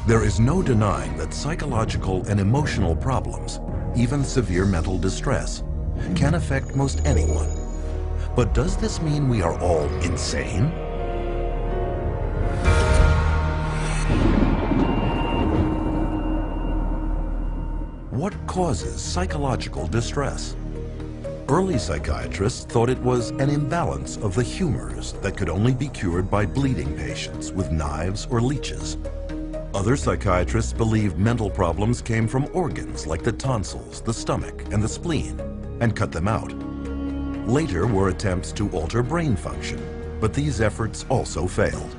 There is no denying that psychological and emotional problems, even severe mental distress, can affect most anyone. But does this mean we are all insane? What causes psychological distress? Early psychiatrists thought it was an imbalance of the humors that could only be cured by bleeding patients with knives or leeches. Other psychiatrists believed mental problems came from organs like the tonsils, the stomach, and the spleen, and cut them out. Later were attempts to alter brain function, but these efforts also failed.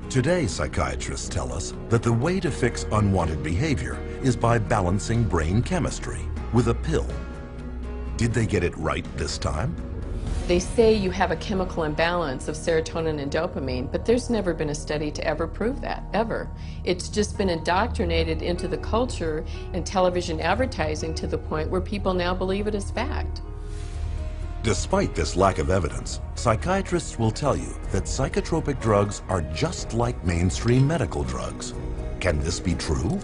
Today, psychiatrists tell us that the way to fix unwanted behavior is by balancing brain chemistry with a pill. Did they get it right this time? They say you have a chemical imbalance of serotonin and dopamine, but there's never been a study to ever prove that, ever. It's just been indoctrinated into the culture and television advertising to the point where people now believe it is fact. Despite this lack of evidence, psychiatrists will tell you that psychotropic drugs are just like mainstream medical drugs. Can this be true?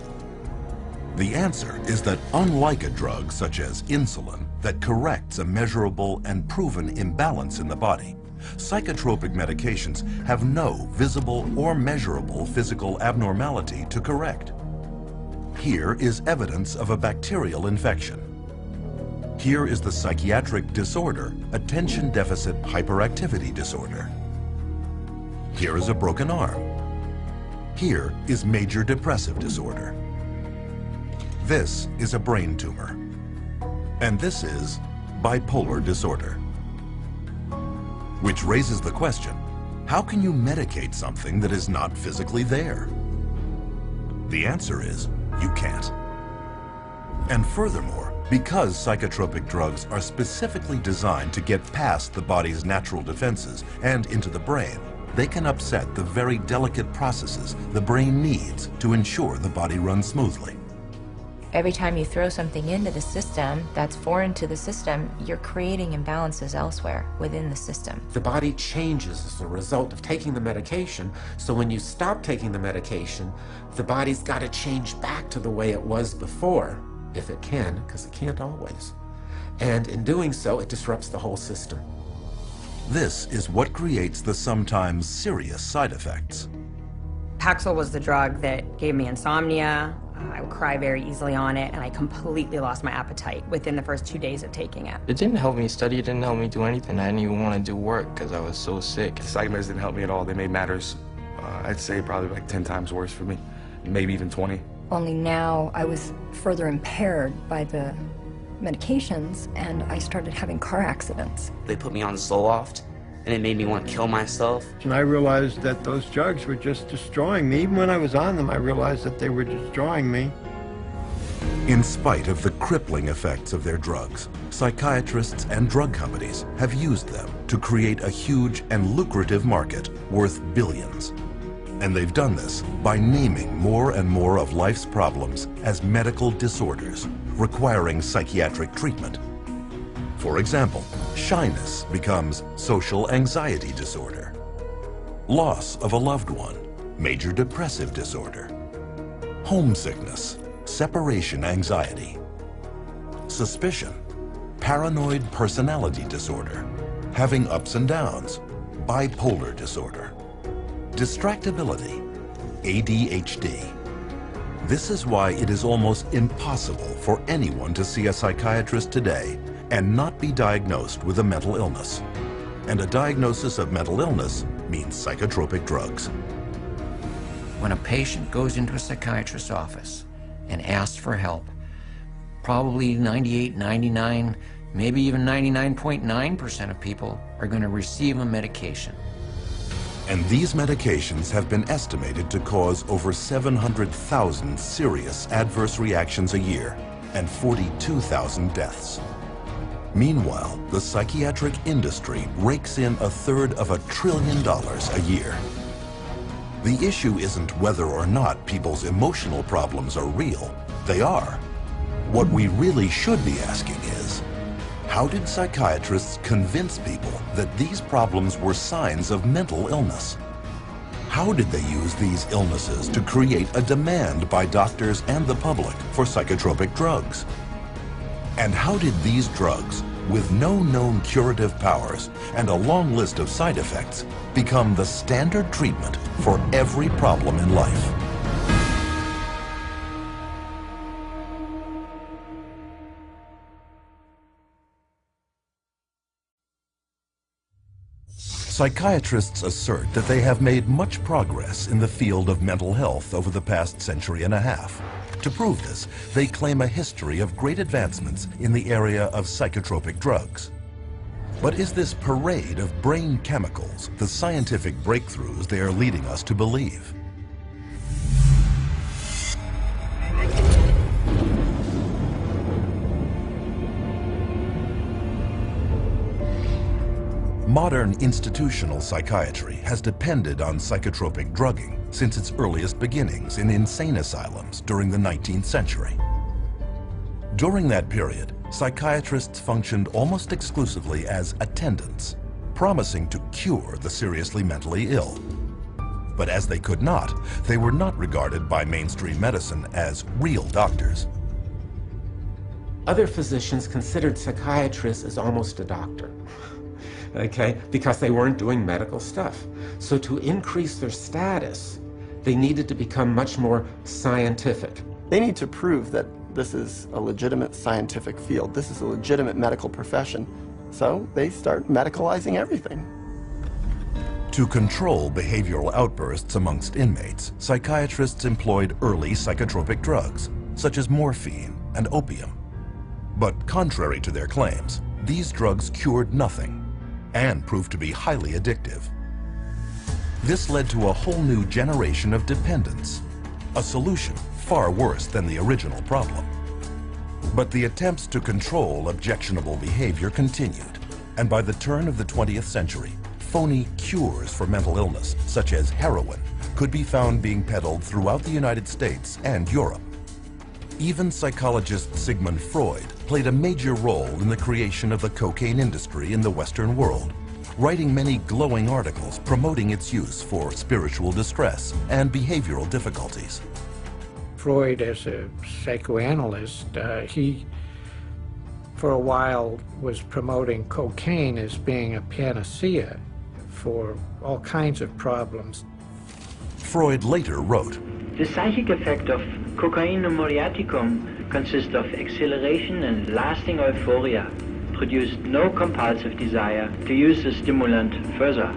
The answer is that unlike a drug such as insulin that corrects a measurable and proven imbalance in the body, psychotropic medications have no visible or measurable physical abnormality to correct. Here is evidence of a bacterial infection. Here is the psychiatric disorder, attention deficit hyperactivity disorder. Here is a broken arm. Here is major depressive disorder. This is a brain tumor. And this is bipolar disorder. Which raises the question, how can you medicate something that is not physically there? The answer is, you can't. And furthermore, because psychotropic drugs are specifically designed to get past the body's natural defenses and into the brain, they can upset the very delicate processes the brain needs to ensure the body runs smoothly. Every time you throw something into the system that's foreign to the system, you're creating imbalances elsewhere within the system. The body changes as a result of taking the medication, so when you stop taking the medication, the body's got to change back to the way it was before. If it can, because it can't always. And in doing so, it disrupts the whole system. This is what creates the sometimes serious side effects. Paxil was the drug that gave me insomnia. I would cry very easily on it, and I completely lost my appetite within the first 2 days of taking it. It didn't help me study, it didn't help me do anything. I didn't even want to do work because I was so sick. The psych meds didn't help me at all. They made matters, I'd say probably like 10 times worse for me, maybe even 20. Only now I was further impaired by the medications, and I started having car accidents. They put me on Zoloft, and it made me want to kill myself. And I realized that those drugs were just destroying me. Even when I was on them, I realized that they were destroying me. In spite of the crippling effects of their drugs, psychiatrists and drug companies have used them to create a huge and lucrative market worth billions. And they've done this by naming more and more of life's problems as medical disorders, requiring psychiatric treatment. For example, shyness becomes social anxiety disorder. Loss of a loved one, major depressive disorder. Homesickness, separation anxiety. Suspicion, paranoid personality disorder. Having ups and downs, bipolar disorder. Distractibility, ADHD. This is why it is almost impossible for anyone to see a psychiatrist today and not be diagnosed with a mental illness. And a diagnosis of mental illness means psychotropic drugs. When a patient goes into a psychiatrist's office and asks for help, probably 98, 99, maybe even 99.9% of people are going to receive a medication. And these medications have been estimated to cause over 700,000 serious adverse reactions a year and 42,000 deaths. Meanwhile, the psychiatric industry rakes in $1/3 of $1 trillion a year. The issue isn't whether or not people's emotional problems are real. They are. What we really should be asking is, how did psychiatrists convince people that these problems were signs of mental illness? How did they use these illnesses to create a demand by doctors and the public for psychotropic drugs? And how did these drugs, with no known curative powers and a long list of side effects, become the standard treatment for every problem in life? Psychiatrists assert that they have made much progress in the field of mental health over the past century and a half. To prove this, they claim a history of great advancements in the area of psychotropic drugs. But is this parade of brain chemicals the scientific breakthroughs they are leading us to believe? Modern institutional psychiatry has depended on psychotropic drugging since its earliest beginnings in insane asylums during the 19th century. During that period, psychiatrists functioned almost exclusively as attendants, promising to cure the seriously mentally ill. But as they could not, they were not regarded by mainstream medicine as real doctors. Other physicians considered psychiatrists as almost a doctor. Okay, because they weren't doing medical stuff. So to increase their status, they needed to become much more scientific. They need to prove that this is a legitimate scientific field. This is a legitimate medical profession. So they start medicalizing everything. To control behavioral outbursts amongst inmates, psychiatrists employed early psychotropic drugs, such as morphine and opium. But contrary to their claims, these drugs cured nothing and proved to be highly addictive. This led to a whole new generation of dependence, a solution far worse than the original problem. But the attempts to control objectionable behavior continued, and by the turn of the 20th century, phony cures for mental illness, such as heroin, could be found being peddled throughout the United States and Europe. Even psychologist Sigmund Freud played a major role in the creation of the cocaine industry in the Western world, writing many glowing articles promoting its use for spiritual distress and behavioral difficulties. Freud, as a psychoanalyst, he for a while was promoting cocaine as being a panacea for all kinds of problems. Freud later wrote, "The psychic effect of cocaine muriaticum consists of exhilaration and lasting euphoria, produced no compulsive desire to use the stimulant further."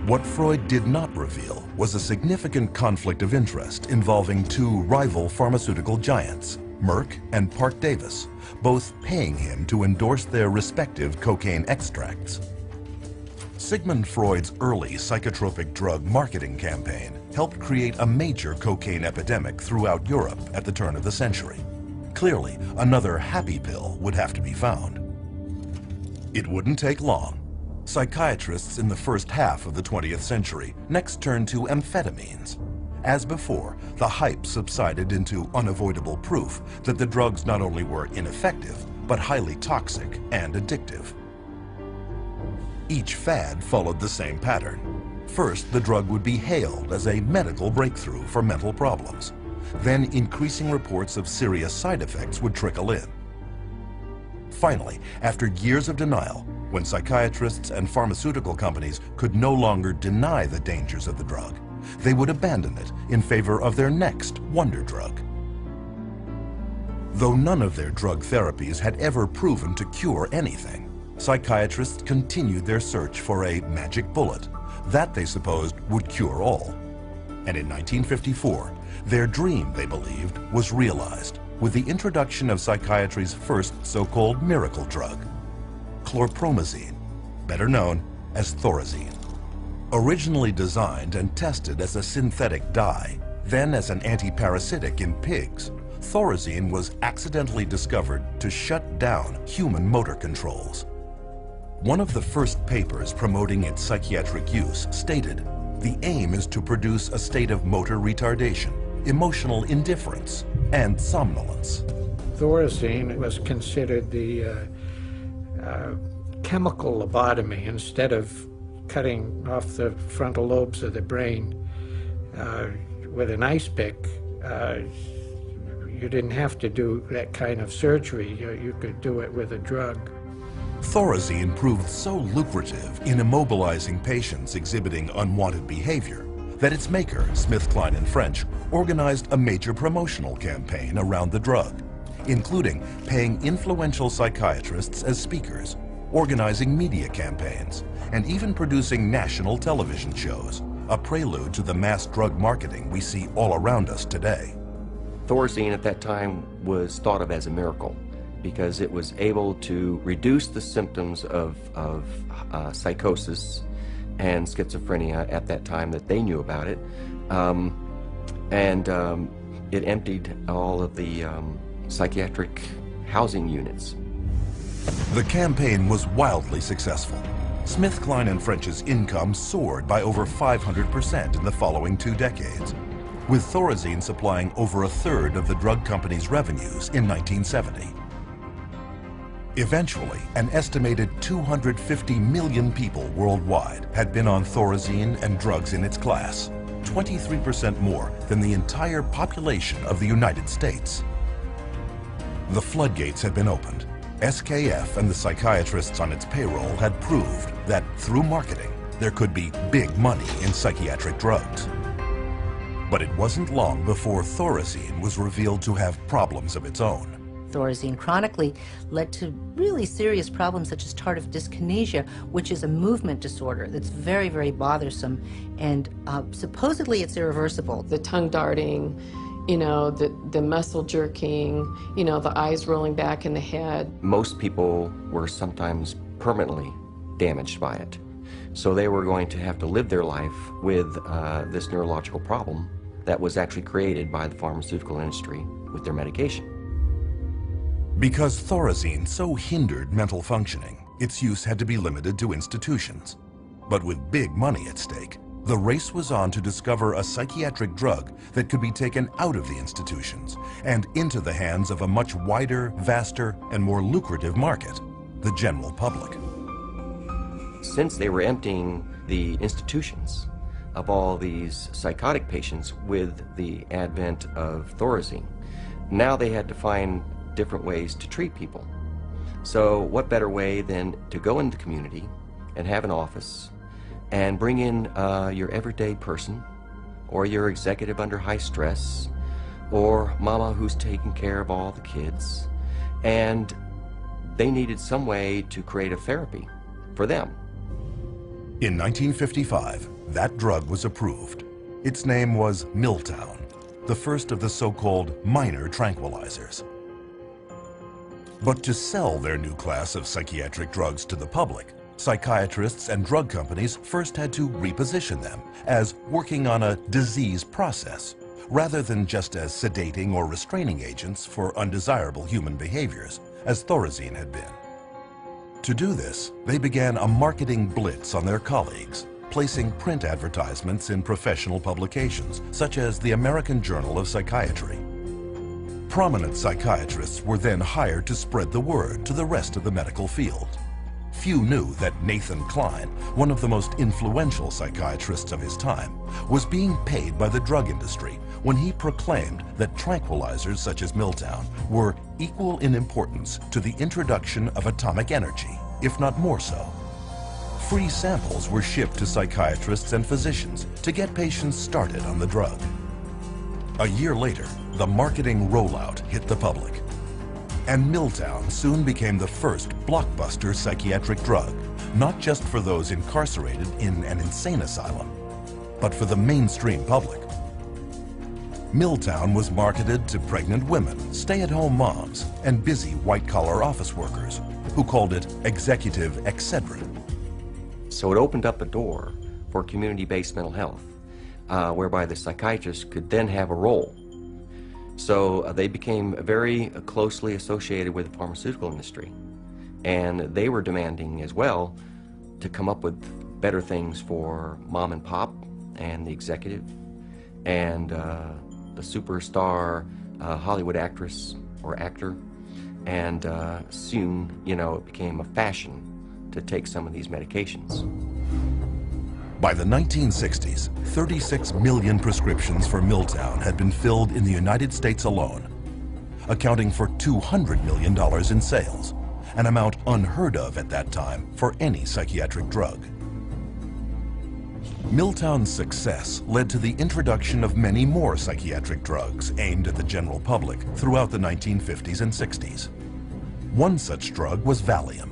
What Freud did not reveal was a significant conflict of interest involving two rival pharmaceutical giants, Merck and Parke-Davis, both paying him to endorse their respective cocaine extracts. Sigmund Freud's early psychotropic drug marketing campaign helped create a major cocaine epidemic throughout Europe at the turn of the century. Clearly, another happy pill would have to be found. It wouldn't take long. Psychiatrists in the first half of the 20th century next turned to amphetamines. As before, the hype subsided into unavoidable proof that the drugs not only were ineffective, but highly toxic and addictive. Each fad followed the same pattern. First, the drug would be hailed as a medical breakthrough for mental problems. Then, increasing reports of serious side effects would trickle in. Finally, after years of denial, when psychiatrists and pharmaceutical companies could no longer deny the dangers of the drug, they would abandon it in favor of their next wonder drug. Though none of their drug therapies had ever proven to cure anything, psychiatrists continued their search for a magic bullet that they supposed would cure all. And in 1954, their dream, they believed, was realized with the introduction of psychiatry's first so-called miracle drug, chlorpromazine, better known as Thorazine. Originally designed and tested as a synthetic dye, then as an anti-parasitic in pigs, Thorazine was accidentally discovered to shut down human motor controls. One of the first papers promoting its psychiatric use stated, "The aim is to produce a state of motor retardation, emotional indifference, and somnolence." Thorazine was considered the chemical lobotomy. Instead of cutting off the frontal lobes of the brain, with an ice pick. You didn't have to do that kind of surgery. You could do it with a drug. Thorazine proved so lucrative in immobilizing patients exhibiting unwanted behavior that its maker, SmithKline & French, organized a major promotional campaign around the drug, including paying influential psychiatrists as speakers, organizing media campaigns, and even producing national television shows, a prelude to the mass drug marketing we see all around us today. Thorazine at that time was thought of as a miracle because it was able to reduce the symptoms of psychosis and schizophrenia at that time that they knew about it. It emptied all of the psychiatric housing units. The campaign was wildly successful. SmithKline & French's income soared by over 500% in the following 2 decades, with Thorazine supplying over a third of the drug company's revenues in 1970. Eventually, an estimated 250 million people worldwide had been on Thorazine and drugs in its class, 23% more than the entire population of the United States. The floodgates had been opened. SKF and the psychiatrists on its payroll had proved that through marketing, there could be big money in psychiatric drugs. But it wasn't long before Thorazine was revealed to have problems of its own. Thorazine chronically led to really serious problems such as tardive dyskinesia, which is a movement disorder that's very, very bothersome, and supposedly it's irreversible. The tongue darting, you know, the muscle jerking, you know, the eyes rolling back in the head. Most people were sometimes permanently damaged by it. So they were going to have to live their life with this neurological problem that was actually created by the pharmaceutical industry with their medication. Because Thorazine so hindered mental functioning, its use had to be limited to institutions. But with big money at stake, the race was on to discover a psychiatric drug that could be taken out of the institutions and into the hands of a much wider, vaster, and more lucrative market, the general public. Since they were emptying the institutions of all these psychotic patients with the advent of Thorazine, now they had to find different ways to treat people. So what better way than to go into the community and have an office and bring in your everyday person, or your executive under high stress, or mama who's taking care of all the kids, and they needed some way to create a therapy for them. In 1955, that drug was approved. Its name was Miltown, the first of the so-called minor tranquilizers. But to sell their new class of psychiatric drugs to the public, psychiatrists and drug companies first had to reposition them as working on a disease process, rather than just as sedating or restraining agents for undesirable human behaviors, as Thorazine had been. To do this, they began a marketing blitz on their colleagues, placing print advertisements in professional publications, such as the American Journal of Psychiatry. Prominent psychiatrists were then hired to spread the word to the rest of the medical field. Few knew that Nathan Kline, one of the most influential psychiatrists of his time, was being paid by the drug industry when he proclaimed that tranquilizers such as Miltown were equal in importance to the introduction of atomic energy, if not more so. Free samples were shipped to psychiatrists and physicians to get patients started on the drug. A year later, the marketing rollout hit the public. And Miltown soon became the first blockbuster psychiatric drug, not just for those incarcerated in an insane asylum, but for the mainstream public. Miltown was marketed to pregnant women, stay-at-home moms, and busy white-collar office workers, who called it executive Excedrin. So it opened up a door for community-based mental health, whereby the psychiatrist could then have a role. So they became very closely associated with the pharmaceutical industry, and they were demanding as well to come up with better things for mom and pop and the executive and the superstar Hollywood actress or actor, and soon, you know, it became a fashion to take some of these medications. By the 1960s, 36 million prescriptions for Miltown had been filled in the United States alone, accounting for $200 million in sales, an amount unheard of at that time for any psychiatric drug. Miltown's success led to the introduction of many more psychiatric drugs aimed at the general public throughout the 1950s and 60s. One such drug was Valium.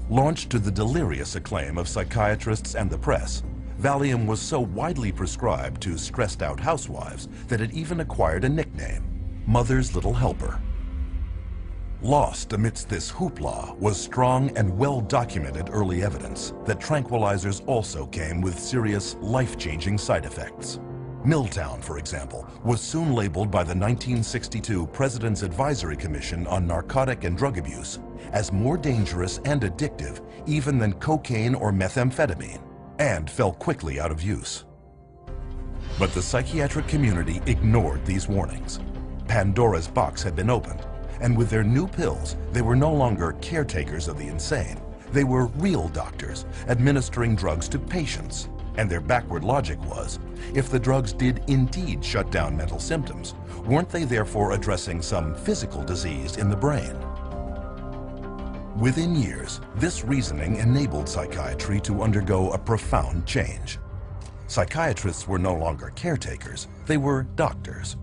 Launched to the delirious acclaim of psychiatrists and the press, Valium was so widely prescribed to stressed-out housewives that it even acquired a nickname, Mother's Little Helper. Lost amidst this hoopla was strong and well-documented early evidence that tranquilizers also came with serious, life-changing side effects. Miltown, for example, was soon labeled by the 1962 President's Advisory Commission on Narcotic and Drug Abuse as more dangerous and addictive even than cocaine or methamphetamine, and fell quickly out of use. But the psychiatric community ignored these warnings. Pandora's box had been opened, and with their new pills, they were no longer caretakers of the insane. They were real doctors administering drugs to patients. And their backward logic was, if the drugs did indeed shut down mental symptoms, weren't they therefore addressing some physical disease in the brain? Within years, this reasoning enabled psychiatry to undergo a profound change. Psychiatrists were no longer caretakers, they were doctors.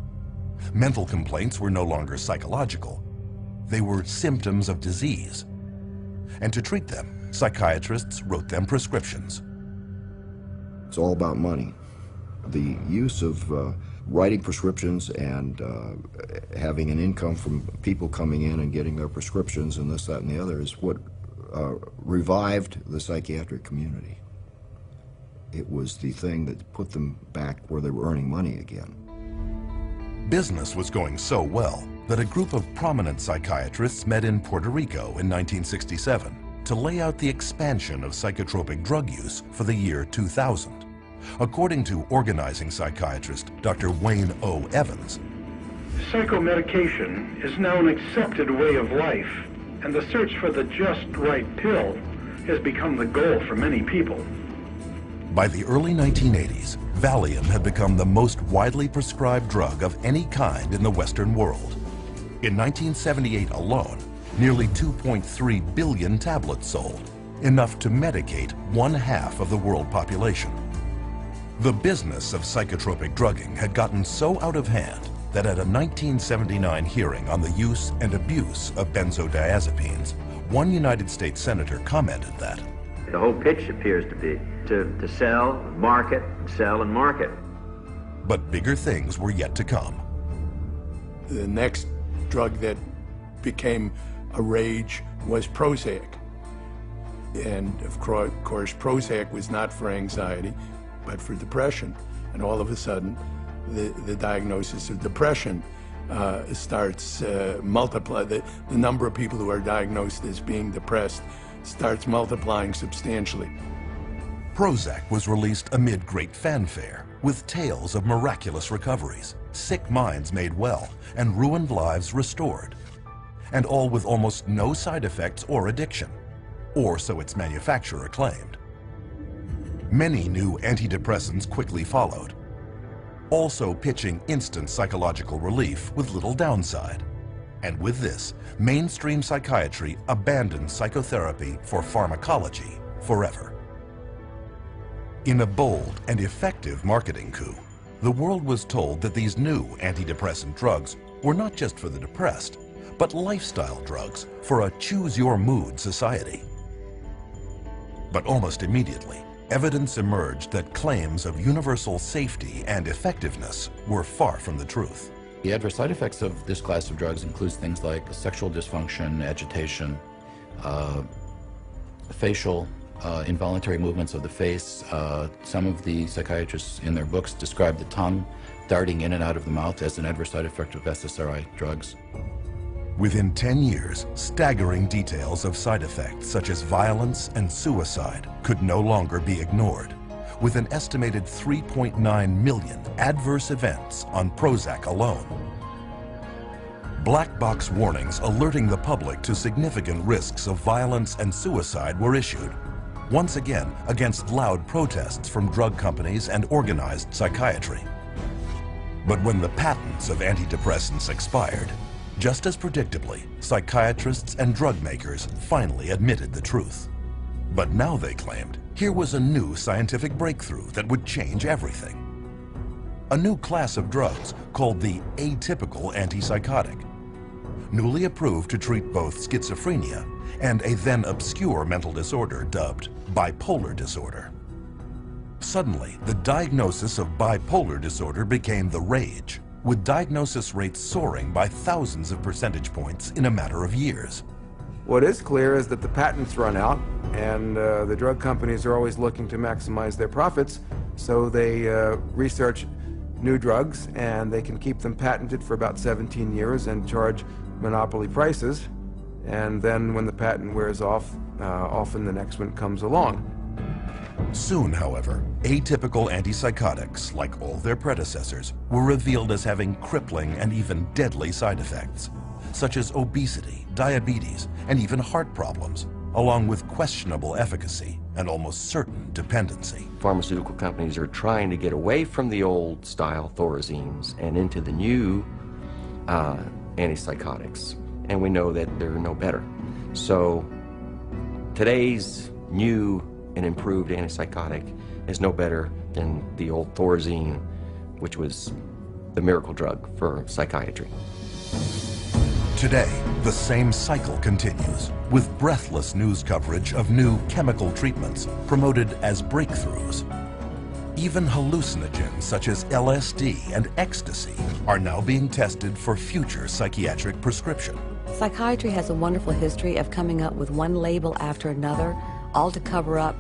Mental complaints were no longer psychological, they were symptoms of disease. And to treat them, psychiatrists wrote them prescriptions. It's all about money. The use of writing prescriptions and having an income from people coming in and getting their prescriptions and this, that, and the other is what revived the psychiatric community. It was the thing that put them back where they were earning money again. Business was going so well that a group of prominent psychiatrists met in Puerto Rico in 1967 to lay out the expansion of psychotropic drug use for the year 2000. According to organizing psychiatrist Dr. Wayne O. Evans, psychomedication is now an accepted way of life, and the search for the just right pill has become the goal for many people. By the early 1980s, Valium had become the most widely prescribed drug of any kind in the Western world. In 1978 alone, nearly 2.3 billion tablets sold, enough to medicate 1/2 of the world population. The business of psychotropic drugging had gotten so out of hand that at a 1979 hearing on the use and abuse of benzodiazepines, one United States senator commented that the whole pitch appears to be to sell, market, sell, and market. But bigger things were yet to come. The next drug that became a rage was Prozac. And of course, Prozac was not for anxiety, but for depression. And all of a sudden, the diagnosis of depression starts multiply. The number of people who are diagnosed as being depressed starts multiplying substantially. Prozac was released amid great fanfare, with tales of miraculous recoveries, sick minds made well, and ruined lives restored. And all with almost no side effects or addiction, or so its manufacturer claimed. Many new antidepressants quickly followed, also pitching instant psychological relief with little downside. And with this, mainstream psychiatry abandoned psychotherapy for pharmacology forever. In a bold and effective marketing coup, the world was told that these new antidepressant drugs were not just for the depressed, but lifestyle drugs for a choose-your-mood society. But almost immediately, evidence emerged that claims of universal safety and effectiveness were far from the truth. The adverse side effects of this class of drugs includes things like sexual dysfunction, agitation, facial involuntary movements of the face. Some of the psychiatrists in their books describe the tongue darting in and out of the mouth as an adverse side effect of SSRI drugs. Within 10 years, staggering details of side effects such as violence and suicide could no longer be ignored, with an estimated 3.9 million adverse events on Prozac alone. Black box warnings alerting the public to significant risks of violence and suicide were issued, once again against loud protests from drug companies and organized psychiatry. But when the patents of antidepressants expired, just as predictably, psychiatrists and drug makers finally admitted the truth. But now they claimed here was a new scientific breakthrough that would change everything. A new class of drugs called the atypical antipsychotic, newly approved to treat both schizophrenia and a then obscure mental disorder dubbed bipolar disorder. Suddenly, the diagnosis of bipolar disorder became the rage, with diagnosis rates soaring by thousands of percentage points in a matter of years. What is clear is that the patents run out, and the drug companies are always looking to maximize their profits, so they research new drugs, and they can keep them patented for about 17 years and charge monopoly prices. And then when the patent wears off, often the next one comes along. Soon, however, atypical antipsychotics, like all their predecessors, were revealed as having crippling and even deadly side effects, such as obesity, diabetes, and even heart problems, along with questionable efficacy and almost certain dependency. Pharmaceutical companies are trying to get away from the old style Thorazines and into the new antipsychotics, and we know that they're no better. So today's new and improved antipsychotic is no better than the old Thorazine, which was the miracle drug for psychiatry. Today, the same cycle continues, with breathless news coverage of new chemical treatments promoted as breakthroughs. Even hallucinogens such as LSD and ecstasy are now being tested for future psychiatric prescription. Psychiatry has a wonderful history of coming up with one label after another, all to cover up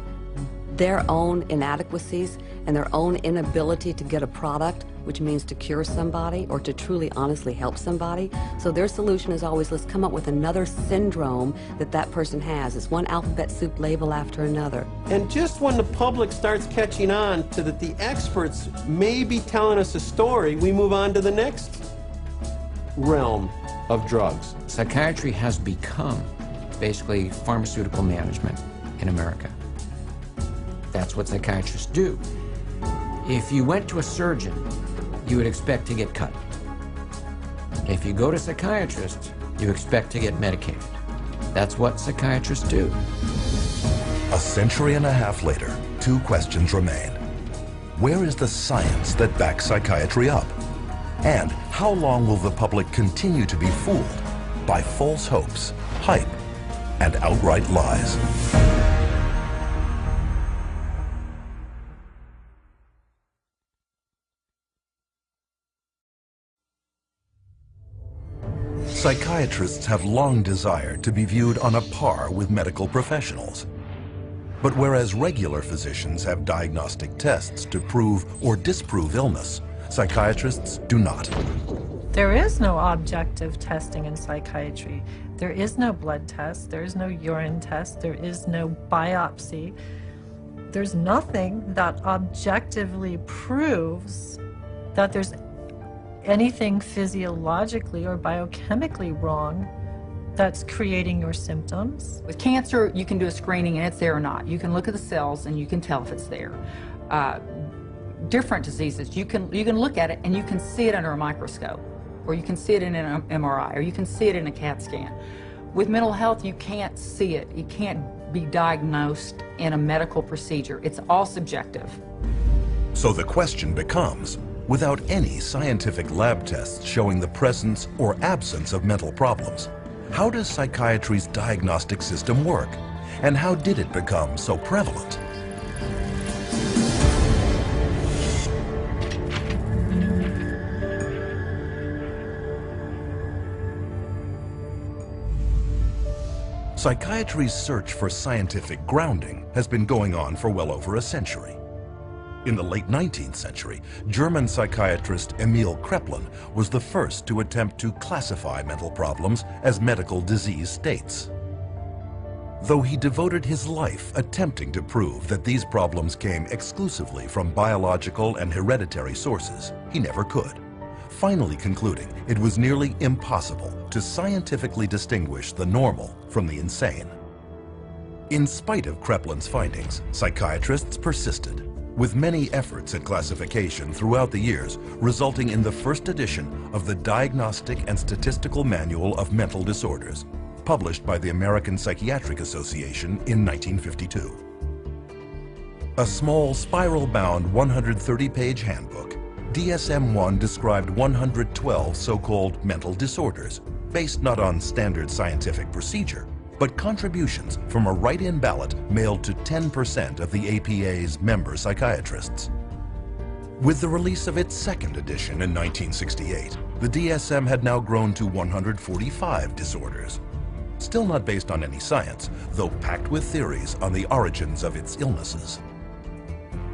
their own inadequacies and their own inability to get a product, which means to cure somebody or to truly honestly help somebody. So their solution is always, let's come up with another syndrome that that person has. It's one alphabet soup label after another. And just when the public starts catching on to that the experts may be telling us a story, we move on to the next realm of drugs. Psychiatry has become basically pharmaceutical management in America. That's what psychiatrists do. If you went to a surgeon, you would expect to get cut. If you go to a psychiatrist, you expect to get medicated. That's what psychiatrists do. A century and a half later, two questions remain. Where is the science that backs psychiatry up? And how long will the public continue to be fooled by false hopes, hype, and outright lies? Psychiatrists have long desired to be viewed on a par with medical professionals. But whereas regular physicians have diagnostic tests to prove or disprove illness, psychiatrists do not. There is no objective testing in psychiatry. There is no blood test, there is no urine test, there is no biopsy. There's nothing that objectively proves that there's anything physiologically or biochemically wrong that's creating your symptoms. With cancer, you can do a screening and it's there or not. You can look at the cells and you can tell if it's there. Different diseases, you can look at it and you can see it under a microscope, or you can see it in an MRI, or you can see it in a CAT scan. With mental health, you can't see it. It can't be diagnosed in a medical procedure. It's all subjective. So the question becomes, without any scientific lab tests showing the presence or absence of mental problems, how does psychiatry's diagnostic system work? And how did it become so prevalent? Psychiatry's search for scientific grounding has been going on for well over a century. In the late 19th century, German psychiatrist Emil Kraepelin was the first to attempt to classify mental problems as medical disease states. Though he devoted his life attempting to prove that these problems came exclusively from biological and hereditary sources, he never could, finally concluding it was nearly impossible to scientifically distinguish the normal from the insane. In spite of Kreplin's findings, psychiatrists persisted, with many efforts at classification throughout the years, resulting in the first edition of the Diagnostic and Statistical Manual of Mental Disorders, published by the American Psychiatric Association in 1952. A small spiral-bound 130-page handbook, DSM-1 described 112 so-called mental disorders, based not on standard scientific procedure, but contributions from a write-in ballot mailed to 10% of the APA's member psychiatrists. With the release of its second edition in 1968, the DSM had now grown to 145 disorders. Still not based on any science, though packed with theories on the origins of its illnesses.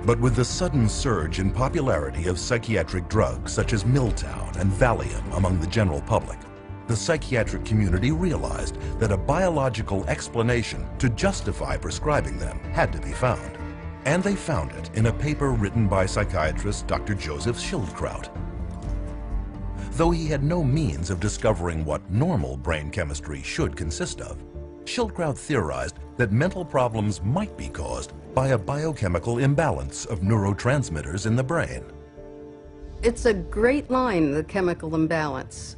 But with the sudden surge in popularity of psychiatric drugs such as Miltown and Valium among the general public, the psychiatric community realized that a biological explanation to justify prescribing them had to be found. And they found it in a paper written by psychiatrist Dr. Joseph Schildkraut. Though he had no means of discovering what normal brain chemistry should consist of, Schildkraut theorized that mental problems might be caused by a biochemical imbalance of neurotransmitters in the brain. It's a great line, the chemical imbalance.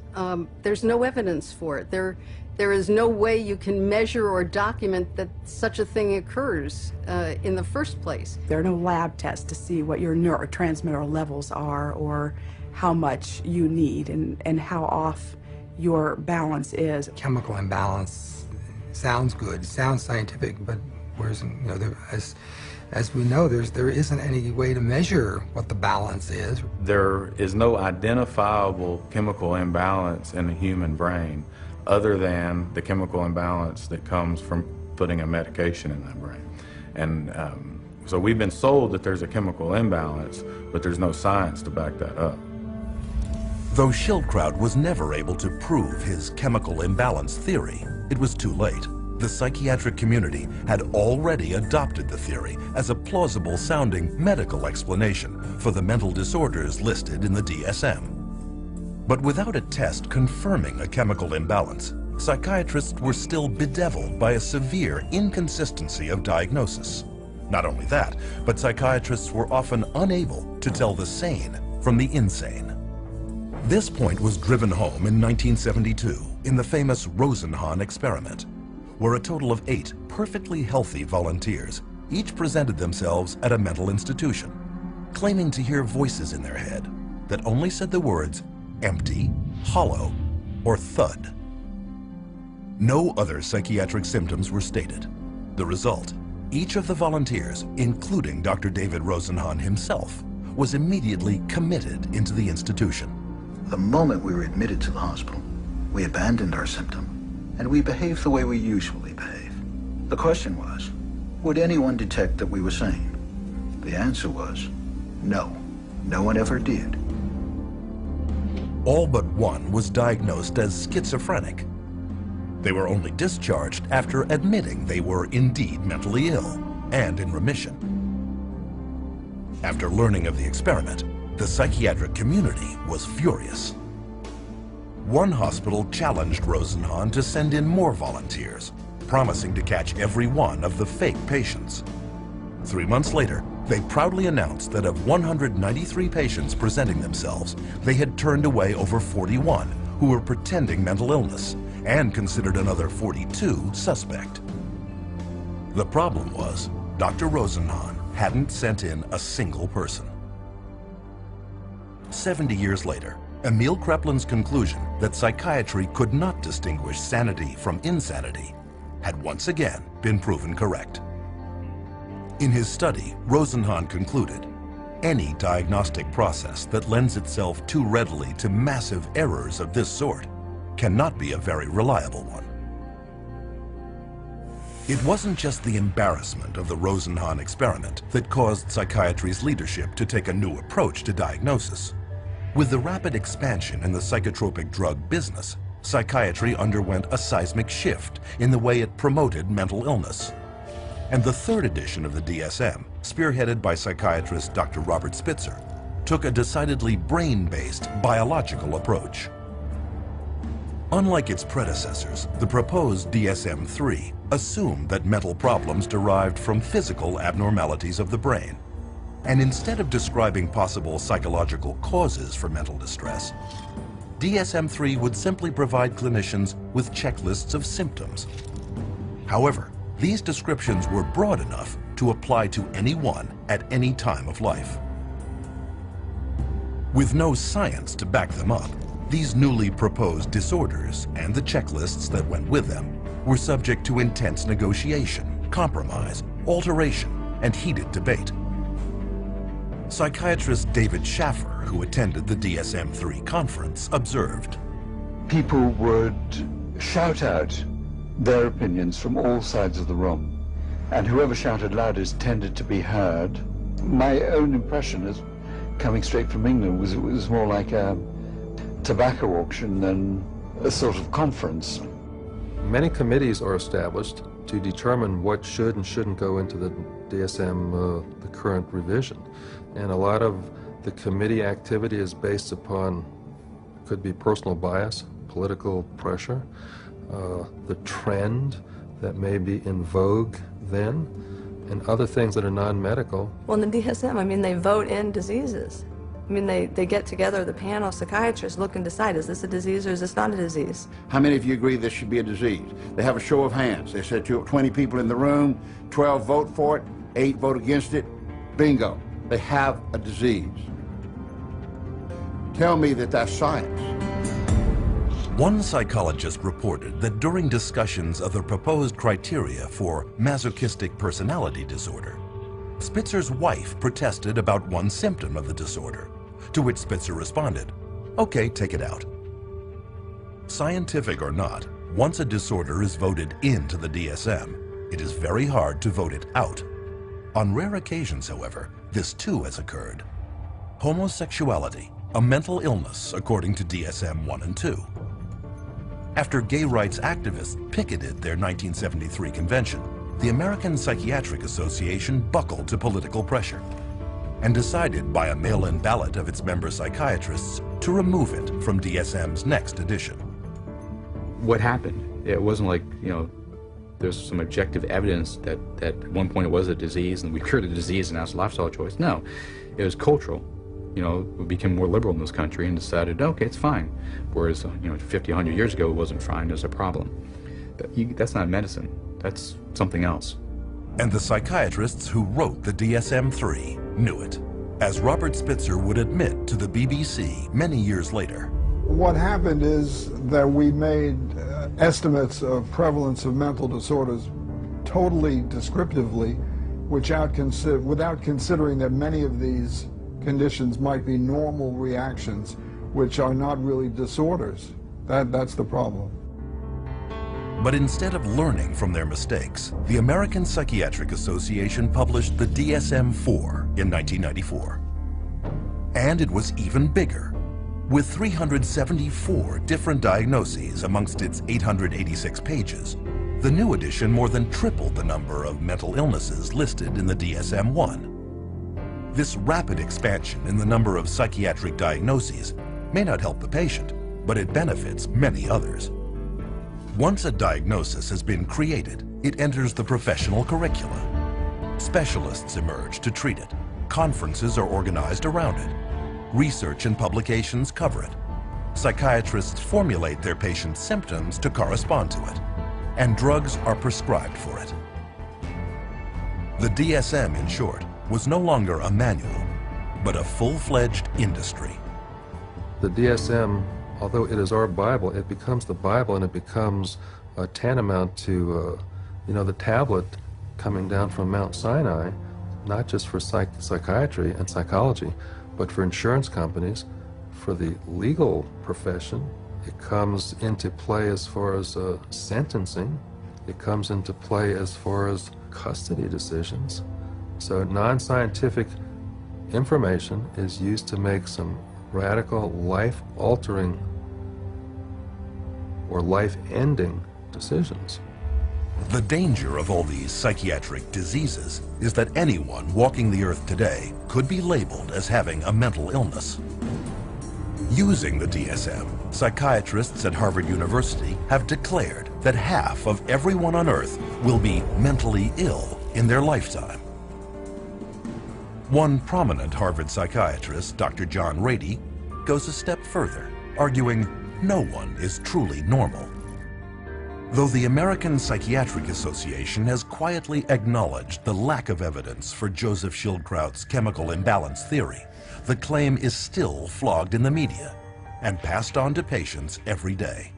There's no evidence for it. There is no way you can measure or document that such a thing occurs in the first place. There are no lab tests to see what your neurotransmitter levels are or how much you need and how off your balance is. Chemical imbalance sounds good, sounds scientific, but whereas, as we know, there isn't any way to measure what the balance is. There is no identifiable chemical imbalance in the human brain other than the chemical imbalance that comes from putting a medication in that brain. And so we've been sold that there's a chemical imbalance, but there's no science to back that up. Though Schildkraut was never able to prove his chemical imbalance theory, it was too late. The psychiatric community had already adopted the theory as a plausible-sounding medical explanation for the mental disorders listed in the DSM. But without a test confirming a chemical imbalance, psychiatrists were still bedeviled by a severe inconsistency of diagnosis. Not only that, but psychiatrists were often unable to tell the sane from the insane. This point was driven home in 1972 in the famous Rosenhan experiment, where a total of 8 perfectly healthy volunteers each presented themselves at a mental institution, claiming to hear voices in their head that only said the words empty, hollow, or thud. No other psychiatric symptoms were stated. The result, each of the volunteers, including Dr. David Rosenhan himself, was immediately committed into the institution. The moment we were admitted to the hospital, we abandoned our symptom, and we behaved the way we usually behave. The question was, would anyone detect that we were sane? The answer was, no. No one ever did. All but one was diagnosed as schizophrenic. They were only discharged after admitting they were indeed mentally ill and in remission. After learning of the experiment, the psychiatric community was furious. One hospital challenged Rosenhan to send in more volunteers, promising to catch every one of the fake patients. 3 months later, they proudly announced that of 193 patients presenting themselves, they had turned away over 41 who were pretending mental illness and considered another 42 suspect. The problem was, Dr. Rosenhan hadn't sent in a single person. 70 years later, Emil Kreplin's conclusion that psychiatry could not distinguish sanity from insanity had once again been proven correct. In his study, Rosenhan concluded, any diagnostic process that lends itself too readily to massive errors of this sort cannot be a very reliable one. It wasn't just the embarrassment of the Rosenhan experiment that caused psychiatry's leadership to take a new approach to diagnosis. With the rapid expansion in the psychotropic drug business, psychiatry underwent a seismic shift in the way it promoted mental illness. And the third edition of the DSM, spearheaded by psychiatrist Dr. Robert Spitzer, took a decidedly brain-based biological approach. Unlike its predecessors, the proposed DSM-3 assumed that mental problems derived from physical abnormalities of the brain. And instead of describing possible psychological causes for mental distress, DSM-3 would simply provide clinicians with checklists of symptoms. However, these descriptions were broad enough to apply to anyone at any time of life. With no science to back them up, these newly proposed disorders and the checklists that went with them were subject to intense negotiation, compromise, alteration, and heated debate. Psychiatrist David Schaffer, who attended the DSM-3 conference, observed, "People would shout out their opinions from all sides of the room, and whoever shouted loudest tended to be heard. My own impression, is coming straight from England, was it was more like a tobacco auction than a sort of conference." Many committees are established to determine what should and shouldn't go into the DSM, the current revision. And a lot of the committee activity is based upon, could be personal bias, political pressure, the trend that may be in vogue then, and other things that are non-medical. Well, in the DSM, I mean, they vote in diseases. I mean, they get together, the panel of psychiatrists look and decide, is this a disease or is this not a disease? How many of you agree this should be a disease? They have a show of hands. They said 20 people in the room, 12 vote for it, 8 vote against it. Bingo. They have a disease. Tell me that that's science. One psychologist reported that during discussions of the proposed criteria for masochistic personality disorder, Spitzer's wife protested about one symptom of the disorder, to which Spitzer responded, "Okay, take it out." Scientific or not, once a disorder is voted into the DSM, it is very hard to vote it out. On rare occasions, however, this too has occurred. Homosexuality, a mental illness according to DSM 1 and 2. After gay rights activists picketed their 1973 convention, the American Psychiatric Association buckled to political pressure and decided by a mail-in ballot of its member psychiatrists to remove it from DSM's next edition. What happened? It wasn't like, there's some objective evidence that at one point it was a disease and we cured the disease and now it's a lifestyle choice. No, it was cultural. We became more liberal in this country and decided, okay, it's fine. Whereas, 50, 100 years ago, it wasn't fine, there's a problem. That's not medicine, that's something else. And the psychiatrists who wrote the DSM-3 knew it, as Robert Spitzer would admit to the BBC many years later. What happened is that we made estimates of prevalence of mental disorders totally descriptively, without considering that many of these conditions might be normal reactions, which are not really disorders. That's the problem. But instead of learning from their mistakes, the American Psychiatric Association published the DSM-4 in 1994. And it was even bigger, with 374 different diagnoses amongst its 886 pages. The new edition more than tripled the number of mental illnesses listed in the DSM-1. This rapid expansion in the number of psychiatric diagnoses may not help the patient, but it benefits many others. Once a diagnosis has been created, it enters the professional curricula. Specialists emerge to treat it. Conferences are organized around it. Research and publications cover it. Psychiatrists formulate their patients' symptoms to correspond to it, and drugs are prescribed for it. The DSM, in short, was no longer a manual, but a full-fledged industry. The DSM, although it is our Bible, it becomes the Bible and it becomes tantamount to, the tablet coming down from Mount Sinai, not just for psychiatry and psychology, but for insurance companies, for the legal profession. It comes into play as far as sentencing. It comes into play as far as custody decisions. So non-scientific information is used to make some radical, life-altering or life-ending decisions. The danger of all these psychiatric diseases is that anyone walking the earth today could be labeled as having a mental illness. Using the DSM, psychiatrists at Harvard University have declared that half of everyone on Earth will be mentally ill in their lifetime. One prominent Harvard psychiatrist, Dr. John Rady, goes a step further, arguing no one is truly normal. Though the American Psychiatric Association has quietly acknowledged the lack of evidence for Joseph Schildkraut's chemical imbalance theory, the claim is still flogged in the media and passed on to patients every day.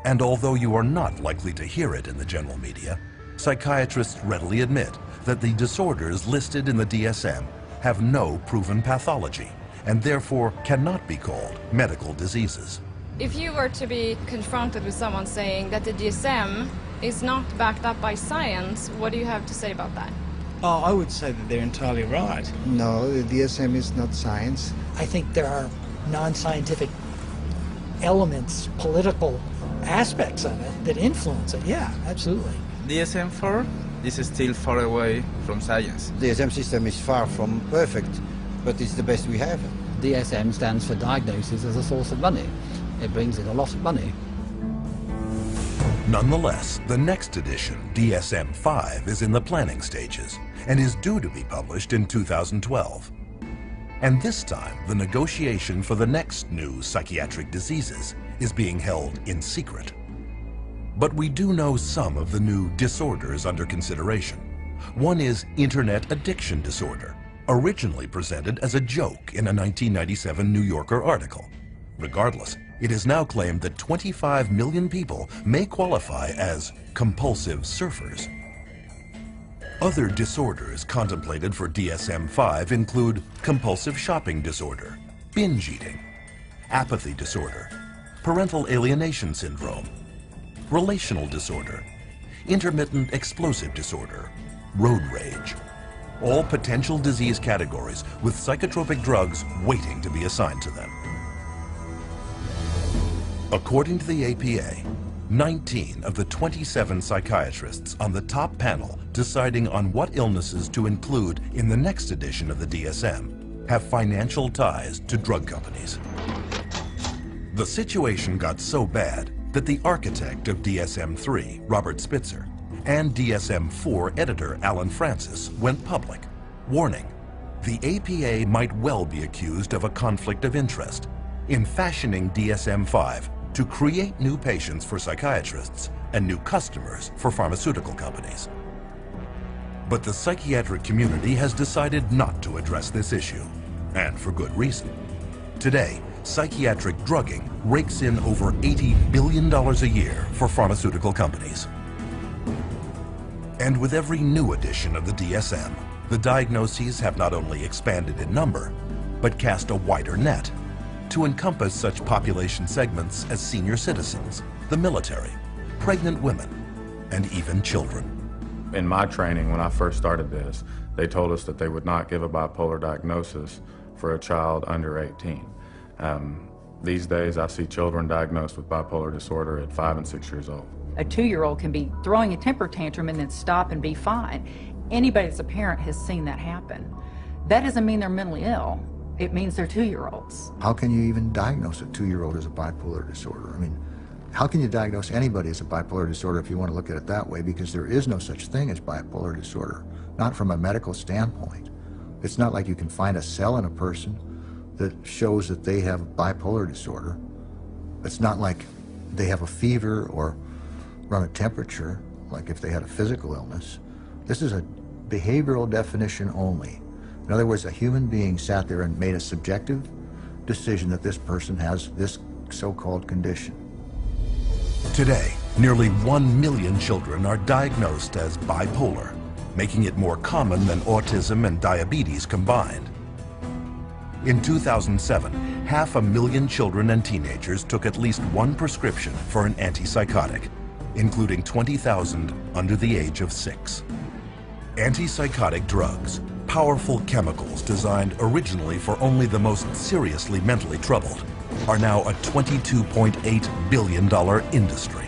And although you are not likely to hear it in the general media, psychiatrists readily admit that the disorders listed in the DSM have no proven pathology and therefore cannot be called medical diseases. If you were to be confronted with someone saying that the DSM is not backed up by science, what do you have to say about that? Oh, I would say that they're entirely right. No, the DSM is not science. I think there are non-scientific elements, political aspects of it that influence it. Yeah, absolutely. DSM-4, this is still far away from science. The DSM system is far from perfect, but it's the best we have. DSM stands for diagnosis as a source of money. It brings in a lot of money. Nonetheless, the next edition, DSM-5, is in the planning stages and is due to be published in 2012. And this time, the negotiation for the next new psychiatric diseases is being held in secret. But we do know some of the new disorders under consideration. One is internet addiction disorder, originally presented as a joke in a 1997 New Yorker article. Regardless, it is now claimed that 25 million people may qualify as compulsive surfers. Other disorders contemplated for DSM-5 include compulsive shopping disorder, binge eating, apathy disorder, parental alienation syndrome, relational disorder, intermittent explosive disorder, road rage. All potential disease categories with psychotropic drugs waiting to be assigned to them. According to the APA, 19 of the 27 psychiatrists on the top panel deciding on what illnesses to include in the next edition of the DSM have financial ties to drug companies. The situation got so bad that the architect of DSM-3, Robert Spitzer, and DSM-4 editor Alan Francis went public, warning the APA might well be accused of a conflict of interest in fashioning DSM-5 to create new patients for psychiatrists and new customers for pharmaceutical companies. But the psychiatric community has decided not to address this issue, and for good reason. Today, psychiatric drugging rakes in over $80 billion a year for pharmaceutical companies. And with every new edition of the DSM, the diagnoses have not only expanded in number, but cast a wider net to encompass such population segments as senior citizens, the military, pregnant women, and even children. In my training, when I first started this, they told us that they would not give a bipolar diagnosis for a child under 18. These days, I see children diagnosed with bipolar disorder at 5 and 6 years old. A 2-year-old can be throwing a temper tantrum and then stop and be fine. Anybody that's a parent has seen that happen. That doesn't mean they're mentally ill. It means they're 2-year-olds. How can you even diagnose a 2-year-old as a bipolar disorder? I mean, how can you diagnose anybody as a bipolar disorder if you want to look at it that way? Because there is no such thing as bipolar disorder, not from a medical standpoint. It's not like you can find a cell in a person that shows that they have bipolar disorder. It's not like they have a fever or run a temperature, like if they had a physical illness. This is a behavioral definition only. In other words, a human being sat there and made a subjective decision that this person has this so-called condition. Today, nearly 1 million children are diagnosed as bipolar, making it more common than autism and diabetes combined. In 2007, 500,000 children and teenagers took at least one prescription for an antipsychotic, including 20,000 under the age of 6. Antipsychotic drugs, powerful chemicals designed originally for only the most seriously mentally troubled, are now a $22.8 billion industry.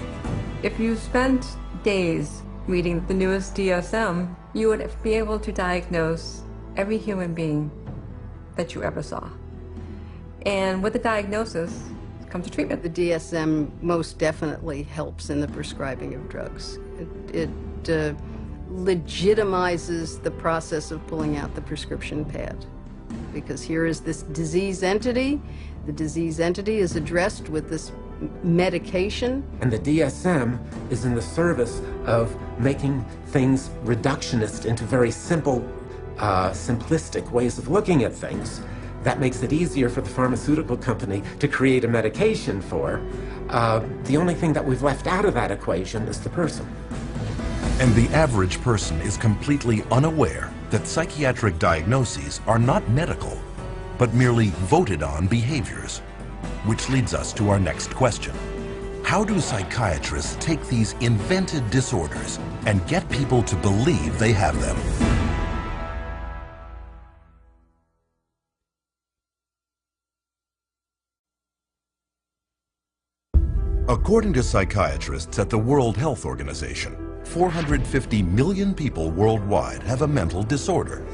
If you spent days reading the newest DSM, you would be able to diagnose every human being that you ever saw. And with the diagnosis come to treatment. The DSM most definitely helps in the prescribing of drugs. It legitimizes the process of pulling out the prescription pad, because here is this disease entity. The disease entity is addressed with this medication. And the DSM is in the service of making things reductionist into very simple, simplistic ways of looking at things. That makes it easier for the pharmaceutical company to create a medication for. The only thing that we've left out of that equation is the person. And the average person is completely unaware that psychiatric diagnoses are not medical, but merely voted on behaviors. Which leads us to our next question. How do psychiatrists take these invented disorders and get people to believe they have them? According to psychiatrists at the World Health Organization, 450 million people worldwide have a mental disorder.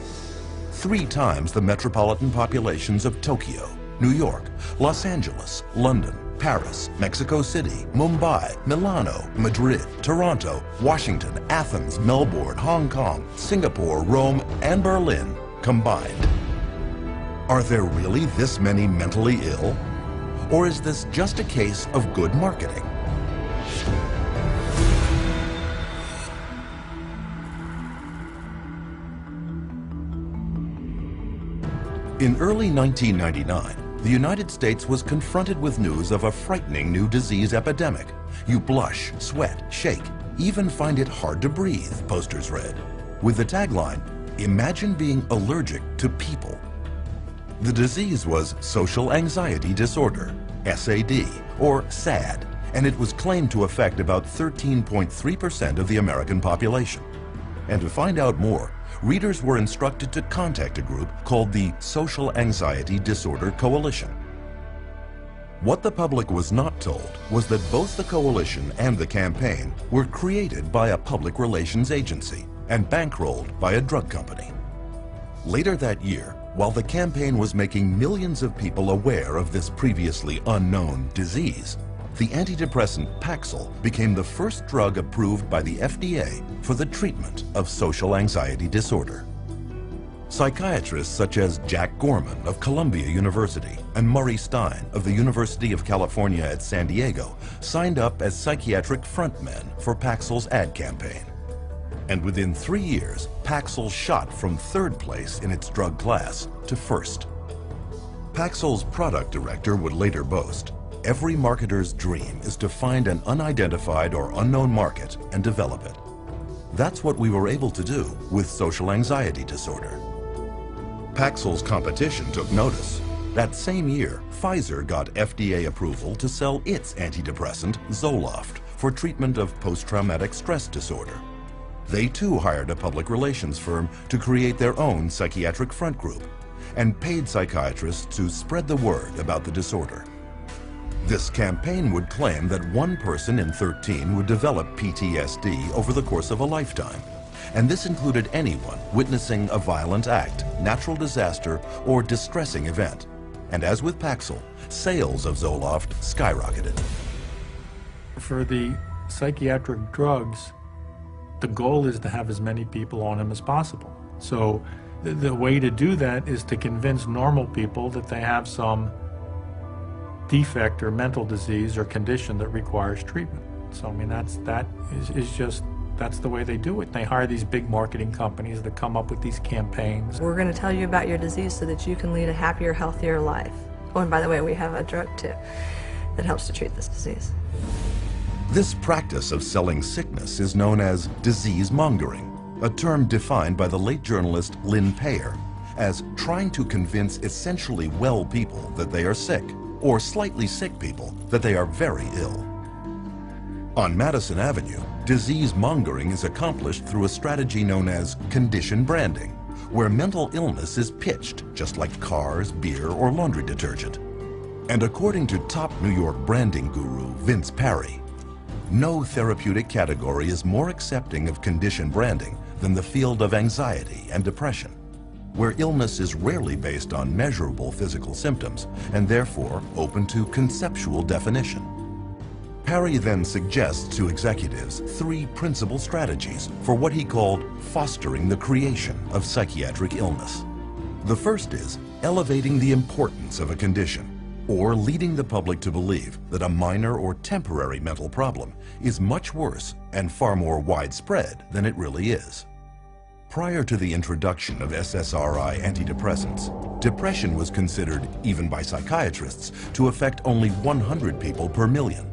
3 times the metropolitan populations of Tokyo, New York, Los Angeles, London, Paris, Mexico City, Mumbai, Milano, Madrid, Toronto, Washington, Athens, Melbourne, Hong Kong, Singapore, Rome, and Berlin combined. Are there really this many mentally ill? Or is this just a case of good marketing? In early 1999, the United States was confronted with news of a frightening new disease epidemic. You blush, sweat, shake, even find it hard to breathe, posters read. With the tagline, "Imagine being allergic to people." The disease was social anxiety disorder, SAD, or SAD, and it was claimed to affect about 13.3% of the American population. And to find out more, readers were instructed to contact a group called the Social Anxiety Disorder Coalition. What the public was not told was that both the coalition and the campaign were created by a public relations agency and bankrolled by a drug company. Later that year, while the campaign was making millions of people aware of this previously unknown disease, the antidepressant Paxil became the first drug approved by the FDA for the treatment of social anxiety disorder. Psychiatrists such as Jack Gorman of Columbia University and Murray Stein of the University of California at San Diego signed up as psychiatric frontmen for Paxil's ad campaign. And within 3 years, Paxil shot from 3rd place in its drug class to 1st. Paxil's product director would later boast, "Every marketer's dream is to find an unidentified or unknown market and develop it." That's what we were able to do with social anxiety disorder. Paxil's competition took notice. That same year, Pfizer got FDA approval to sell its antidepressant, Zoloft, for treatment of post-traumatic stress disorder. They too hired a public relations firm to create their own psychiatric front group and paid psychiatrists to spread the word about the disorder. This campaign would claim that 1 person in 13 would develop PTSD over the course of a lifetime, and this included anyone witnessing a violent act, natural disaster, or distressing event. And as with Paxil, sales of Zoloft skyrocketed. For the psychiatric drugs, the goal is to have as many people on them as possible. So the way to do that is to convince normal people that they have some defect or mental disease or condition that requires treatment. So I mean that's the way they do it. They hire these big marketing companies that come up with these campaigns. We're going to tell you about your disease so that you can lead a happier, healthier life. Oh, and by the way, we have a drug too that helps to treat this disease. This practice of selling sickness is known as disease mongering, a term defined by the late journalist Lynn Payer as trying to convince essentially well people that they are sick, or slightly sick people that they are very ill. On Madison Avenue, disease mongering is accomplished through a strategy known as condition branding, where mental illness is pitched just like cars, beer, or laundry detergent. And according to top New York branding guru Vince Parry, no therapeutic category is more accepting of condition branding than the field of anxiety and depression. where illness is rarely based on measurable physical symptoms and therefore open to conceptual definition. Parry then suggests to executives 3 principal strategies for what he called fostering the creation of psychiatric illness. The first is elevating the importance of a condition, or leading the public to believe that a minor or temporary mental problem is much worse and far more widespread than it really is. Prior to the introduction of SSRI antidepressants, depression was considered, even by psychiatrists, to affect only 100 people per million.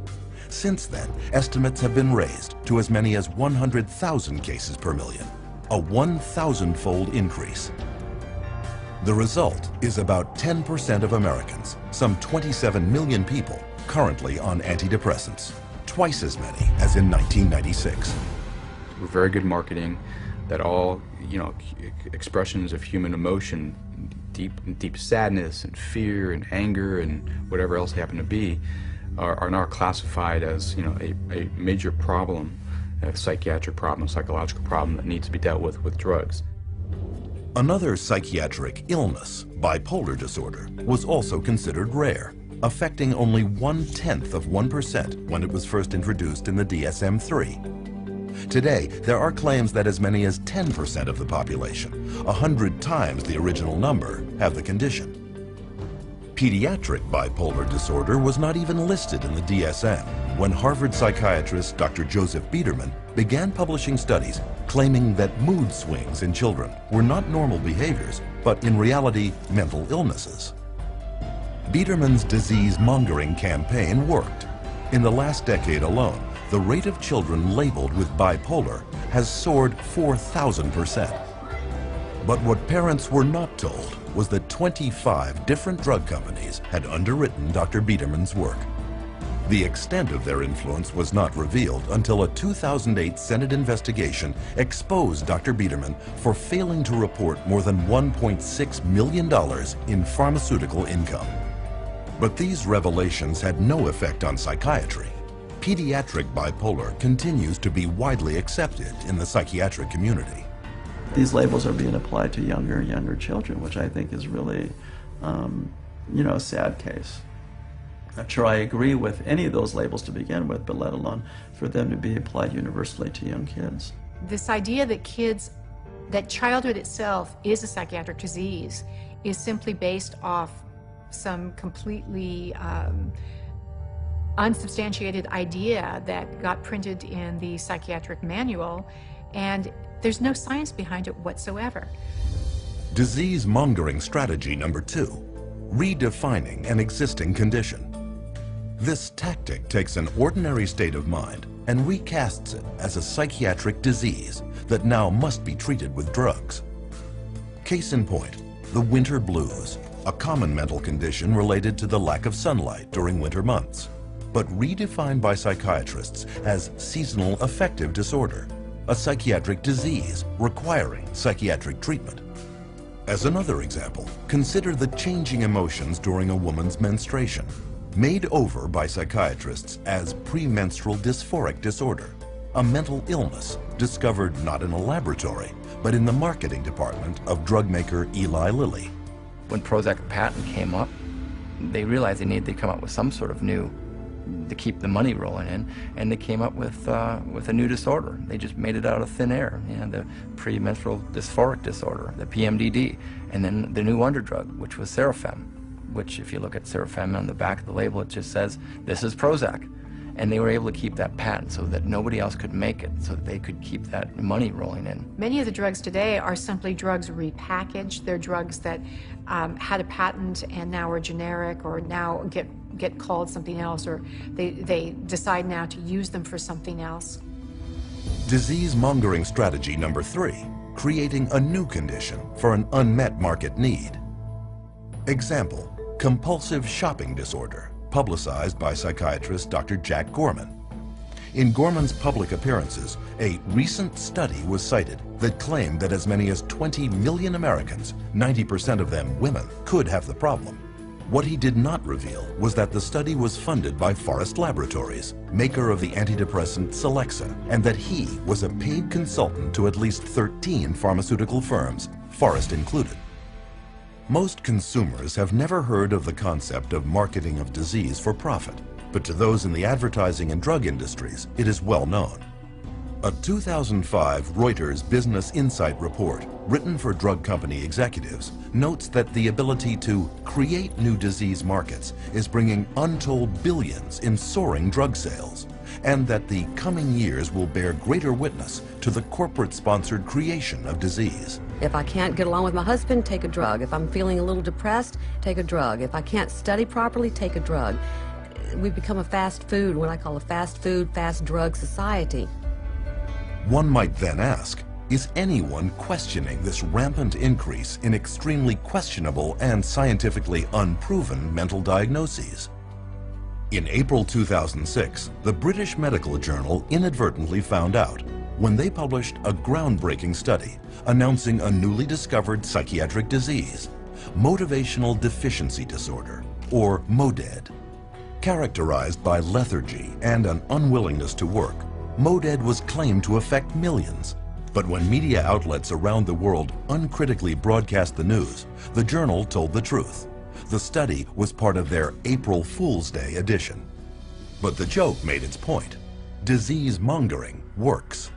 Since then, estimates have been raised to as many as 100,000 cases per million, a 1,000-fold increase. The result is about 10% of Americans, some 27 million people, currently on antidepressants, twice as many as in 1996. Very good marketing, that all, expressions of human emotion, deep sadness and fear and anger and whatever else happen to be, are now classified as, a major problem, a psychiatric problem, a psychological problem that needs to be dealt with drugs. Another psychiatric illness, bipolar disorder, was also considered rare, affecting only 1/10% when it was first introduced in the DSM-3. Today, there are claims that as many as 10% of the population, 100 times the original number, have the condition. Pediatric bipolar disorder was not even listed in the DSM when Harvard psychiatrist Dr. Joseph Biederman began publishing studies claiming that mood swings in children were not normal behaviors, but in reality, mental illnesses. Biederman's disease-mongering campaign worked. In the last decade alone, the rate of children labeled with bipolar has soared 4,000%. But what parents were not told was that 25 different drug companies had underwritten Dr. Biederman's work. The extent of their influence was not revealed until a 2008 Senate investigation exposed Dr. Biederman for failing to report more than $1.6 million in pharmaceutical income. But these revelations had no effect on psychiatry. Pediatric bipolar continues to be widely accepted in the psychiatric community. These labels are being applied to younger and younger children, which I think is really, a sad case. Not sure I agree with any of those labels to begin with, but let alone for them to be applied universally to young kids. This idea that childhood itself is a psychiatric disease is simply based off some completely unsubstantiated idea that got printed in the psychiatric manual, and there's no science behind it whatsoever. Disease-mongering strategy number 2, redefining an existing condition. This tactic takes an ordinary state of mind and recasts it as a psychiatric disease that now must be treated with drugs. Case in point, the winter blues, a common mental condition related to the lack of sunlight during winter months, but redefined by psychiatrists as seasonal affective disorder, a psychiatric disease requiring psychiatric treatment. As another example, consider the changing emotions during a woman's menstruation, made over by psychiatrists as premenstrual dysphoric disorder, a mental illness discovered not in a laboratory, but in the marketing department of drug maker Eli Lilly. When Prozac patent came up, they realized they needed to come up with some sort of new to keep the money rolling in, and they came up with a new disorder. They just made it out of thin air, the premenstrual dysphoric disorder, the PMDD, and then the new wonder drug, which was Serofem, which if you look at Serofem on the back of the label, it just says, this is Prozac. And they were able to keep that patent so that nobody else could make it, so that they could keep that money rolling in. Many of the drugs today are simply drugs repackaged. They're drugs that had a patent and now are generic, or now get called something else, or they decide now to use them for something else. Disease-mongering strategy number 3, creating a new condition for an unmet market need. Example, compulsive shopping disorder, publicized by psychiatrist Dr. Jack Gorman. In Gorman's public appearances, a recent study was cited that claimed that as many as 20 million Americans, 90% of them women, could have the problem. What he did not reveal was that the study was funded by Forest Laboratories, maker of the antidepressant Celexa, and that he was a paid consultant to at least 13 pharmaceutical firms, Forest included. Most consumers have never heard of the concept of marketing of disease for profit, but to those in the advertising and drug industries, it is well known. A 2005 Reuters Business Insight report, written for drug company executives, notes that the ability to create new disease markets is bringing untold billions in soaring drug sales, and that the coming years will bear greater witness to the corporate-sponsored creation of disease. If I can't get along with my husband, take a drug. If I'm feeling a little depressed, take a drug. If I can't study properly, take a drug. We've become a fast food, what I call a fast food, fast drug society. One might then ask, is anyone questioning this rampant increase in extremely questionable and scientifically unproven mental diagnoses? In April 2006, the British Medical Journal inadvertently found out when they published a groundbreaking study announcing a newly discovered psychiatric disease, motivational deficiency disorder, or MODED. Characterized by lethargy and an unwillingness to work, MODED was claimed to affect millions. But when media outlets around the world uncritically broadcast the news, the journal told the truth. The study was part of their April Fool's Day edition. But the joke made its point. Disease mongering works.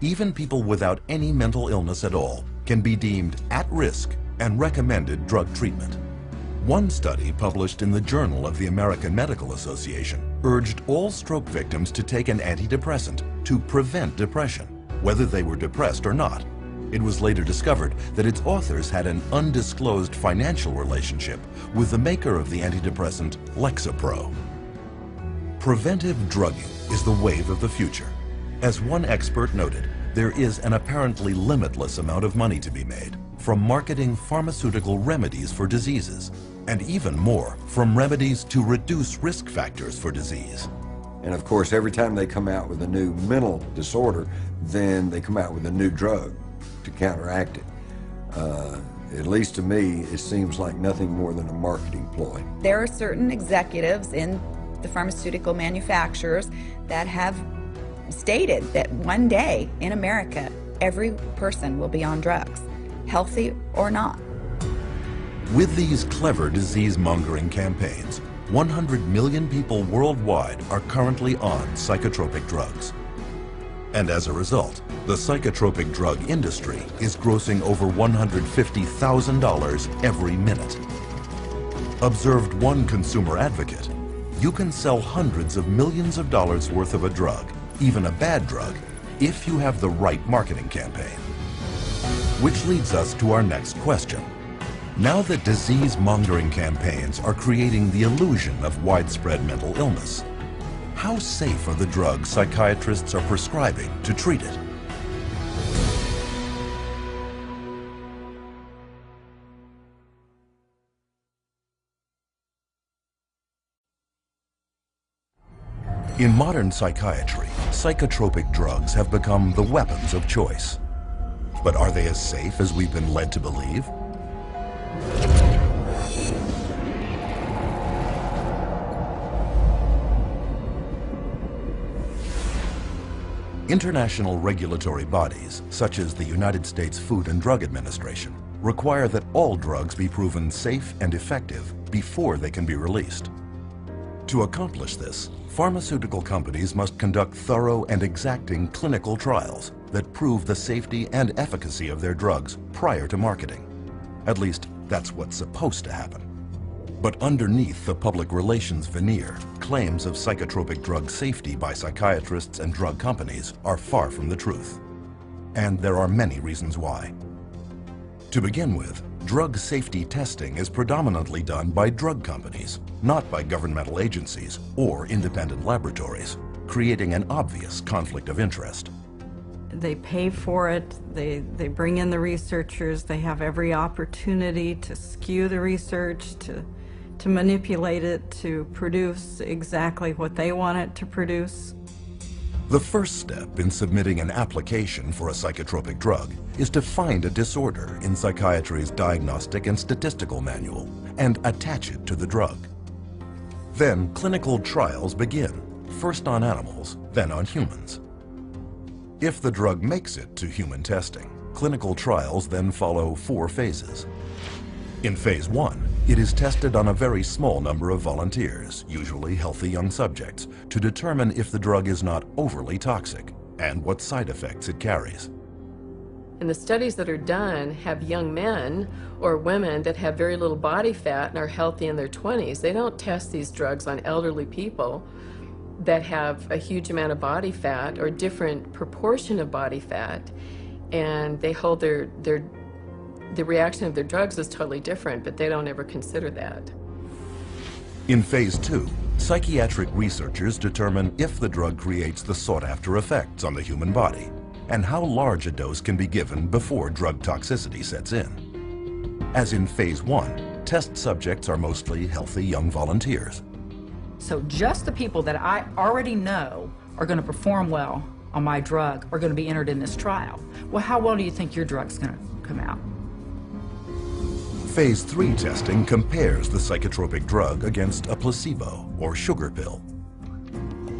Even people without any mental illness at all can be deemed at risk and recommended drug treatment. One study published in the Journal of the American Medical Association urged all stroke victims to take an antidepressant to prevent depression, whether they were depressed or not. It was later discovered that its authors had an undisclosed financial relationship with the maker of the antidepressant Lexapro. Preventive drugging is the wave of the future. As one expert noted, there is an apparently limitless amount of money to be made from marketing pharmaceutical remedies for diseases, and even more from remedies to reduce risk factors for disease. And of course, every time they come out with a new mental disorder, then they come out with a new drug to counteract it. At least to me, it seems like nothing more than a marketing ploy. There are certain executives in the pharmaceutical manufacturers that have stated that one day in America, every person will be on drugs, healthy or not. With these clever disease-mongering campaigns, 100 million people worldwide are currently on psychotropic drugs. And as a result, the psychotropic drug industry is grossing over $150,000 every minute. Observed one consumer advocate, you can sell hundreds of millions of dollars worth of a drug, even a bad drug, if you have the right marketing campaign. Which leads us to our next question. Now that disease-mongering campaigns are creating the illusion of widespread mental illness, how safe are the drugs psychiatrists are prescribing to treat it? In modern psychiatry, psychotropic drugs have become the weapons of choice. But are they as safe as we've been led to believe? International regulatory bodies, such as the United States Food and Drug Administration, require that all drugs be proven safe and effective before they can be released. To accomplish this, pharmaceutical companies must conduct thorough and exacting clinical trials that prove the safety and efficacy of their drugs prior to marketing. At least, that's what's supposed to happen. But underneath the public relations veneer, claims of psychotropic drug safety by psychiatrists and drug companies are far from the truth. And there are many reasons why. To begin with, drug safety testing is predominantly done by drug companies, not by governmental agencies or independent laboratories, creating an obvious conflict of interest. They pay for it, they bring in the researchers, they have every opportunity to skew the research, to manipulate it, to produce exactly what they want it to produce. The first step in submitting an application for a psychotropic drug is to find a disorder in psychiatry's Diagnostic and Statistical Manual and attach it to the drug. Then clinical trials begin, first on animals, then on humans. If the drug makes it to human testing, clinical trials then follow 4 phases. In phase 1, it is tested on a very small number of volunteers, usually healthy young subjects, to determine if the drug is not overly toxic and what side effects it carries. And the studies that are done have young men or women that have very little body fat and are healthy in their 20s. They don't test these drugs on elderly people that have a huge amount of body fat or different proportion of body fat, and they hold the reaction of their drugs is totally different, but they don't ever consider that. In phase 2, psychiatric researchers determine if the drug creates the sought-after effects on the human body and how large a dose can be given before drug toxicity sets in. As in phase 1, test subjects are mostly healthy young volunteers. So just the people that I already know are going to perform well on my drug are going to be entered in this trial. Well, how well do you think your drug's going to come out? Phase 3 testing compares the psychotropic drug against a placebo or sugar pill.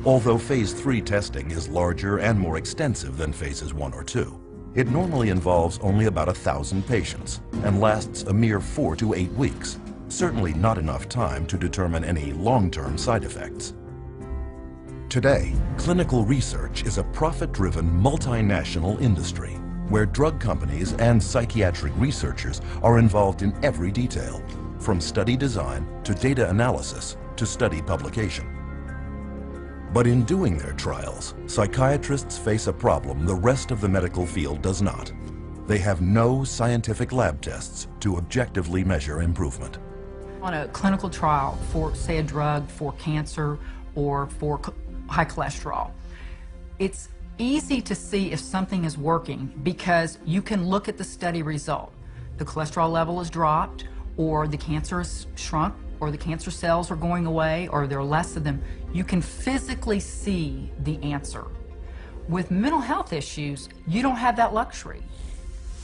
Although phase 3 testing is larger and more extensive than phases 1 or 2, it normally involves only about 1,000 patients and lasts a mere 4 to 8 weeks, certainly not enough time to determine any long-term side effects. Today, clinical research is a profit-driven multinational industry where drug companies and psychiatric researchers are involved in every detail, from study design to data analysis to study publication. But in doing their trials, psychiatrists face a problem the rest of the medical field does not. They have no scientific lab tests to objectively measure improvement. On a clinical trial for, say, a drug for cancer or for high cholesterol, it's easy to see if something is working because you can look at the study result. The cholesterol level is dropped, or the cancer is shrunk, or the cancer cells are going away, or there are less of them. You can physically see the answer. With mental health issues, you don't have that luxury.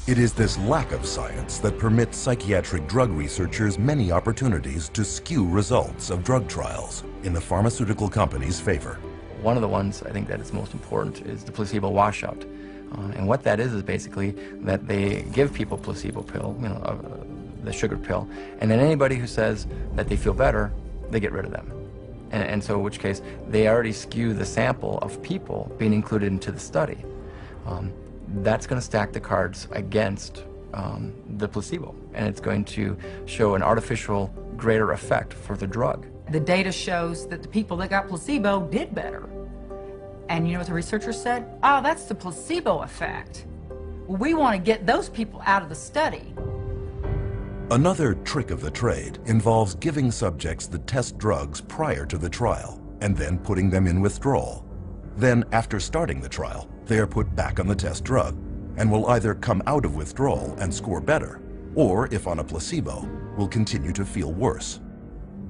It is this lack of science that permits psychiatric drug researchers many opportunities to skew results of drug trials in the pharmaceutical company's favor. One of the ones I think that is most important is the placebo washout. And what that is basically that they give people placebo pill, the sugar pill, and then anybody who says that they feel better, they get rid of them. And so in which case, they already skew the sample of people being included into the study. That's going to stack the cards against the placebo, and it's going to show an artificial greater effect for the drug. The data shows that the people that got placebo did better. And you know what the researchers said? Oh, that's the placebo effect. Well, we want to get those people out of the study. Another trick of the trade involves giving subjects the test drugs prior to the trial and then putting them in withdrawal. Then, after starting the trial, they are put back on the test drug and will either come out of withdrawal and score better, or, if on a placebo, will continue to feel worse.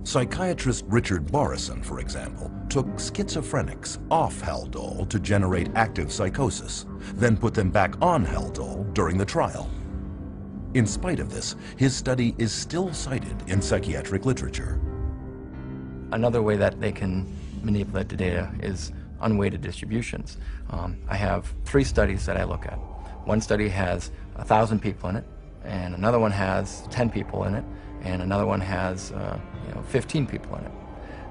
Psychiatrist Richard Borison, for example, took schizophrenics off Haldol to generate active psychosis, then put them back on Haldol during the trial. In spite of this, his study is still cited in psychiatric literature. Another way that they can manipulate the data is unweighted distributions. I have 3 studies that I look at. One study has 1,000 people in it, and another one has 10 people in it, and another one has 15 people in it.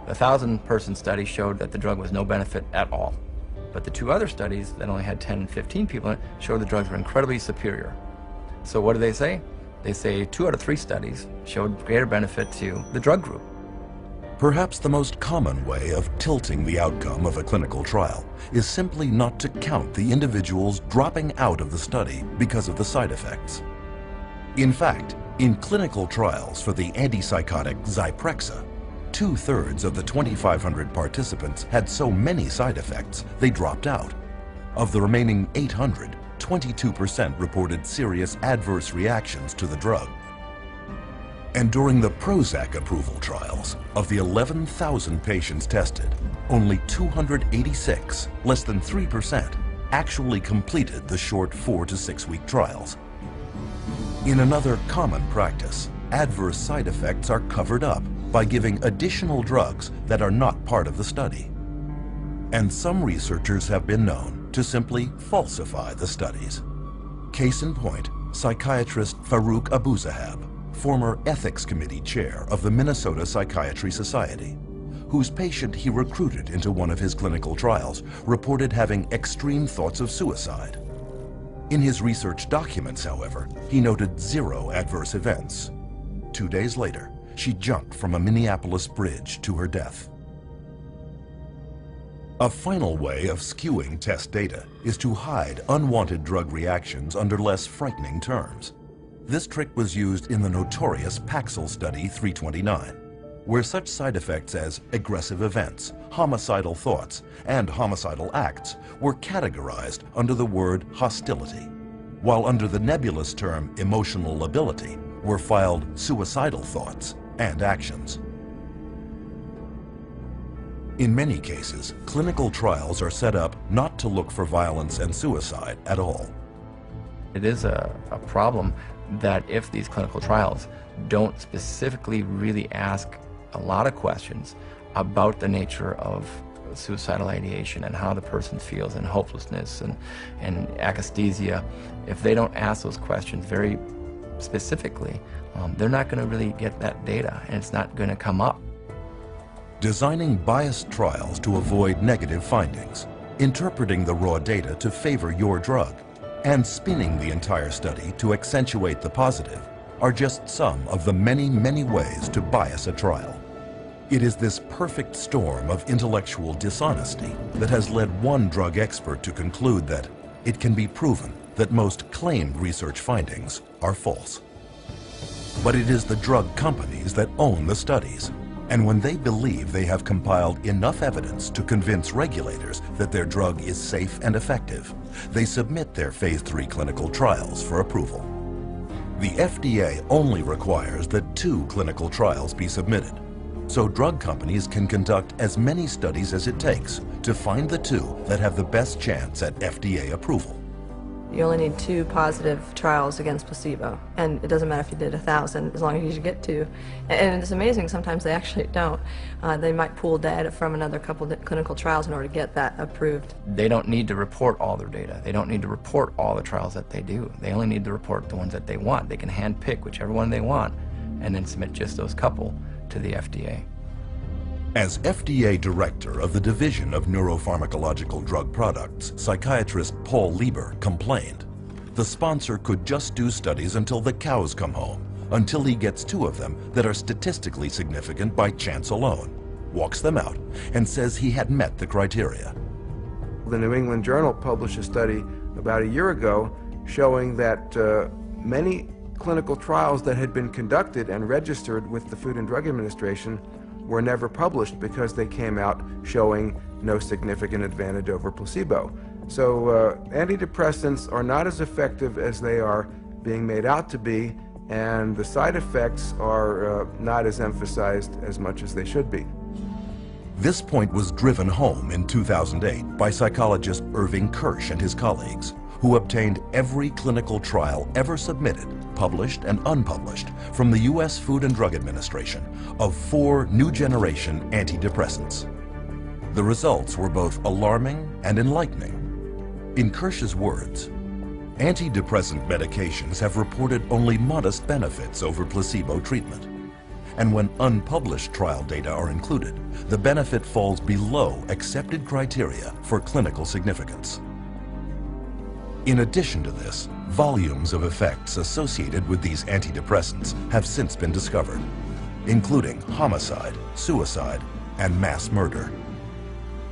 The 1,000-person study showed that the drug was no benefit at all. But the 2 other studies that only had 10 and 15 people in it showed the drugs were incredibly superior. So what do they say? They say 2 out of 3 studies showed greater benefit to the drug group. Perhaps the most common way of tilting the outcome of a clinical trial is simply not to count the individuals dropping out of the study because of the side effects. In fact, in clinical trials for the antipsychotic Zyprexa, 2/3 of the 2,500 participants had so many side effects they dropped out. Of the remaining 800, 22% reported serious adverse reactions to the drug. And during the Prozac approval trials, of the 11,000 patients tested, only 286, less than 3%, actually completed the short 4 to 6 week trials. In another common practice, adverse side effects are covered up by giving additional drugs that are not part of the study. And some researchers have been known to simply falsify the studies. Case in point, psychiatrist Farouk Abuzahab, former ethics committee chair of the Minnesota Psychiatry Society, whose patient he recruited into one of his clinical trials reported having extreme thoughts of suicide. In his research documents, however, he noted 0 adverse events. 2 days later, she jumped from a Minneapolis bridge to her death. A final way of skewing test data is to hide unwanted drug reactions under less frightening terms. This trick was used in the notorious Paxil study 329, where such side effects as aggressive events, homicidal thoughts, and homicidal acts were categorized under the word hostility, while under the nebulous term emotional lability were filed suicidal thoughts and actions. In many cases, clinical trials are set up not to look for violence and suicide at all. It is a problem that if these clinical trials don't specifically really ask a lot of questions about the nature of suicidal ideation and how the person feels and hopelessness and akathisia, if they don't ask those questions very specifically, they're not going to really get that data, and it's not going to come up. Designing biased trials to avoid negative findings, interpreting the raw data to favor your drug, and spinning the entire study to accentuate the positive are just some of the many, many ways to bias a trial. It is this perfect storm of intellectual dishonesty that has led one drug expert to conclude that it can be proven that most claimed research findings are false. But it is the drug companies that own the studies. And when they believe they have compiled enough evidence to convince regulators that their drug is safe and effective, they submit their phase 3 clinical trials for approval. The FDA only requires that 2 clinical trials be submitted, so drug companies can conduct as many studies as it takes to find the 2 that have the best chance at FDA approval. You only need 2 positive trials against placebo, and it doesn't matter if you did 1,000 as long as you get 2. And it's amazing, sometimes they actually don't. They might pool data from another couple of clinical trials in order to get that approved. They don't need to report all their data. They don't need to report all the trials that they do. They only need to report the ones that they want. They can handpick whichever one they want and then submit just those couple to the FDA. As FDA Director of the Division of Neuropharmacological Drug Products, psychiatrist Paul Lieber complained, the sponsor could just do studies until the cows come home, until he gets 2 of them that are statistically significant by chance alone, walks them out, and says he had met the criteria. The New England Journal published a study about a year ago showing that many clinical trials that had been conducted and registered with the Food and Drug Administration were never published because they came out showing no significant advantage over placebo. So antidepressants are not as effective as they are being made out to be, and the side effects are not as emphasized as much as they should be. This point was driven home in 2008 by psychologist Irving Kirsch and his colleagues, who obtained every clinical trial ever submitted, published and unpublished, from the U.S. Food and Drug Administration of 4 new-generation antidepressants. The results were both alarming and enlightening. In Kirsch's words, antidepressant medications have reported only modest benefits over placebo treatment. And when unpublished trial data are included, the benefit falls below accepted criteria for clinical significance. In addition to this, volumes of effects associated with these antidepressants have since been discovered, including homicide, suicide, and mass murder.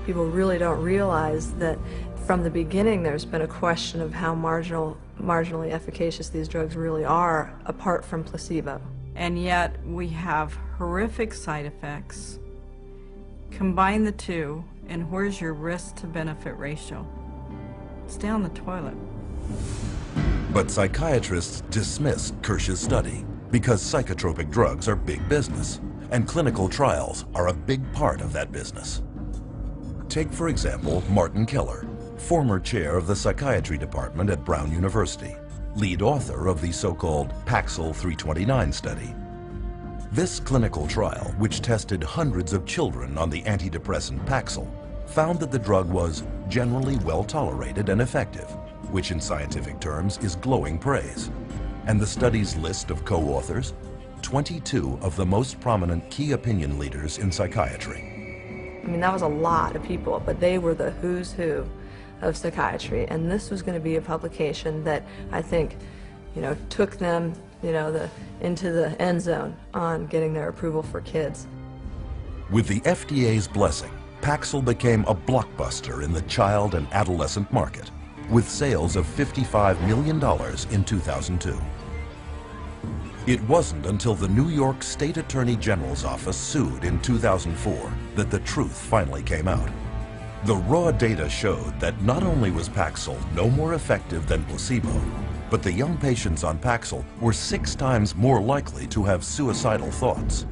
People really don't realize that from the beginning there's been a question of how marginally efficacious these drugs really are apart from placebo. And yet we have horrific side effects. Combine the 2, and where's your risk to benefit ratio? It's down the toilet. But psychiatrists dismissed Kirsch's study because psychotropic drugs are big business, and clinical trials are a big part of that business. Take, for example, Martin Keller, former chair of the psychiatry department at Brown University, lead author of the so-called Paxil 329 study. This clinical trial, which tested hundreds of children on the antidepressant Paxil, found that the drug was generally well tolerated and effective, which in scientific terms is glowing praise. And the study's list of co-authors 22 of the most prominent key opinion leaders in psychiatry. I mean, that was a lot of people, but they were the who's who of psychiatry, and this was going to be a publication that I think, you know, took them, you know, into the end zone on getting their approval for kids. With the FDA's blessing, Paxil became a blockbuster in the child and adolescent market, with sales of $55 million in 2002. It wasn't until the New York State Attorney General's office sued in 2004 that the truth finally came out. The raw data showed that not only was Paxil no more effective than placebo, but the young patients on Paxil were 6 times more likely to have suicidal thoughts.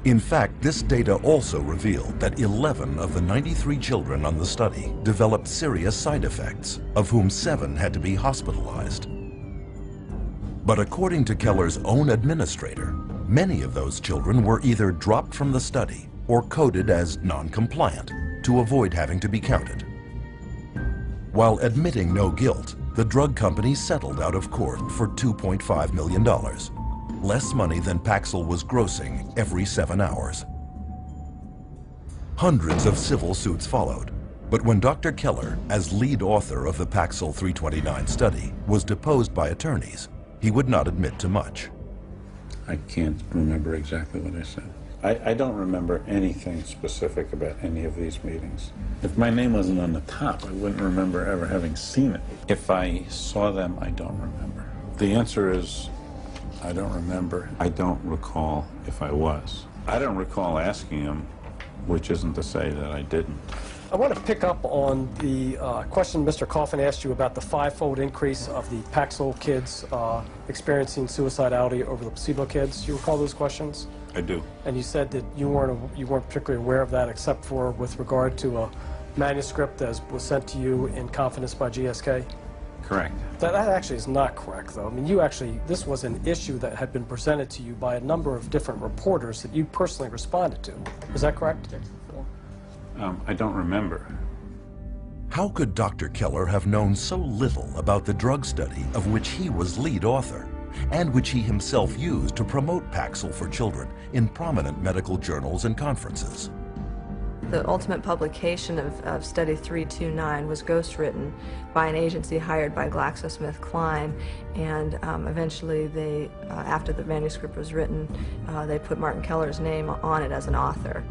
In fact, this data also revealed that 11 of the 93 children on the study developed serious side effects, of whom 7 had to be hospitalized. But according to Keller's own administrator, many of those children were either dropped from the study or coded as non-compliant to avoid having to be counted. While admitting no guilt, the drug company settled out of court for $2.5 million, less money than Paxil was grossing every 7 hours. Hundreds of civil suits followed, but when Dr. Keller, as lead author of the Paxil 329 study, was deposed by attorneys, he would not admit to much. I can't remember exactly what I said. I don't remember anything specific about any of these meetings. If my name wasn't on the top, I wouldn't remember ever having seen it. If I saw them, I don't remember. The answer is, I don't remember. I don't recall if I was. I don't recall asking him, which isn't to say that I didn't. I want to pick up on the question Mr. Coffin asked you about the 5-fold increase of the Paxil kids experiencing suicidality over the placebo kids. You recall those questions? I do. And you said that you weren't particularly aware of that, except for with regard to a manuscript that was sent to you in confidence by GSK. Correct. That actually is not correct, though. I mean, this was an issue that had been presented to you by a number of different reporters that you personally responded to. Is that correct? I don't remember. How could Dr. Keller have known so little about the drug study of which he was lead author, and which he himself used to promote Paxil for children in prominent medical journals and conferences? The ultimate publication of Study 329 was ghostwritten by an agency hired by GlaxoSmithKline, and eventually they, after the manuscript was written, they put Martin Keller's name on it as an author.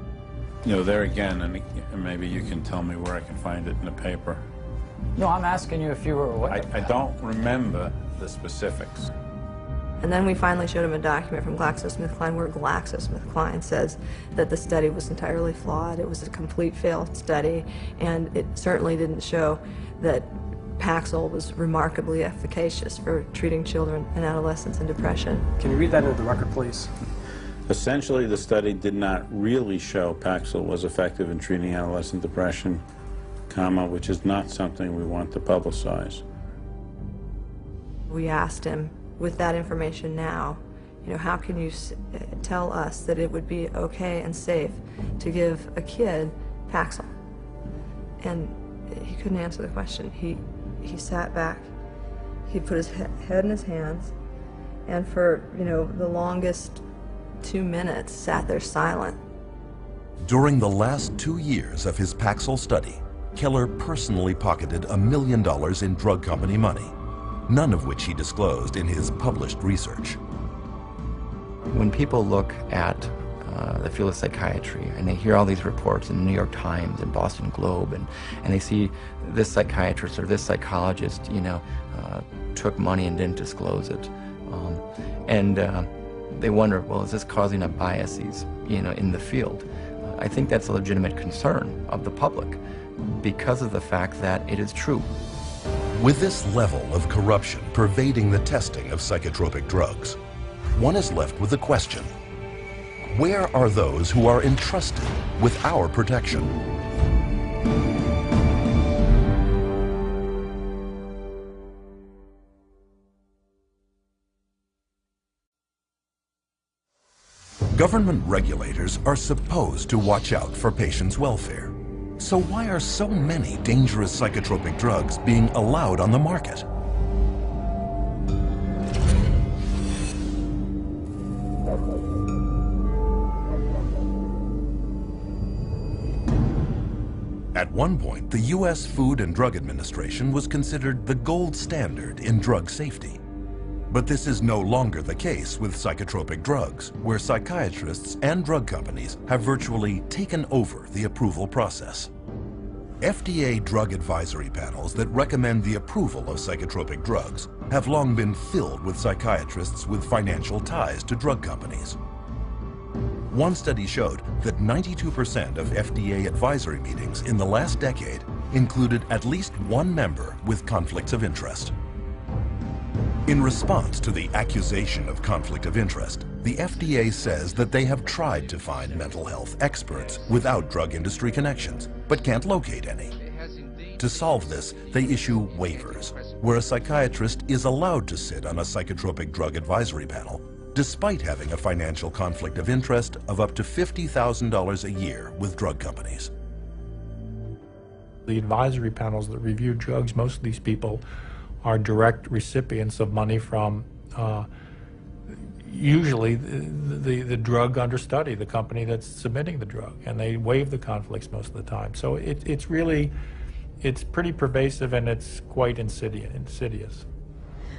You know, there again, and maybe you can tell me where I can find it in the paper. No, I'm asking you if you were aware. I don't remember the specifics. And then we finally showed him a document from GlaxoSmithKline where GlaxoSmithKline says that the study was entirely flawed. It was a complete failed study, and it certainly didn't show that Paxil was remarkably efficacious for treating children and adolescents in depression. Can you read that into the record, please? Essentially, the study did not really show Paxil was effective in treating adolescent depression, which is not something we want to publicize. We asked him, with that information now, you know, how can you tell us that it would be okay and safe to give a kid Paxil? And he couldn't answer the question. He sat back, he put his head in his hands, and for, you know, the longest 2 minutes sat there silent. During the last 2 years of his Paxil study, Keller personally pocketed $1 million in drug company money, none of which he disclosed in his published research. When people look at the field of psychiatry and they hear all these reports in the New York Times and Boston Globe, and they see this psychiatrist or this psychologist, you know, took money and didn't disclose it, they wonder, well, is this causing a biases, you know, in the field? I think that's a legitimate concern of the public because of the fact that it is true. With this level of corruption pervading the testing of psychotropic drugs, one is left with the question, where are those who are entrusted with our protection? Government regulators are supposed to watch out for patients' welfare. So why are so many dangerous psychotropic drugs being allowed on the market? At one point, the U.S. Food and Drug Administration was considered the gold standard in drug safety. But this is no longer the case with psychotropic drugs, where psychiatrists and drug companies have virtually taken over the approval process. FDA drug advisory panels that recommend the approval of psychotropic drugs have long been filled with psychiatrists with financial ties to drug companies. One study showed that 92% of FDA advisory meetings in the last decade included at least one member with conflicts of interest. In response to the accusation of conflict of interest, the FDA says that they have tried to find mental health experts without drug industry connections, but can't locate any. To solve this, they issue waivers, where a psychiatrist is allowed to sit on a psychotropic drug advisory panel, despite having a financial conflict of interest of up to $50,000 a year with drug companies. The advisory panels that review drugs, most of these people are direct recipients of money from usually the drug under study, the company that's submitting the drug, and they waive the conflicts most of the time. So it's pretty pervasive, and it's quite insidious.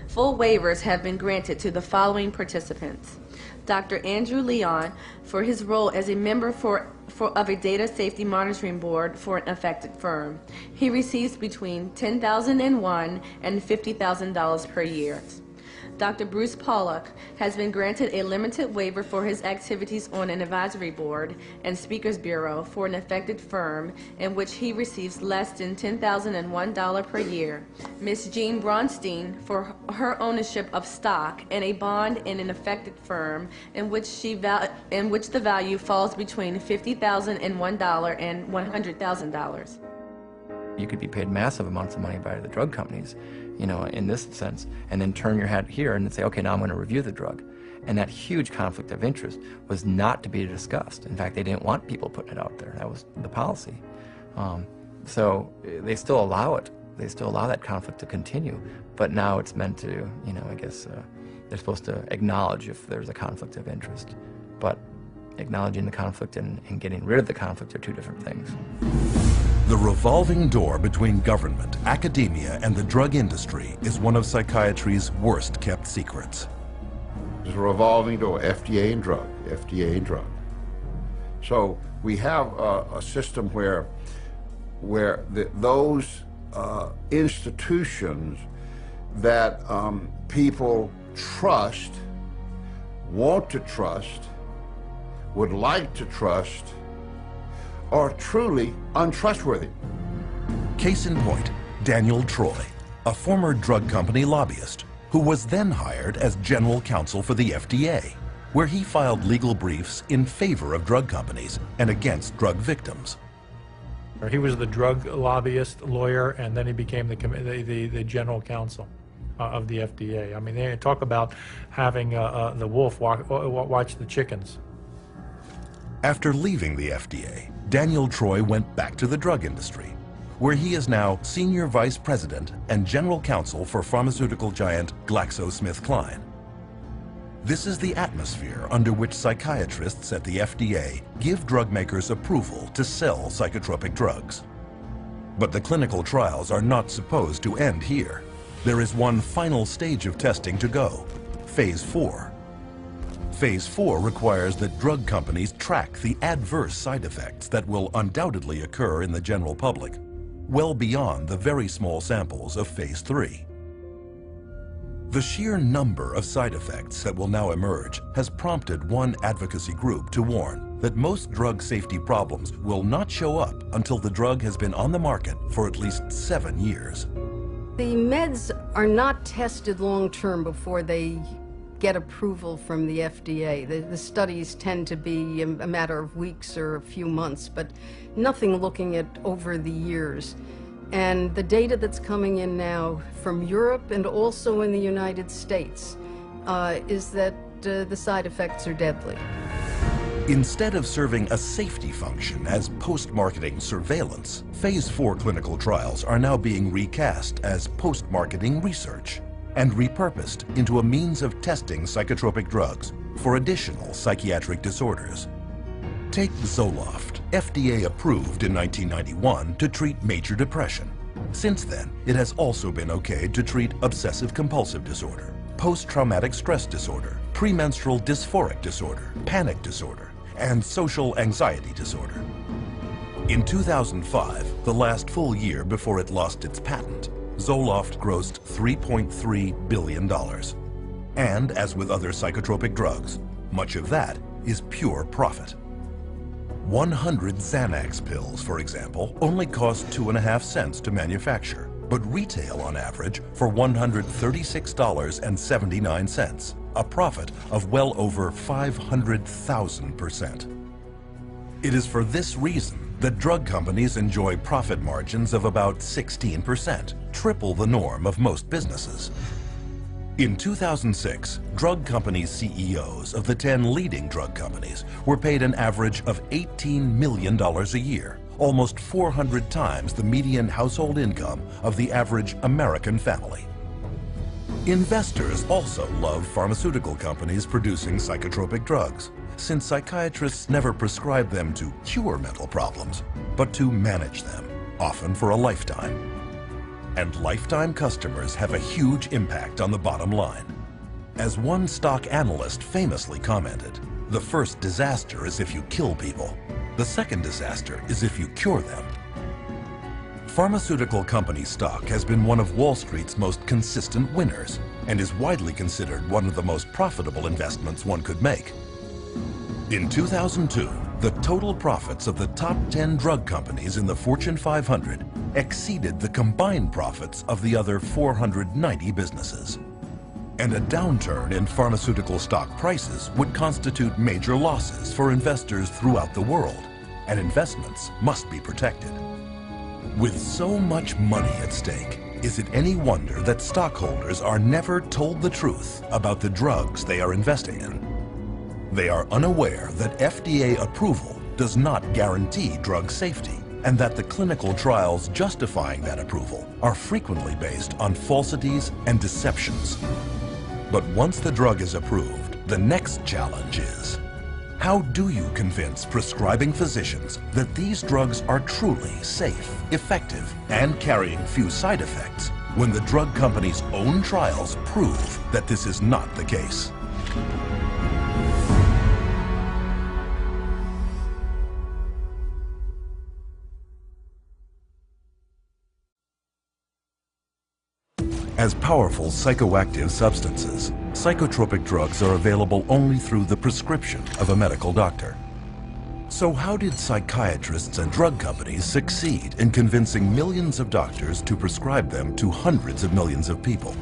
Full waivers have been granted to the following participants: Dr. Andrew Leon for his role as a member of a data safety monitoring board for an affected firm. He receives between $10,001 and $50,000 per year. Dr. Bruce Pollock has been granted a limited waiver for his activities on an advisory board and speakers bureau for an affected firm in which he receives less than $10,001 per year. Ms. Jean Bronstein for her ownership of stock and a bond in an affected firm in which the value falls between $50,001 and $100,000. You could be paid massive amounts of money by the drug companies, you know, in this sense, and then turn your head here and then say, okay, now I'm going to review the drug. And that huge conflict of interest was not to be discussed. In fact, they didn't want people putting it out there. That was the policy. So they still allow it. They still allow that conflict to continue. But now it's meant to, you know, I guess they're supposed to acknowledge if there's a conflict of interest. But acknowledging the conflict and getting rid of the conflict are two different things. The revolving door between government, academia, and the drug industry is one of psychiatry's worst-kept secrets. There's a revolving door, FDA and drug, FDA and drug. So we have a system where those institutions that people trust, want to trust, would like to trust, are truly untrustworthy. Case in point, Daniel Troy, a former drug company lobbyist who was then hired as general counsel for the FDA, where he filed legal briefs in favor of drug companies and against drug victims. He was the drug lobbyist lawyer, and then he became the general counsel of the FDA. I mean, they talk about having the wolf watch the chickens. After leaving the FDA, Daniel Troy went back to the drug industry, where he is now Senior Vice President and General Counsel for pharmaceutical giant GlaxoSmithKline. This is the atmosphere under which psychiatrists at the FDA give drug makers approval to sell psychotropic drugs. But the clinical trials are not supposed to end here. There is one final stage of testing to go, Phase 4. Phase 4 requires that drug companies track the adverse side effects that will undoubtedly occur in the general public, well beyond the very small samples of Phase 3. The sheer number of side effects that will now emerge has prompted one advocacy group to warn that most drug safety problems will not show up until the drug has been on the market for at least 7 years. The meds are not tested long-term before they get approval from the FDA. The studies tend to be a matter of weeks or a few months, but nothing looking at over the years. And the data that's coming in now from Europe and also in the United States is that the side effects are deadly. Instead of serving a safety function as post-marketing surveillance, Phase 4 clinical trials are now being recast as post-marketing research and repurposed into a means of testing psychotropic drugs for additional psychiatric disorders. Take Zoloft, FDA approved in 1991 to treat major depression. Since then, it has also been okayed to treat obsessive-compulsive disorder, post-traumatic stress disorder, premenstrual dysphoric disorder, panic disorder, and social anxiety disorder. In 2005, the last full year before it lost its patent, Zoloft grossed $3.3 billion. And as with other psychotropic drugs, much of that is pure profit. 100 Xanax pills, for example, only cost 2.5 cents to manufacture, but retail on average for $136.79, a profit of well over 500,000%. It is for this reason that drug companies enjoy profit margins of about 16%, triple the norm of most businesses. In 2006, drug companies' CEOs of the 10 leading drug companies were paid an average of $18 million a year, almost 400 times the median household income of the average American family. Investors also love pharmaceutical companies producing psychotropic drugs, since psychiatrists never prescribe them to cure mental problems, but to manage them, often for a lifetime. And lifetime customers have a huge impact on the bottom line. As one stock analyst famously commented, the first disaster is if you kill people. The second disaster is if you cure them. Pharmaceutical company stock has been one of Wall Street's most consistent winners and is widely considered one of the most profitable investments one could make. In 2002, the total profits of the top 10 drug companies in the Fortune 500 exceeded the combined profits of the other 490 businesses. And a downturn in pharmaceutical stock prices would constitute major losses for investors throughout the world, and investments must be protected. With so much money at stake, is it any wonder that stockholders are never told the truth about the drugs they are investing in? They are unaware that FDA approval does not guarantee drug safety, and that the clinical trials justifying that approval are frequently based on falsities and deceptions. But once the drug is approved, the next challenge is, how do you convince prescribing physicians that these drugs are truly safe, effective, and carrying few side effects when the drug company's own trials prove that this is not the case? As powerful psychoactive substances, psychotropic drugs are available only through the prescription of a medical doctor. So how did psychiatrists and drug companies succeed in convincing millions of doctors to prescribe them to hundreds of millions of people?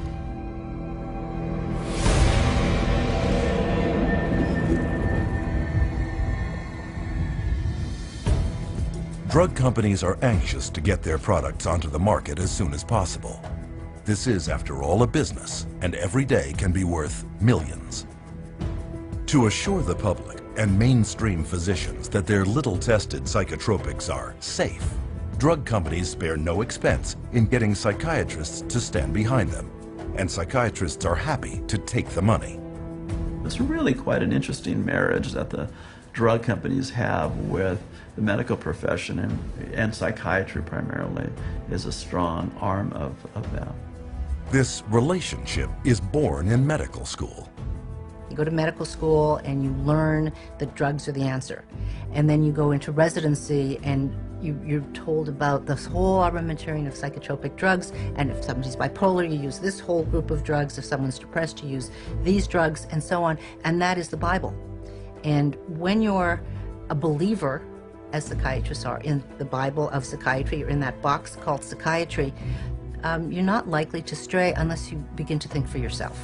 Drug companies are anxious to get their products onto the market as soon as possible. This is, after all, a business, and every day can be worth millions. To assure the public and mainstream physicians that their little-tested psychotropics are safe, drug companies spare no expense in getting psychiatrists to stand behind them, and psychiatrists are happy to take the money. It's really quite an interesting marriage that the drug companies have with the medical profession, and psychiatry primarily is a strong arm of that. This relationship is born in medical school. You go to medical school and you learn that drugs are the answer. And then you go into residency and you're told about this whole armamentarium of psychotropic drugs, and if somebody's bipolar, you use this whole group of drugs. If someone's depressed, you use these drugs, and so on. And that is the Bible. And when you're a believer, as psychiatrists are, in the Bible of psychiatry, or in that box called psychiatry, you're not likely to stray unless you begin to think for yourself.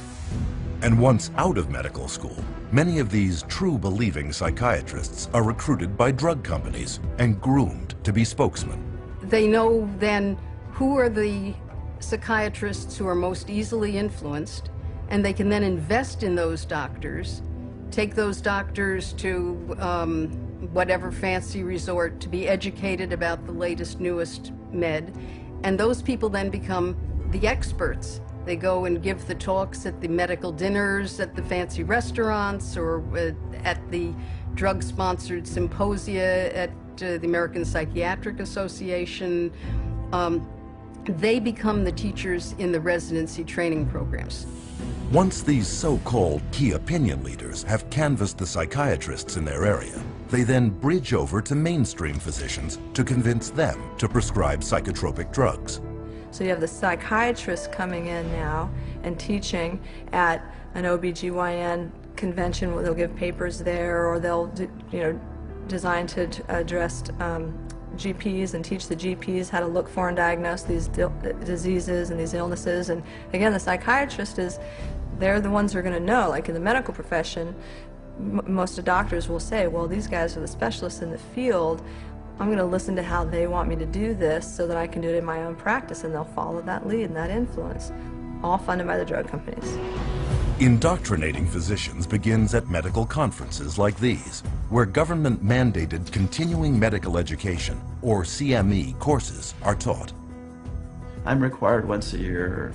And once out of medical school, many of these true believing psychiatrists are recruited by drug companies and groomed to be spokesmen. They know then who are the psychiatrists who are most easily influenced, and they can then invest in those doctors, take those doctors to whatever fancy resort to be educated about the latest, newest med, and those people then become the experts. They go and give the talks at the medical dinners, at the fancy restaurants, or at the drug-sponsored symposia at the American Psychiatric Association. They become the teachers in the residency training programs. Once these so-called key opinion leaders have canvassed the psychiatrists in their area, they then bridge over to mainstream physicians to convince them to prescribe psychotropic drugs. So you have the psychiatrists coming in now and teaching at an OBGYN convention where they'll give papers there, or they'll, designed to address GPs and teach the GPs how to look for and diagnose these diseases and these illnesses. And again, the psychiatrist they're the ones who are going to know. Like in the medical profession, most of the doctors will say, well, these guys are the specialists in the field. I'm going to listen to how they want me to do this so that I can do it in my own practice, and they'll follow that lead and that influence, all funded by the drug companies. Indoctrinating physicians begins at medical conferences like these, where government-mandated continuing medical education, or CME, courses are taught. I'm required once a year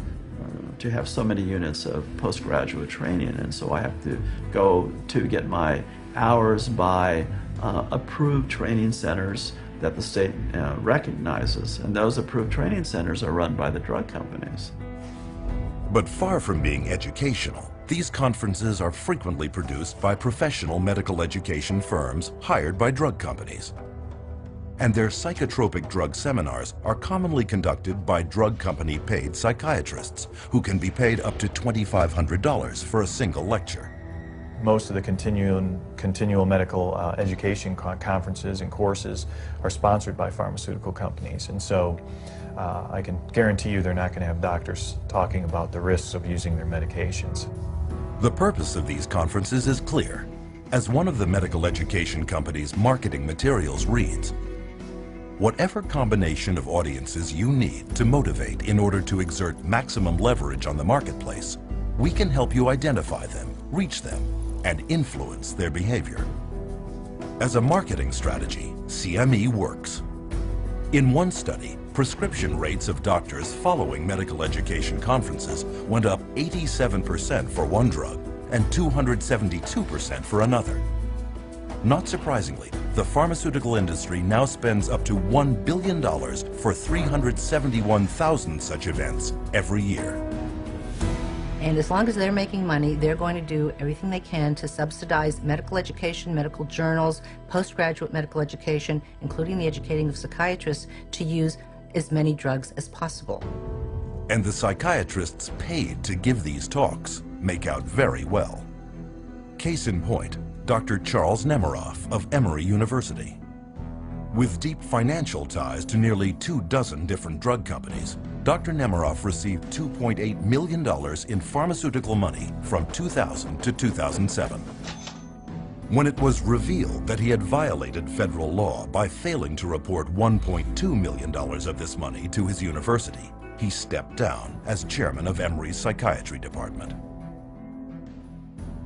to have so many units of postgraduate training, and so I have to go to get my hours by approved training centers that the state recognizes, and those approved training centers are run by the drug companies. But far from being educational, these conferences are frequently produced by professional medical education firms hired by drug companies. And their psychotropic drug seminars are commonly conducted by drug company paid psychiatrists who can be paid up to $2,500 for a single lecture. Most of the continual medical education conferences and courses are sponsored by pharmaceutical companies, and so I can guarantee you they're not going to have doctors talking about the risks of using their medications. The purpose of these conferences is clear. As one of the medical education company's marketing materials reads, whatever combination of audiences you need to motivate in order to exert maximum leverage on the marketplace, we can help you identify them, reach them, and influence their behavior. As a marketing strategy, CME works. In one study, prescription rates of doctors following medical education conferences went up 87% for one drug and 272% for another. Not surprisingly, the pharmaceutical industry now spends up to $1 billion for 371,000 such events every year. And as long as they're making money, they're going to do everything they can to subsidize medical education, medical journals, postgraduate medical education, including the educating of psychiatrists, to use as many drugs as possible. And the psychiatrists paid to give these talks make out very well. Case in point, Dr. Charles Nemiroff of Emory University. With deep financial ties to nearly 24 different drug companies, Dr. Nemiroff received $2.8 million in pharmaceutical money from 2000 to 2007. When it was revealed that he had violated federal law by failing to report $1.2 million of this money to his university, he stepped down as chairman of Emory's psychiatry department.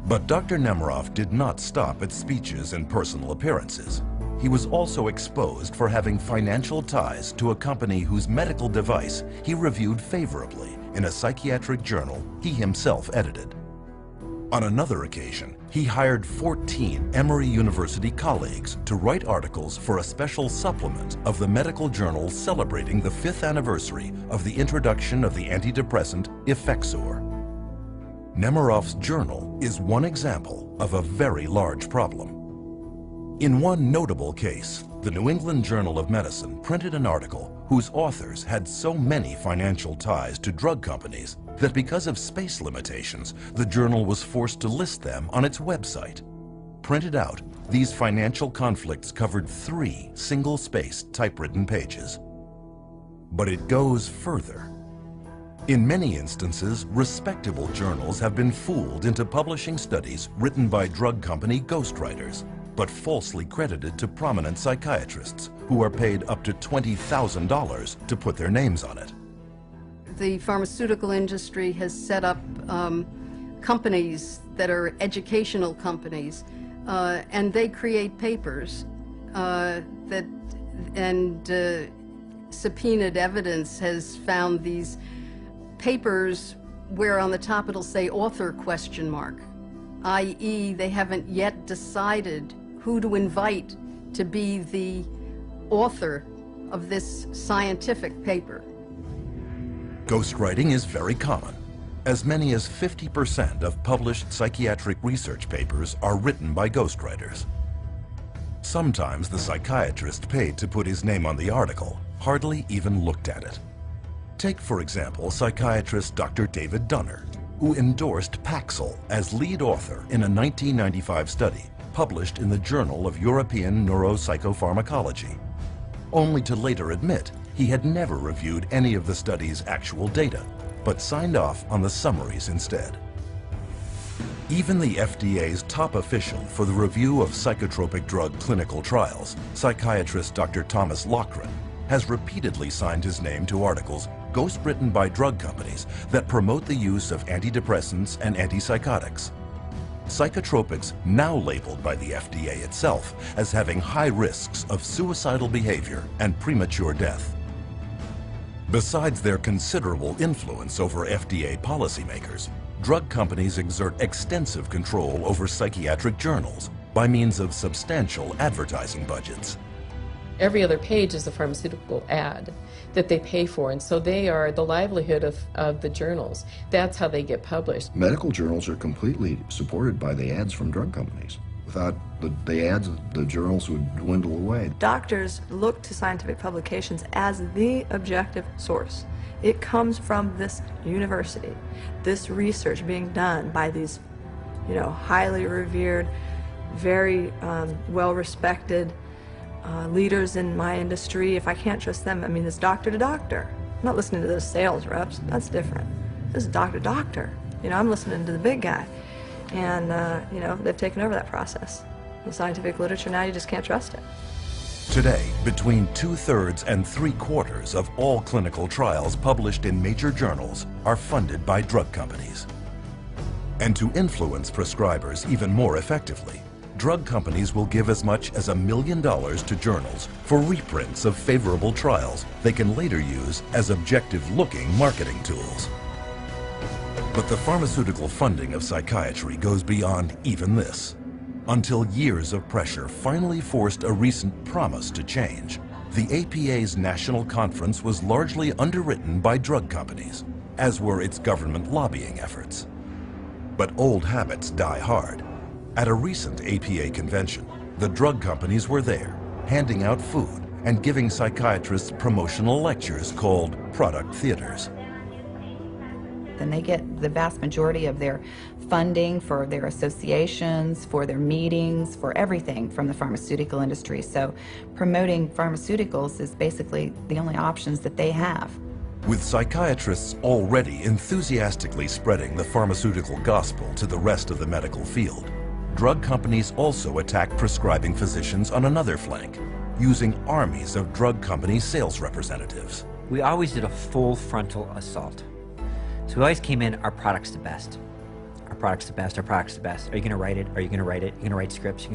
But Dr. Nemiroff did not stop at speeches and personal appearances. He was also exposed for having financial ties to a company whose medical device he reviewed favorably in a psychiatric journal he himself edited. On another occasion, he hired 14 Emory University colleagues to write articles for a special supplement of the medical journal celebrating the 5th anniversary of the introduction of the antidepressant Effexor. Nemiroff's journal is one example of a very large problem. In one notable case, the New England Journal of Medicine printed an article whose authors had so many financial ties to drug companies that because of space limitations, the journal was forced to list them on its website. Printed out, these financial conflicts covered 3 single-spaced typewritten pages. But it goes further. In many instances, respectable journals have been fooled into publishing studies written by drug company ghostwriters, but falsely credited to prominent psychiatrists who are paid up to $20,000 to put their names on it. The pharmaceutical industry has set up companies that are educational companies, and they create papers subpoenaed evidence has found these papers where on the top it'll say author ? i.e. they haven't yet decided who to invite to be the author of this scientific paper. Ghostwriting is very common. As many as 50% of published psychiatric research papers are written by ghostwriters. Sometimes the psychiatrist paid to put his name on the article hardly even looked at it. Take, for example, psychiatrist Dr. David Dunner, who endorsed Paxil as lead author in a 1995 study published in the Journal of European Neuropsychopharmacology, only to later admit he had never reviewed any of the study's actual data, but signed off on the summaries instead. Even the FDA's top official for the review of psychotropic drug clinical trials, psychiatrist Dr. Thomas Loughran, has repeatedly signed his name to articles ghostwritten by drug companies that promote the use of antidepressants and antipsychotics. Psychotropics now labeled by the FDA itself as having high risks of suicidal behavior and premature death. Besides their considerable influence over FDA policymakers, drug companies exert extensive control over psychiatric journals by means of substantial advertising budgets. Every other page is a pharmaceutical ad that they pay for, and so they are the livelihood of the journals. That's how they get published. Medical journals are completely supported by the ads from drug companies. Without the ads, the journals would dwindle away. Doctors look to scientific publications as the objective source. It comes from this university, this research being done by these, highly revered, very well-respected leaders in my industry. If I can't trust them, it's doctor to doctor. I'm not listening to those sales reps. That's different. This is doctor to doctor. I'm listening to the big guy. And, they've taken over that process. The scientific literature now, you just can't trust it. Today, between 2/3 and 3/4 of all clinical trials published in major journals are funded by drug companies. And to influence prescribers even more effectively, drug companies will give as much as $1 million to journals for reprints of favorable trials they can later use as objective-looking marketing tools. But the pharmaceutical funding of psychiatry goes beyond even this. Until years of pressure finally forced a recent promise to change, the APA's national conference was largely underwritten by drug companies, as were its government lobbying efforts. But old habits die hard. At a recent APA convention, the drug companies were there, handing out food and giving psychiatrists promotional lectures called product theaters. And they get the vast majority of their funding for their associations, for their meetings, for everything from the pharmaceutical industry. So promoting pharmaceuticals is basically the only options that they have. With psychiatrists already enthusiastically spreading the pharmaceutical gospel to the rest of the medical field, drug companies also attack prescribing physicians on another flank, using armies of drug company sales representatives. We always did a full frontal assault. So we always came in, our product's the best. Our product's the best, our product's the best. Are you gonna write it? Are you gonna write it? Are you gonna write scripts?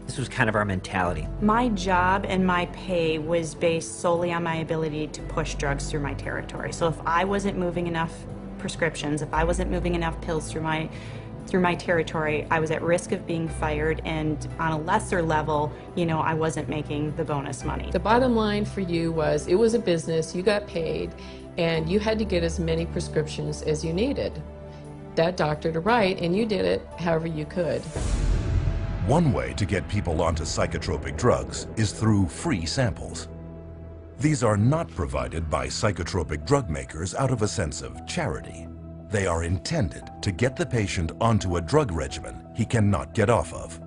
This was kind of our mentality. My job and my pay was based solely on my ability to push drugs through my territory. So if I wasn't moving enough prescriptions, if I wasn't moving enough pills through my territory, I was at risk of being fired, and on a lesser level, I wasn't making the bonus money. The bottom line for you was it was a business, you got paid, and you had to get as many prescriptions as you needed that doctor to write, and you did it however you could. One way to get people onto psychotropic drugs is through free samples. These are not provided by psychotropic drug makers out of a sense of charity. They are intended to get the patient onto a drug regimen he cannot get off of.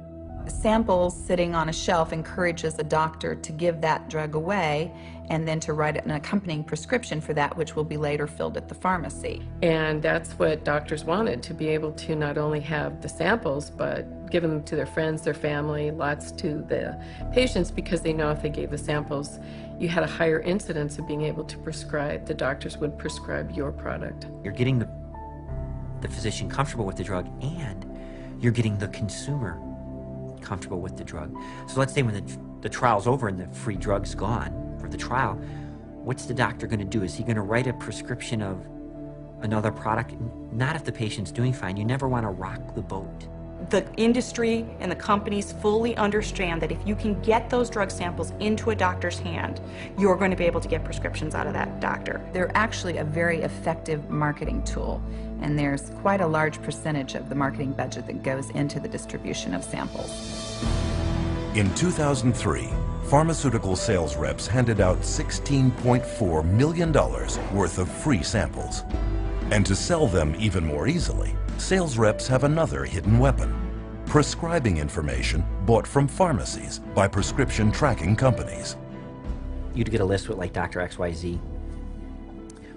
Samples sitting on a shelf encourages a doctor to give that drug away and then to write an accompanying prescription for that, which will be later filled at the pharmacy. And that's what doctors wanted, to be able to not only have the samples, but give them to their friends, their family, lots to the patients, because they know if they gave the samples, you had a higher incidence of being able to prescribe, the doctors would prescribe your product. You're getting the physician comfortable with the drug, and you're getting the consumer comfortable with the drug. So let's say when the trial's over and the free drug's gone for the trial, what's the doctor going to do? Is he going to write a prescription of another product? Not if the patient's doing fine. You never want to rock the boat. The industry and the companies fully understand that if you can get those drug samples into a doctor's hand, you're going to be able to get prescriptions out of that doctor. They're actually a very effective marketing tool, and there's quite a large percentage of the marketing budget that goes into the distribution of samples. In 2003, pharmaceutical sales reps handed out $16.4 million worth of free samples. And to sell them even more easily, sales reps have another hidden weapon: prescribing information bought from pharmacies by prescription tracking companies. You'd get a list with like Dr. XYZ,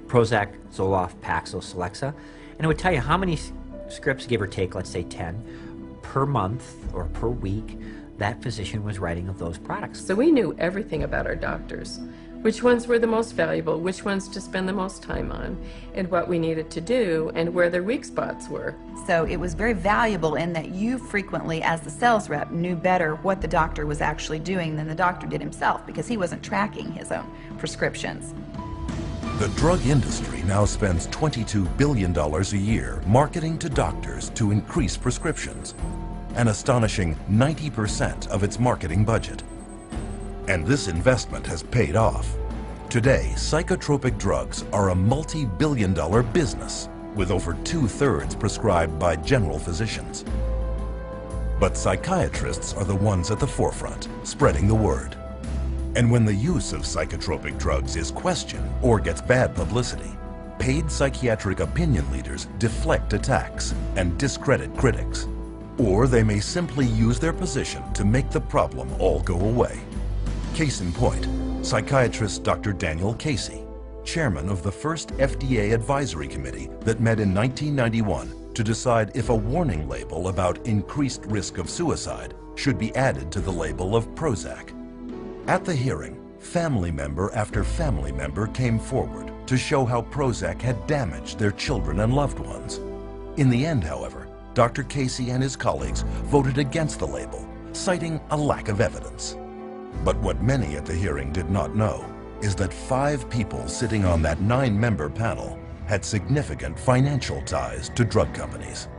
Prozac, Zoloft, Paxil, Celexa, and it would tell you how many scripts, give or take, let's say 10, per month or per week, that physician was writing of those products. So we knew everything about our doctors, which ones were the most valuable, which ones to spend the most time on, and what we needed to do, and where their weak spots were. So it was very valuable in that you frequently, as the sales rep, knew better what the doctor was actually doing than the doctor did himself, because he wasn't tracking his own prescriptions. The drug industry now spends $22 billion a year marketing to doctors to increase prescriptions, an astonishing 90% of its marketing budget. And this investment has paid off. Today, psychotropic drugs are a multi-billion-dollar business, with over 2/3 prescribed by general physicians. But psychiatrists are the ones at the forefront, spreading the word. And when the use of psychotropic drugs is questioned or gets bad publicity, paid psychiatric opinion leaders deflect attacks and discredit critics. Or they may simply use their position to make the problem all go away. Case in point, psychiatrist Dr. Daniel Casey, chairman of the first FDA advisory committee that met in 1991 to decide if a warning label about increased risk of suicide should be added to the label of Prozac. At the hearing, family member after family member came forward to show how Prozac had damaged their children and loved ones. In the end, however, Dr. Casey and his colleagues voted against the label, citing a lack of evidence. But what many at the hearing did not know is that 5 people sitting on that 9-member panel had significant financial ties to drug companies.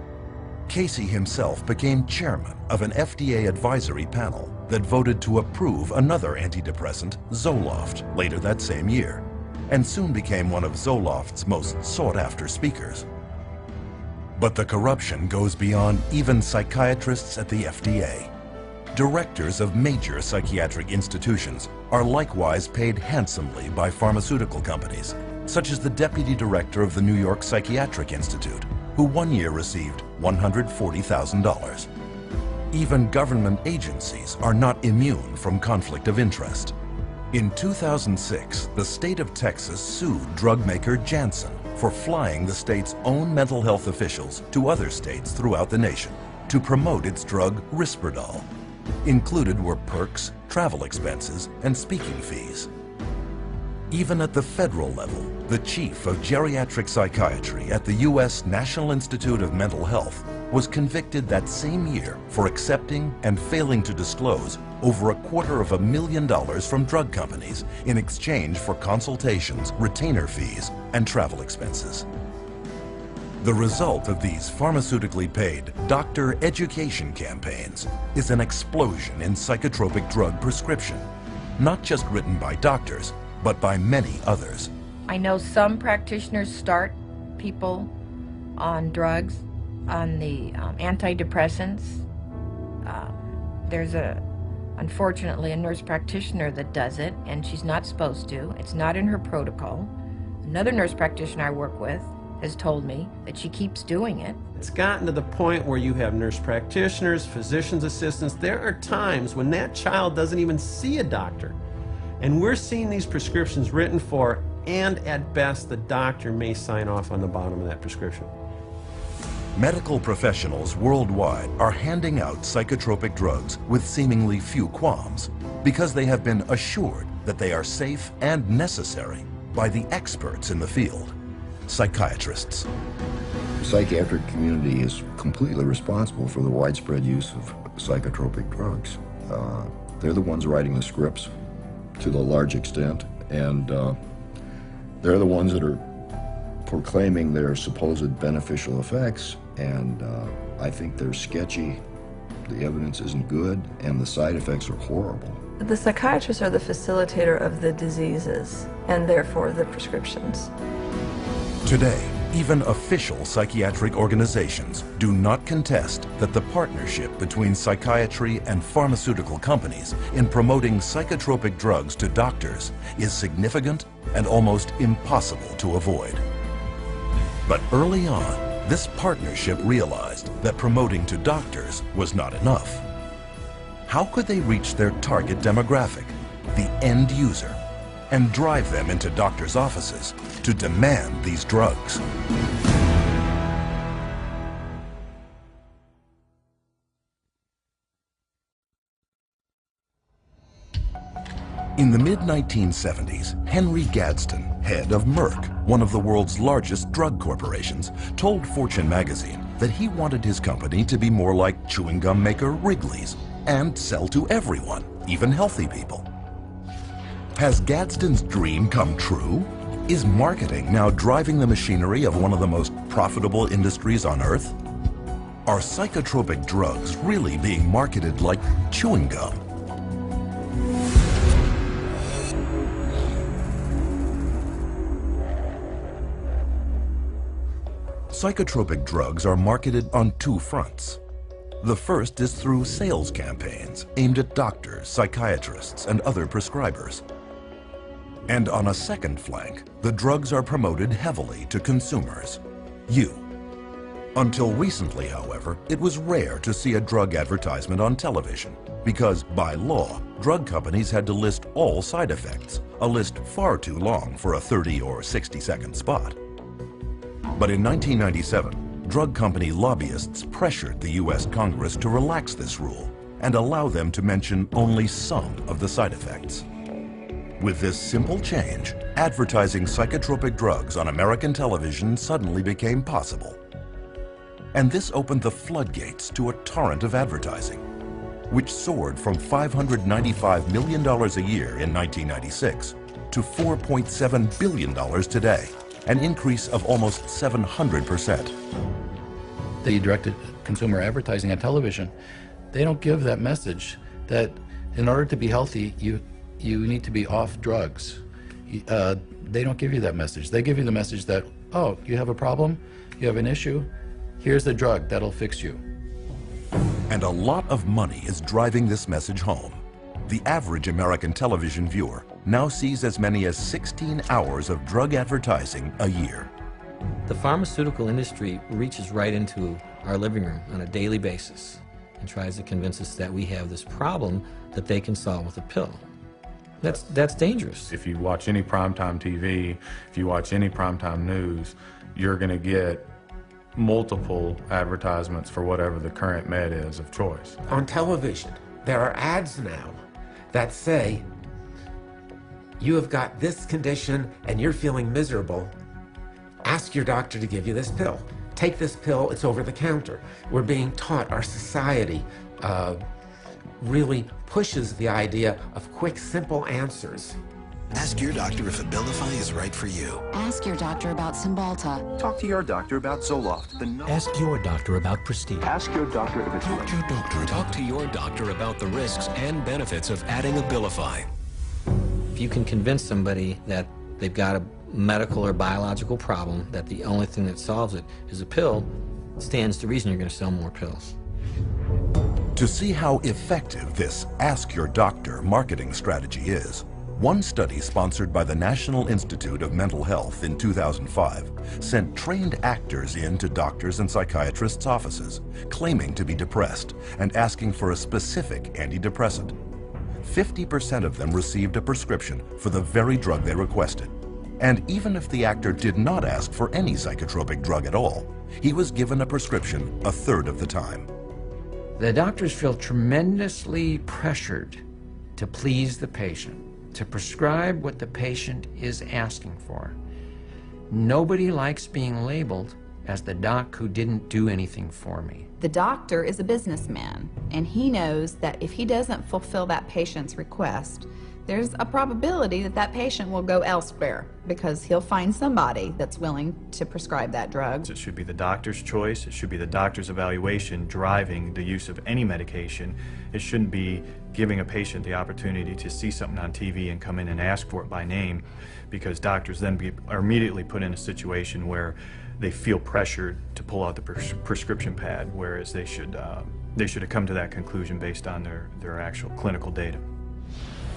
Casey himself became chairman of an FDA advisory panel that voted to approve another antidepressant, Zoloft, later that same year, and soon became one of Zoloft's most sought-after speakers. But the corruption goes beyond even psychiatrists at the FDA. Directors of major psychiatric institutions are likewise paid handsomely by pharmaceutical companies, such as the deputy director of the New York Psychiatric Institute, who one year received $140,000. Even government agencies are not immune from conflict of interest. In 2006, the state of Texas sued drug maker Janssen for flying the state's own mental health officials to other states throughout the nation to promote its drug Risperdal. Included were perks, travel expenses, and speaking fees. Even at the federal level, the chief of geriatric psychiatry at the U.S. National Institute of Mental Health was convicted that same year for accepting and failing to disclose over $250,000 from drug companies in exchange for consultations, retainer fees, and travel expenses. The result of these pharmaceutically paid doctor education campaigns is an explosion in psychotropic drug prescription, not just written by doctors, but by many others. I know some practitioners start people on drugs, on the antidepressants. There's unfortunately, a nurse practitioner that does it, and she's not supposed to. It's not in her protocol. Another nurse practitioner I work with has told me that she keeps doing it. It's gotten to the point where you have nurse practitioners, physician's assistants. There are times when that child doesn't even see a doctor. And we're seeing these prescriptions written for, and at best, the doctor may sign off on the bottom of that prescription. Medical professionals worldwide are handing out psychotropic drugs with seemingly few qualms because they have been assured that they are safe and necessary by the experts in the field, psychiatrists. The psychiatric community is completely responsible for the widespread use of psychotropic drugs. They're the ones writing the scripts to the large extent, and they're the ones that are proclaiming their supposed beneficial effects, and I think they're sketchy, the evidence isn't good, and the side effects are horrible. The psychiatrists are the facilitator of the diseases, and therefore the prescriptions. Today, even official psychiatric organizations do not contest that the partnership between psychiatry and pharmaceutical companies in promoting psychotropic drugs to doctors is significant and almost impossible to avoid. But early on, this partnership realized that promoting to doctors was not enough. How could they reach their target demographic, the end user, and drive them into doctors' offices to demand these drugs? In the mid-1970s, Henry Gadsden, head of Merck, one of the world's largest drug corporations, told Fortune magazine that he wanted his company to be more like chewing gum maker Wrigley's and sell to everyone, even healthy people. Has Gadsden's dream come true? Is marketing now driving the machinery of one of the most profitable industries on earth? Are psychotropic drugs really being marketed like chewing gum? Psychotropic drugs are marketed on two fronts. The first is through sales campaigns aimed at doctors, psychiatrists, and other prescribers. And on a second flank, the drugs are promoted heavily to consumers, you. Until recently, however, it was rare to see a drug advertisement on television because, by law, drug companies had to list all side effects, a list far too long for a 30 or 60-second spot. But in 1997, drug company lobbyists pressured the U.S. Congress to relax this rule and allow them to mention only some of the side effects. With this simple change, advertising psychotropic drugs on American television suddenly became possible. And this opened the floodgates to a torrent of advertising, which soared from $595 million a year in 1996 to $4.7 billion today, an increase of almost 700%. The directed consumer advertising on television, they don't give that message that in order to be healthy, you need to be off drugs. They don't give you that message. They give you the message that, oh, you have a problem, you have an issue, here's the drug that'll fix you. And a lot of money is driving this message home. The average American television viewer now sees as many as 16 hours of drug advertising a year. The pharmaceutical industry reaches right into our living room on a daily basis and tries to convince us that we have this problem that they can solve with a pill. That's dangerous. If you watch any primetime TV, if you watch any primetime news, you're going to get multiple advertisements for whatever the current med is of choice. On television, there are ads now that say, you have got this condition and you're feeling miserable. Ask your doctor to give you this pill. Take this pill, it's over the counter. We're being taught, our society really pushes the idea of quick, simple answers. Ask your doctor if Abilify is right for you. Ask your doctor about Cymbalta. Talk to your doctor about Zoloft. Ask your doctor about Prestige. Ask your doctor if it's right. Talk to your doctor about the risks and benefits of adding Abilify. If you can convince somebody that they've got a medical or biological problem, that the only thing that solves it is a pill, it stands to reason you're going to sell more pills. To see how effective this Ask Your Doctor marketing strategy is, one study sponsored by the National Institute of Mental Health in 2005 sent trained actors into doctors and psychiatrists' offices, claiming to be depressed and asking for a specific antidepressant. 50% of them received a prescription for the very drug they requested. And even if the actor did not ask for any psychotropic drug at all, he was given a prescription a third of the time. The doctors feel tremendously pressured to please the patient, to prescribe what the patient is asking for. Nobody likes being labeled as the doc who didn't do anything for me. The doctor is a businessman, and he knows that if he doesn't fulfill that patient's request, there's a probability that that patient will go elsewhere because he'll find somebody that's willing to prescribe that drug. It should be the doctor's choice. It should be the doctor's evaluation driving the use of any medication. It shouldn't be giving a patient the opportunity to see something on TV and come in and ask for it by name, because doctors then are immediately put in a situation where they feel pressured to pull out the prescription pad, whereas they should have come to that conclusion based on their actual clinical data.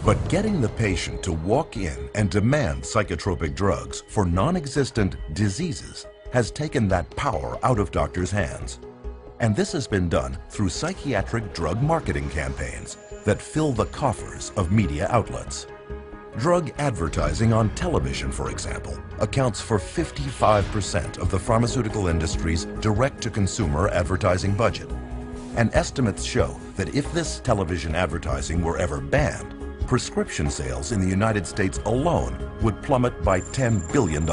But getting the patient to walk in and demand psychotropic drugs for non-existent diseases has taken that power out of doctors' hands. And this has been done through psychiatric drug marketing campaigns that fill the coffers of media outlets. Drug advertising on television, for example, accounts for 55% of the pharmaceutical industry's direct-to-consumer advertising budget. And estimates show that if this television advertising were ever banned, prescription sales in the United States alone would plummet by $10 billion.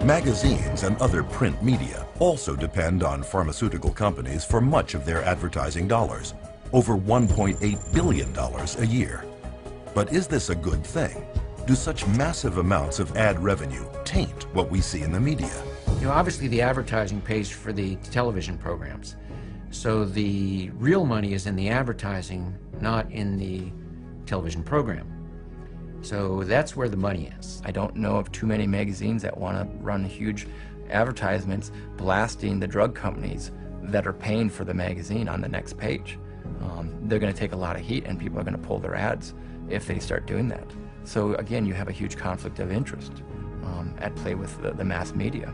Magazines and other print media also depend on pharmaceutical companies for much of their advertising dollars, over $1.8 billion a year. But is this a good thing? Do such massive amounts of ad revenue taint what we see in the media? You know, obviously the advertising pays for the television programs. So the real money is in the advertising, not in the television program. So that's where the money is. I don't know of too many magazines that want to run huge advertisements blasting the drug companies that are paying for the magazine on the next page. They're going to take a lot of heat and people are going to pull their ads if they start doing that. So again, you have a huge conflict of interest at play with the mass media.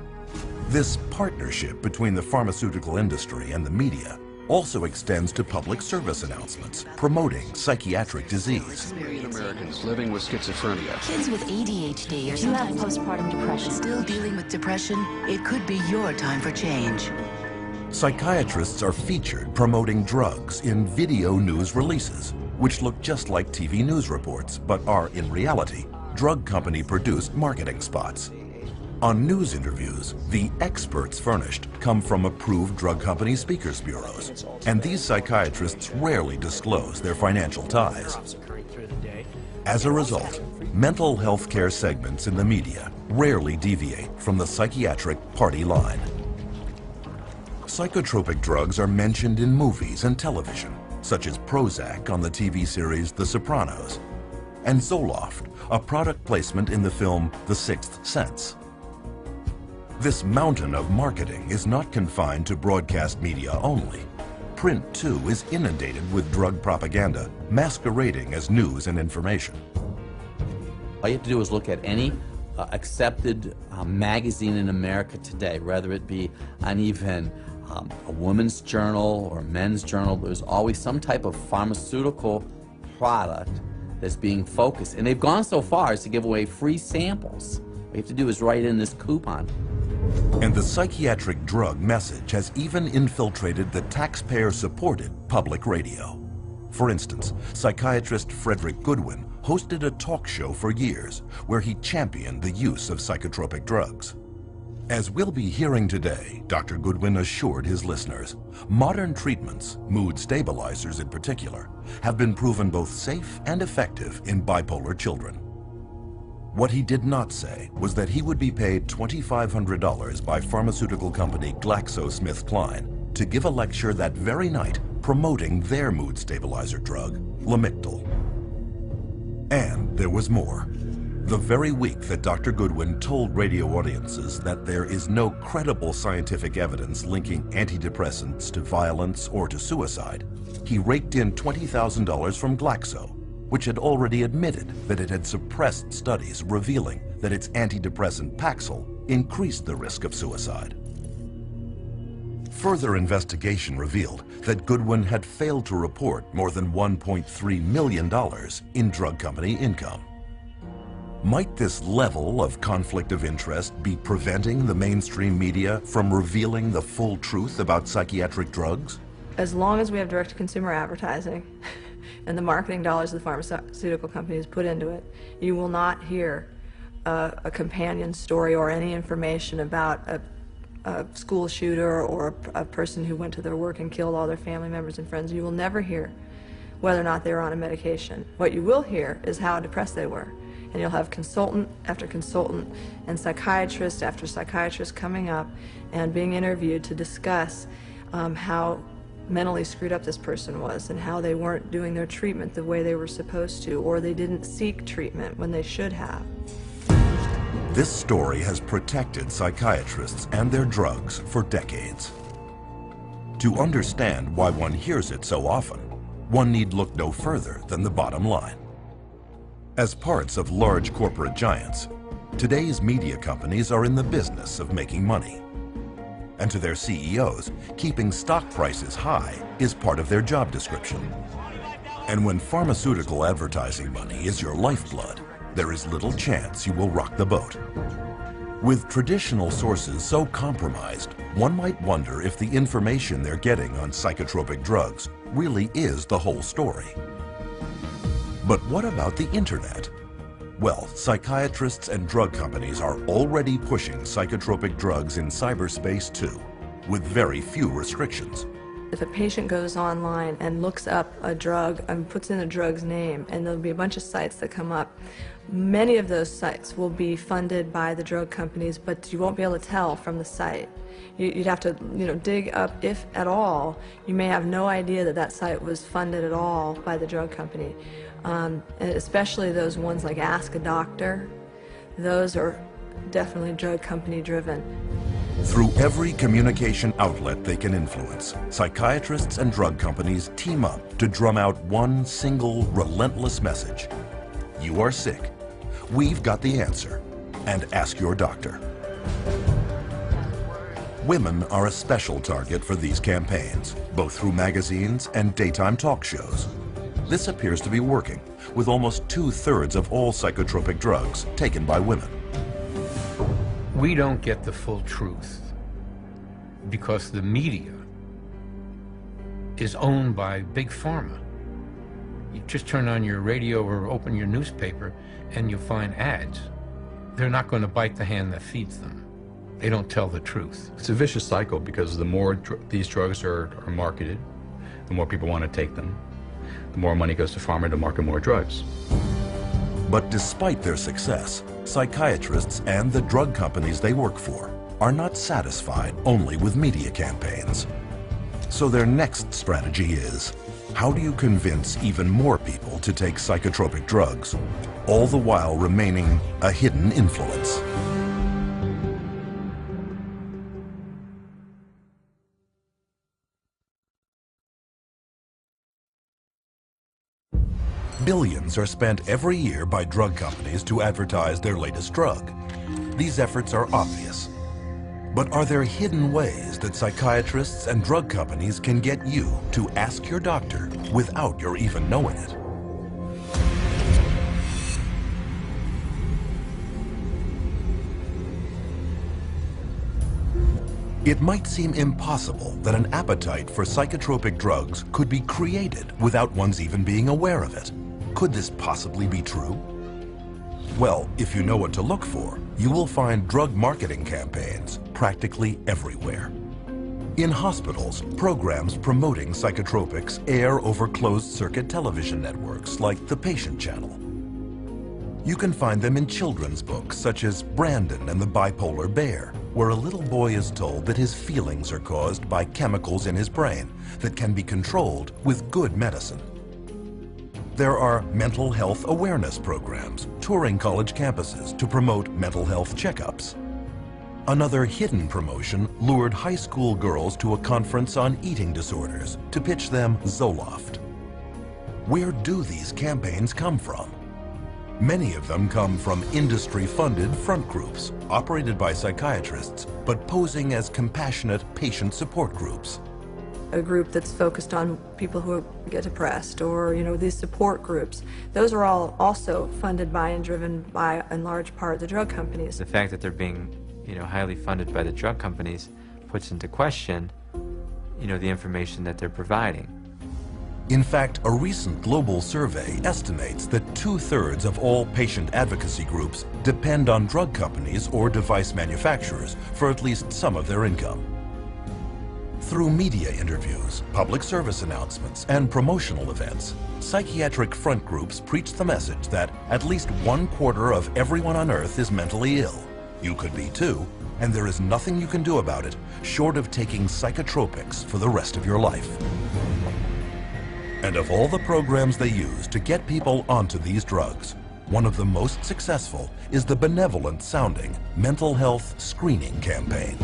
This partnership between the pharmaceutical industry and the media also extends to public service announcements promoting psychiatric disease. Americans living with schizophrenia. Kids with ADHD or sometimes you have postpartum depression. Still dealing with depression? It could be your time for change. Psychiatrists are featured promoting drugs in video news releases, which look just like TV news reports, but are in reality drug company produced marketing spots. On news interviews, the experts furnished come from approved drug company speakers bureaus, and these psychiatrists rarely disclose their financial ties. As a result, mental health care segments in the media rarely deviate from the psychiatric party line. Psychotropic drugs are mentioned in movies and television, such as Prozac on the TV series The Sopranos, and Zoloft, a product placement in the film The Sixth Sense. This mountain of marketing is not confined to broadcast media only. Print, too, is inundated with drug propaganda, masquerading as news and information. All you have to do is look at any accepted magazine in America today, whether it be on even a women's journal or a men's journal. There's always some type of pharmaceutical product that's being focused. And they've gone so far as to give away free samples. All you have to do is write in this coupon. And the psychiatric drug message has even infiltrated the taxpayer-supported public radio. For instance, psychiatrist Frederick Goodwin hosted a talk show for years where he championed the use of psychotropic drugs. As we'll be hearing today, Dr. Goodwin assured his listeners, modern treatments, mood stabilizers in particular, have been proven both safe and effective in bipolar children. What he did not say was that he would be paid $2,500 by pharmaceutical company GlaxoSmithKline to give a lecture that very night promoting their mood stabilizer drug, Lamictal. And there was more. The very week that Dr. Goodwin told radio audiences that there is no credible scientific evidence linking antidepressants to violence or to suicide, he raked in $20,000 from Glaxo, which had already admitted that it had suppressed studies revealing that its antidepressant Paxil increased the risk of suicide. Further investigation revealed that Goodwin had failed to report more than $1.3 million in drug company income. Might this level of conflict of interest be preventing the mainstream media from revealing the full truth about psychiatric drugs? As long as we have direct-to-consumer advertising and the marketing dollars the pharmaceutical companies put into it, you will not hear a companion story or any information about a school shooter or a person who went to their work and killed all their family members and friends. You will never hear whether or not they were on a medication. What you will hear is how depressed they were. And you'll have consultant after consultant and psychiatrist after psychiatrist coming up and being interviewed to discuss how mentally screwed up this person was and how they weren't doing their treatment the way they were supposed to, or they didn't seek treatment when they should have. This story has protected psychiatrists and their drugs for decades. To understand why one hears it so often, one need look no further than the bottom line. As parts of large corporate giants, today's media companies are in the business of making money. And to their CEOs, keeping stock prices high is part of their job description. And when pharmaceutical advertising money is your lifeblood, there is little chance you will rock the boat. With traditional sources so compromised, one might wonder if the information they're getting on psychotropic drugs really is the whole story. But what about the internet? Well, psychiatrists and drug companies are already pushing psychotropic drugs in cyberspace too, with very few restrictions. If a patient goes online and looks up a drug and puts in a drug's name, and there'll be a bunch of sites that come up, many of those sites will be funded by the drug companies, but you won't be able to tell from the site. You'd have to, dig up, if at all. You may have no idea that that site was funded at all by the drug company. And especially those ones like Ask a Doctor, those are definitely drug company driven. Through every communication outlet they can influence, psychiatrists and drug companies team up to drum out one single relentless message. You are sick. We've got the answer. And ask your doctor. Women are a special target for these campaigns, both through magazines and daytime talk shows. This appears to be working, with almost 2/3 of all psychotropic drugs taken by women. We don't get the full truth because the media is owned by Big Pharma. You just turn on your radio or open your newspaper and you'll find ads. They're not going to bite the hand that feeds them. They don't tell the truth. It's a vicious cycle because the more these drugs are marketed, the more people want to take them. The more money goes to pharma to market more drugs. But despite their success, psychiatrists and the drug companies they work for are not satisfied only with media campaigns. So their next strategy is, how do you convince even more people to take psychotropic drugs, all the while remaining a hidden influence? Billions are spent every year by drug companies to advertise their latest drug. These efforts are obvious. But are there hidden ways that psychiatrists and drug companies can get you to ask your doctor without your even knowing it? It might seem impossible that an appetite for psychotropic drugs could be created without one's even being aware of it. Could this possibly be true? Well, if you know what to look for, you will find drug marketing campaigns practically everywhere. In hospitals, programs promoting psychotropics air over closed-circuit television networks like the Patient Channel. You can find them in children's books such as Brandon and the Bipolar Bear, where a little boy is told that his feelings are caused by chemicals in his brain that can be controlled with good medicine. There are mental health awareness programs touring college campuses to promote mental health checkups. Another hidden promotion lured high school girls to a conference on eating disorders to pitch them Zoloft. Where do these campaigns come from? Many of them come from industry-funded front groups, operated by psychiatrists, but posing as compassionate patient support groups. A group that's focused on people who get depressed, or these support groups. Those are all also funded by and driven by, in large part, the drug companies. The fact that they're being, highly funded by the drug companies puts into question, the information that they're providing. In fact, a recent global survey estimates that 2/3 of all patient advocacy groups depend on drug companies or device manufacturers for at least some of their income. Through media interviews, public service announcements, and promotional events, psychiatric front groups preach the message that at least 1/4 of everyone on Earth is mentally ill. You could be too, and there is nothing you can do about it short of taking psychotropics for the rest of your life. And of all the programs they use to get people onto these drugs, one of the most successful is the benevolent-sounding mental health screening campaign.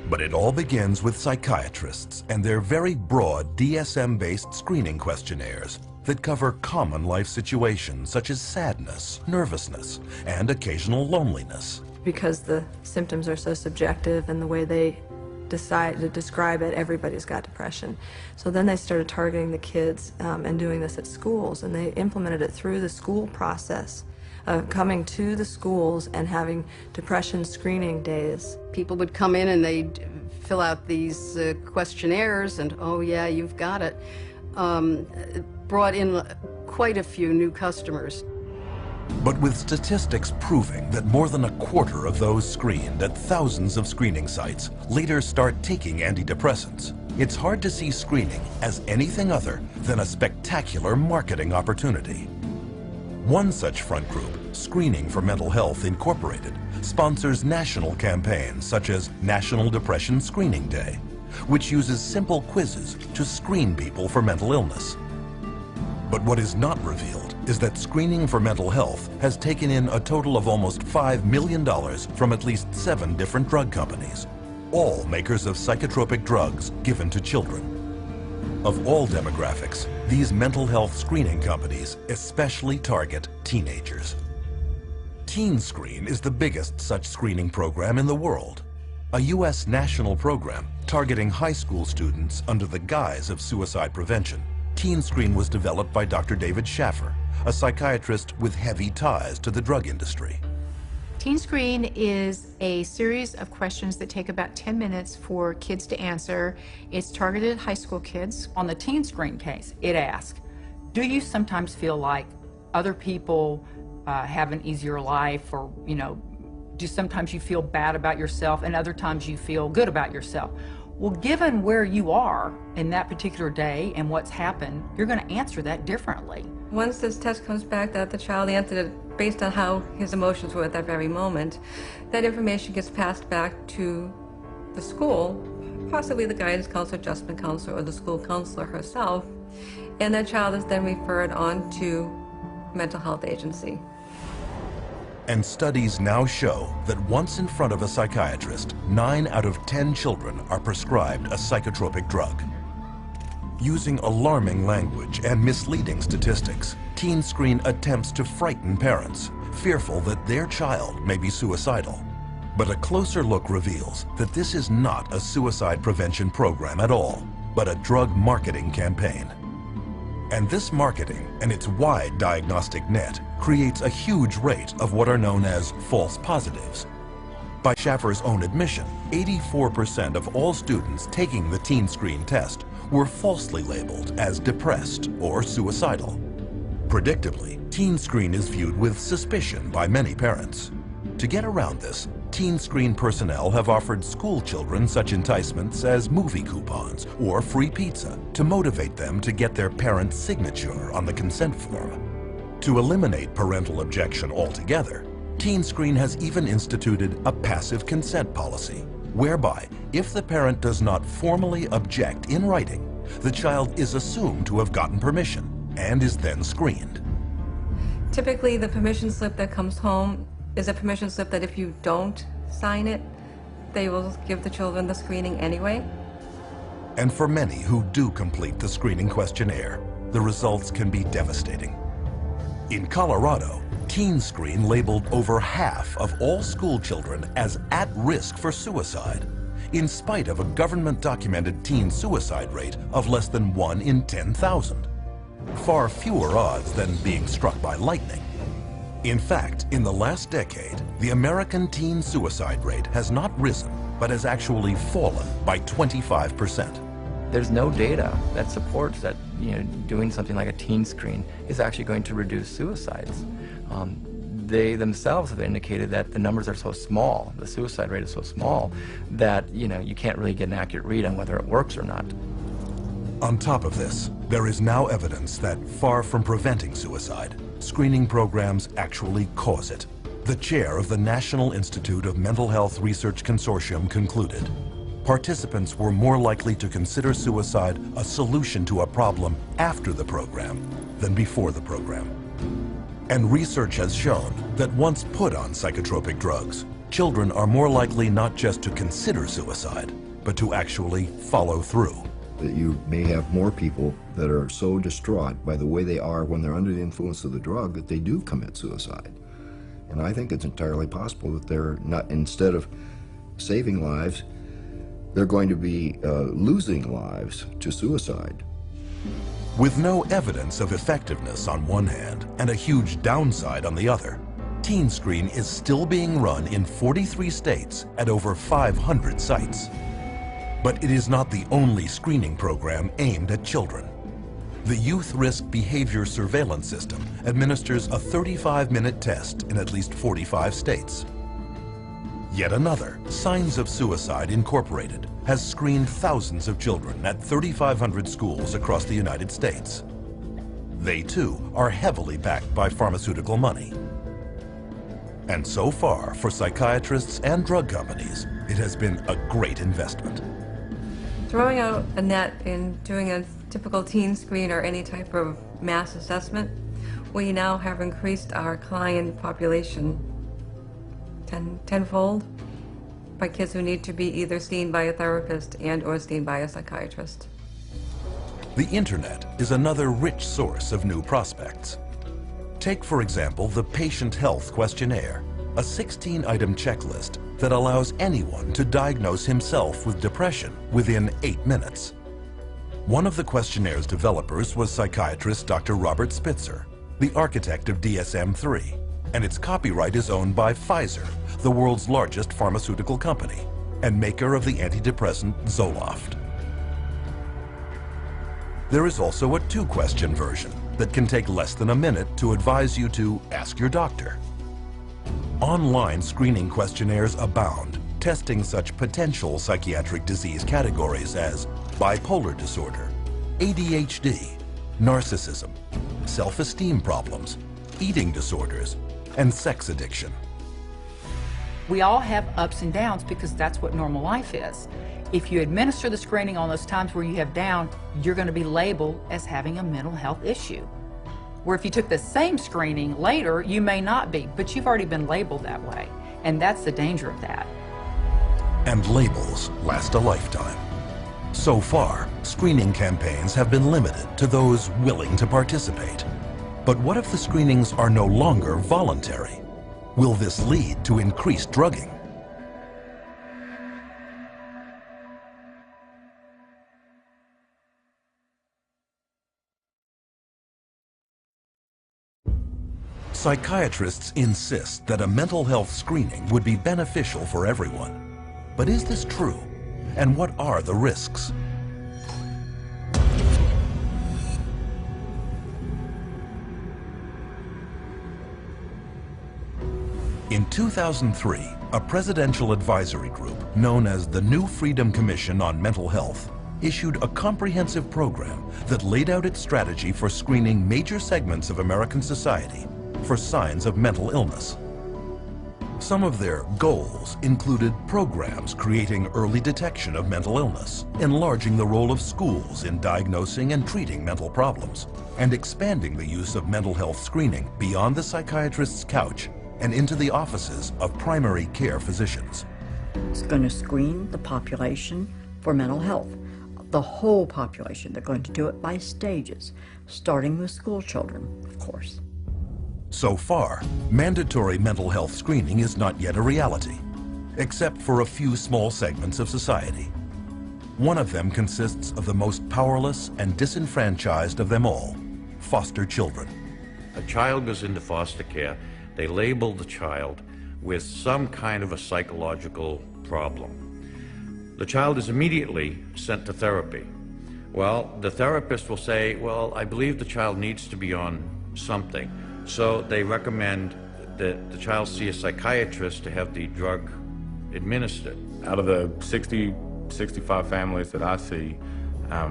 But it all begins with psychiatrists and their very broad DSM-based screening questionnaires that cover common life situations such as sadness, nervousness, and occasional loneliness. Because the symptoms are so subjective and the way they decide to describe it, everybody's got depression. So then they started targeting the kids and doing this at schools, and they implemented it through the school process. Coming to the schools and having depression screening days. People would come in and they'd fill out these questionnaires and, oh yeah, you've got it. Brought in quite a few new customers. But with statistics proving that more than 1/4 of those screened at thousands of screening sites later start taking antidepressants, it's hard to see screening as anything other than a spectacular marketing opportunity. One such front group, Screening for Mental Health Incorporated, sponsors national campaigns such as National Depression Screening Day, which uses simple quizzes to screen people for mental illness. But what is not revealed is that Screening for Mental Health has taken in a total of almost $5 million from at least 7 different drug companies, all makers of psychotropic drugs given to children. Of all demographics, these mental health screening companies especially target teenagers. Teen Screen is the biggest such screening program in the world, a U.S. national program targeting high school students under the guise of suicide prevention. Teen Screen was developed by Dr. David Schaffer, a psychiatrist with heavy ties to the drug industry. Teen Screen is a series of questions that take about 10 minutes for kids to answer. It's targeted at high school kids. On the Teen Screen case, it asks, do you sometimes feel like other people have an easier life, or, do sometimes you feel bad about yourself and other times you feel good about yourself? Well, given where you are in that particular day and what's happened, you're going to answer that differently. Once this test comes back that the child answered it based on how his emotions were at that very moment, that information gets passed back to the school, possibly the guidance counselor, adjustment counselor, or the school counselor herself, and that child is then referred on to mental health agency. And studies now show that once in front of a psychiatrist, 9 out of 10 children are prescribed a psychotropic drug. Using alarming language and misleading statistics, Teen Screen attempts to frighten parents, fearful that their child may be suicidal. But a closer look reveals that this is not a suicide prevention program at all, but a drug marketing campaign. And this marketing and its wide diagnostic net creates a huge rate of what are known as false positives. By Schaffer's own admission, 84% of all students taking the Teen Screen test were falsely labeled as depressed or suicidal. Predictably, Teen Screen is viewed with suspicion by many parents. To get around this, Teen Screen personnel have offered school children such enticements as movie coupons or free pizza to motivate them to get their parent's signature on the consent form. To eliminate parental objection altogether, Teen Screen has even instituted a passive consent policy, whereby if the parent does not formally object in writing, the child is assumed to have gotten permission and is then screened. Typically, the permission slip that comes home is a permission slip that if you don't sign it, they will give the children the screening anyway. And for many who do complete the screening questionnaire, the results can be devastating. In Colorado, Teen Screen labeled over half of all school children as at risk for suicide, in spite of a government-documented teen suicide rate of less than 1 in 10,000. Far fewer odds than being struck by lightning. In fact, in the last decade, the American teen suicide rate has not risen, but has actually fallen by 25%. There's no data that supports that doing something like a Teen Screen is actually going to reduce suicides. they themselves have indicated that the numbers are so small, the suicide rate is so small, that, you know, you can't really get an accurate read on whether it works or not. On top of this, there is now evidence that, far from preventing suicide, screening programs actually cause it. The chair of the National Institute of Mental Health Research Consortium concluded participants were more likely to consider suicide a solution to a problem after the program than before the program. And research has shown that once put on psychotropic drugs, children are more likely not just to consider suicide, but to actually follow through. That you may have more people that are so distraught by the way they are when they're under the influence of the drug that they do commit suicide. And I think it's entirely possible that they're not, instead of saving lives, they're going to be losing lives to suicide. With no evidence of effectiveness on one hand and a huge downside on the other, TeenScreen is still being run in 43 states at over 500 sites. But it is not the only screening program aimed at children. The Youth Risk Behavior Surveillance System administers a 35-minute test in at least 45 states. Yet another, Signs of Suicide Incorporated, has screened thousands of children at 3,500 schools across the United States. They too are heavily backed by pharmaceutical money. And so far, for psychiatrists and drug companies, it has been a great investment. Throwing out a net in doing a typical teen screen or any type of mass assessment, we now have increased our client population tenfold by kids who need to be either seen by a therapist and or seen by a psychiatrist. The internet is another rich source of new prospects. Take, for example, the Patient Health Questionnaire, a 16-item checklist that allows anyone to diagnose himself with depression within 8 minutes. One of the questionnaires developers was psychiatrist Dr. Robert Spitzer, the architect of DSM-3, and its copyright is owned by Pfizer, the world's largest pharmaceutical company, and maker of the antidepressant Zoloft. There is also a 2-question version that can take less than a minute to advise you to ask your doctor. Online screening questionnaires abound, testing such potential psychiatric disease categories as bipolar disorder, ADHD, narcissism, self-esteem problems, eating disorders, and sex addiction. We all have ups and downs because that's what normal life is. If you administer the screening on those times where you have down, you're going to be labeled as having a mental health issue. Where if you took the same screening later, you may not be, but you've already been labeled that way. And that's the danger of that. And labels last a lifetime. So far, screening campaigns have been limited to those willing to participate. But what if the screenings are no longer voluntary? Will this lead to increased drugging? Psychiatrists insist that a mental health screening would be beneficial for everyone. But is this true? And what are the risks? In 2003, a presidential advisory group known as the New Freedom Commission on Mental Health issued a comprehensive program that laid out its strategy for screening major segments of American society for signs of mental illness. Some of their goals included programs creating early detection of mental illness, enlarging the role of schools in diagnosing and treating mental problems, and expanding the use of mental health screening beyond the psychiatrist's couch and into the offices of primary care physicians. It's going to screen the population for mental health, the whole population. They're going to do it by stages, starting with school children, of course. So far, mandatory mental health screening is not yet a reality, except for a few small segments of society. One of them consists of the most powerless and disenfranchised of them all, foster children. A child goes into foster care, they label the child with some kind of a psychological problem. The child is immediately sent to therapy. Well, the therapist will say, well, I believe the child needs to be on something. So they recommend that the child see a psychiatrist to have the drug administered. Out of the 60, 65 families that I see, I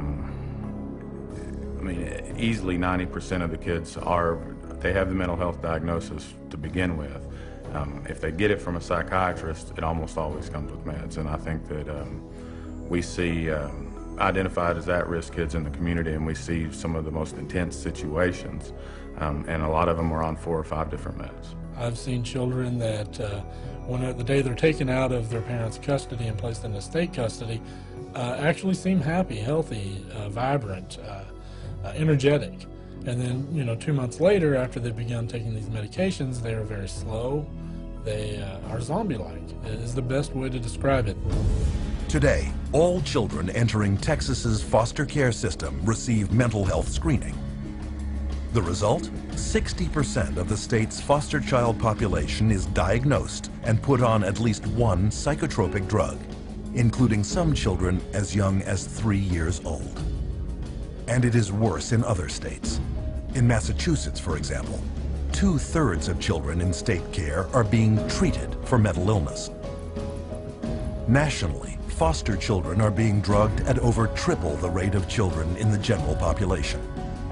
mean, easily 90% of the kids they have the mental health diagnosis to begin with. If they get it from a psychiatrist, it almost always comes with meds. And I think that we see identified as at-risk kids in the community, and we see some of the most intense situations. And a lot of them are on 4 or 5 different meds. I've seen children that the day they're taken out of their parents' custody and placed into state custody, actually seem happy, healthy, vibrant, energetic. And then, 2 months later, after they've begun taking these medications, they are very slow. They are zombie-like, is the best way to describe it. Today, all children entering Texas's foster care system receive mental health screening. The result? 60% of the state's foster child population is diagnosed and put on at least one psychotropic drug, including some children as young as 3 years old. And it is worse in other states. In Massachusetts, for example, 2/3 of children in state care are being treated for mental illness. Nationally, foster children are being drugged at over triple the rate of children in the general population,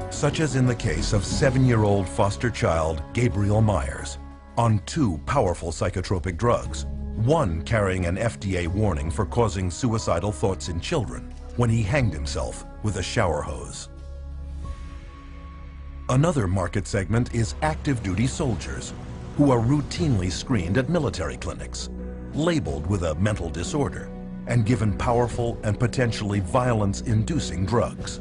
such as in the case of 7-year-old foster child Gabriel Myers, on 2 powerful psychotropic drugs, one carrying an FDA warning for causing suicidal thoughts in children when he hanged himself with a shower hose. Another market segment is active duty soldiers who are routinely screened at military clinics, labeled with a mental disorder, and given powerful and potentially violence-inducing drugs.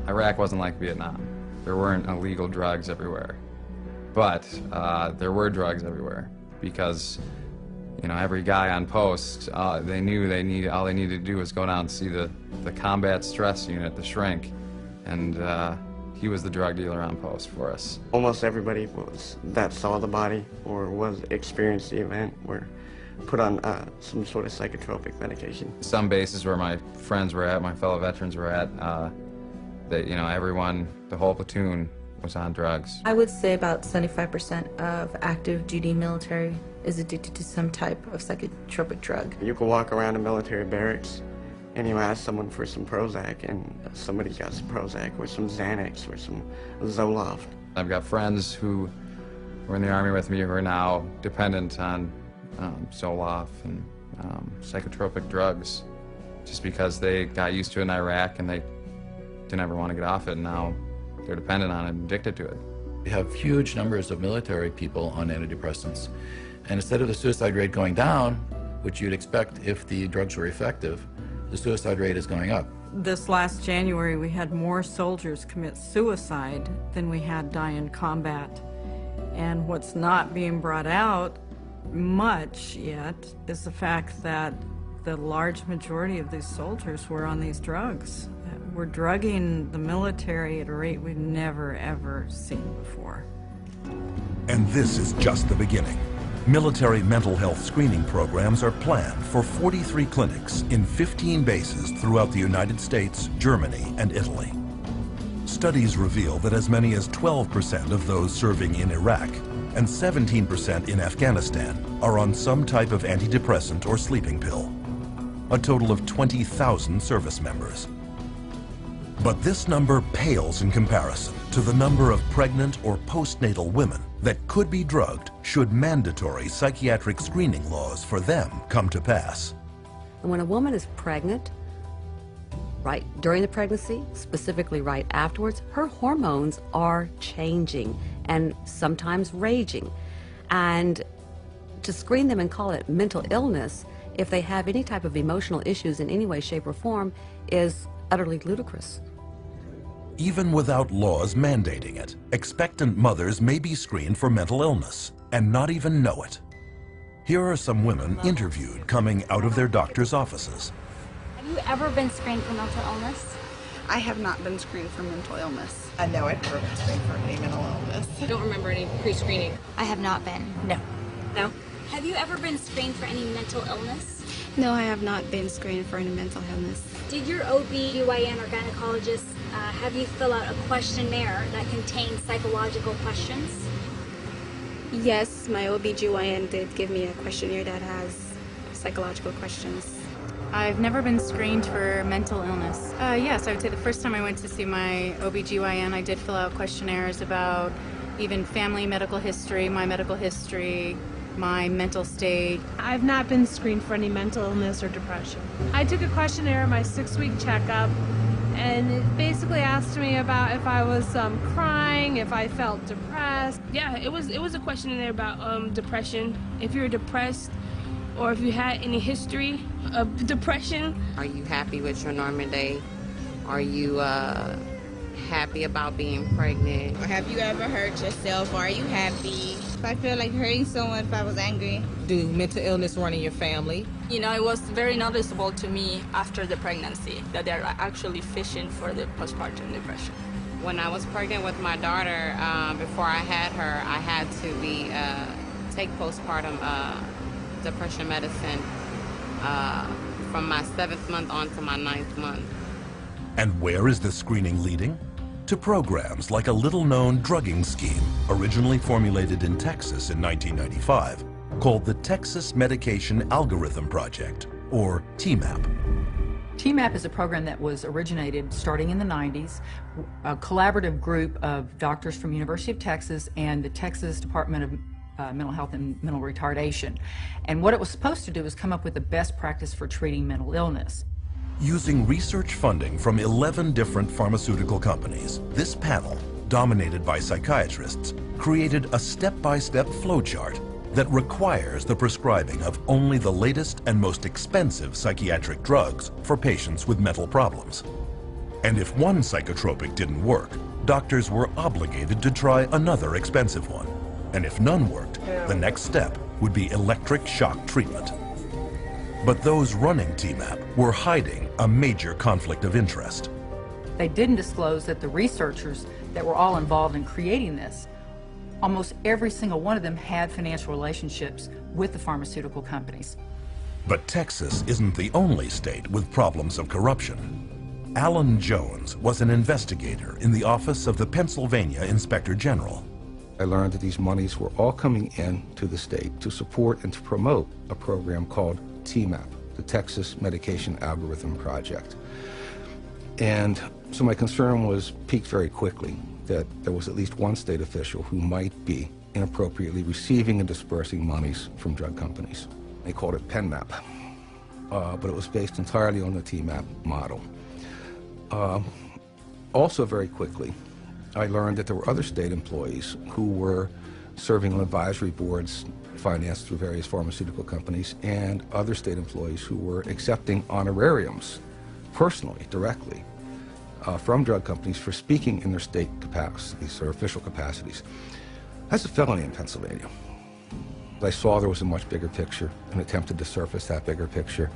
Iraq wasn't like Vietnam. There weren't illegal drugs everywhere. But there were drugs everywhere because, every guy on post, they knew all they needed to do was go down and see the combat stress unit, the shrink, and he was the drug dealer on post for us. Almost everybody that saw the body or experienced the event were put on some sort of psychotropic medication. Some bases where my friends were at, my fellow veterans were at, everyone, the whole platoon was on drugs. I would say about 75% of active duty military is addicted to some type of psychotropic drug. You can walk around a military barracks and you ask someone for some Prozac and somebody's got some Prozac or some Xanax or some Zoloft. I've got friends who were in the Army with me who are now dependent on Zoloft and psychotropic drugs just because they got used to it in Iraq and they didn't ever want to get off it, and now they're dependent on it and addicted to it. We have huge numbers of military people on antidepressants, and instead of the suicide rate going down, which you'd expect if the drugs were effective, the suicide rate is going up. This last January, we had more soldiers commit suicide than we had die in combat. And what's not being brought out much yet is the fact that the large majority of these soldiers were on these drugs. We're drugging the military at a rate we've never, ever seen before. And this is just the beginning. Military mental health screening programs are planned for 43 clinics in 15 bases throughout the United States, Germany, and Italy. Studies reveal that as many as 12% of those serving in Iraq and 17% in Afghanistan are on some type of antidepressant or sleeping pill. A total of 20,000 service members. But this number pales in comparison to the number of pregnant or postnatal women that could be drugged should mandatory psychiatric screening laws for them come to pass. And when a woman is pregnant, right during the pregnancy, specifically right afterwards, her hormones are changing and sometimes raging. And to screen them and call it mental illness, if they have any type of emotional issues in any way, shape, or form, is utterly ludicrous. Even without laws mandating it, expectant mothers may be screened for mental illness and not even know it. Here are some women interviewed coming out of their doctor's offices. Have you ever been screened for mental illness? I have not been screened for mental illness. No, I've never been screened for any mental illness. I don't remember any pre-screening. I have not been. No. No? Have you ever been screened for any mental illness? No, I have not been screened for any mental illness. Did your OB/GYN or gynecologist have you fill out a questionnaire that contains psychological questions? Yes, my OBGYN did give me a questionnaire that has psychological questions. I've never been screened for mental illness. Yes, I would say the first time I went to see my OBGYN, I did fill out questionnaires about even family medical history, my medical history, my mental state. I've not been screened for any mental illness or depression. I took a questionnaire in my 6-week checkup, and it basically asked me about if I was crying, if I felt depressed. Yeah, it was a questionnaire about depression. If you're depressed, or if you had any history of depression. Are you happy with your normal day? Are you happy about being pregnant? Or have you ever hurt yourself? Or are you happy? If I feel like hurting someone, if I was angry. Do mental illness run in your family? You know, it was very noticeable to me after the pregnancy that they're actually fishing for the postpartum depression. When I was pregnant with my daughter, before I had her, I had to take postpartum depression medicine from my 7th month on to my 9th month. And where is this screening leading? To programs like a little-known drugging scheme originally formulated in Texas in 1995 called the Texas Medication Algorithm Project, or TMAP. TMAP is a program that was originated starting in the 90s, a collaborative group of doctors from University of Texas and the Texas Department of Mental Health and Mental Retardation. And what it was supposed to do is come up with the best practice for treating mental illness. Using research funding from 11 different pharmaceutical companies, this panel, dominated by psychiatrists, created a step-by-step flowchart that requires the prescribing of only the latest and most expensive psychiatric drugs for patients with mental problems. And if one psychotropic didn't work, doctors were obligated to try another expensive one. And if none worked, the next step would be electric shock treatment. But those running TMAP were hiding a major conflict of interest. They didn't disclose that the researchers that were all involved in creating this, almost every single one of them had financial relationships with the pharmaceutical companies. But Texas isn't the only state with problems of corruption. Alan Jones was an investigator in the office of the Pennsylvania Inspector General. I learned that these monies were all coming in to the state to support and to promote a program called TMAP, the Texas Medication Algorithm Project. And so my concern was piqued very quickly that there was at least one state official who might be inappropriately receiving and dispersing monies from drug companies. They called it PenMap, but it was based entirely on the TMAP model. Also very quickly, I learned that there were other state employees who were serving on advisory boards financed through various pharmaceutical companies, and other state employees who were accepting honorariums personally, directly, from drug companies for speaking in their state capacities or official capacities. That's a felony in Pennsylvania. I saw there was a much bigger picture and attempted to surface that bigger picture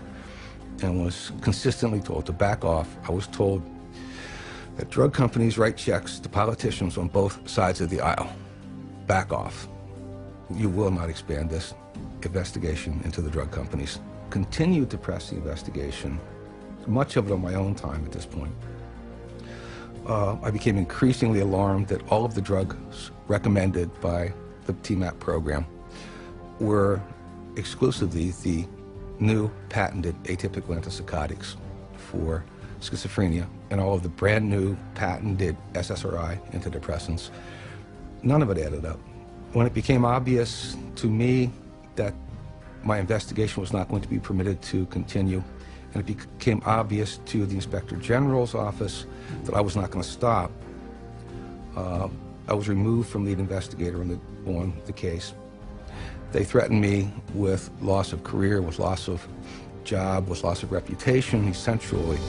and was consistently told to back off. I was told that drug companies write checks to politicians on both sides of the aisle. Back off. You will not expand this investigation into the drug companies. Continued to press the investigation, much of it on my own time at this point. I became increasingly alarmed that all of the drugs recommended by the TMAP program were exclusively the new patented atypical antipsychotics for schizophrenia and all of the brand new patented SSRI antidepressants. None of it added up. When it became obvious to me that my investigation was not going to be permitted to continue, and it became obvious to the Inspector General's office that I was not going to stop, I was removed from lead investigator on the case. They threatened me with loss of career, with loss of job, with loss of reputation, essentially.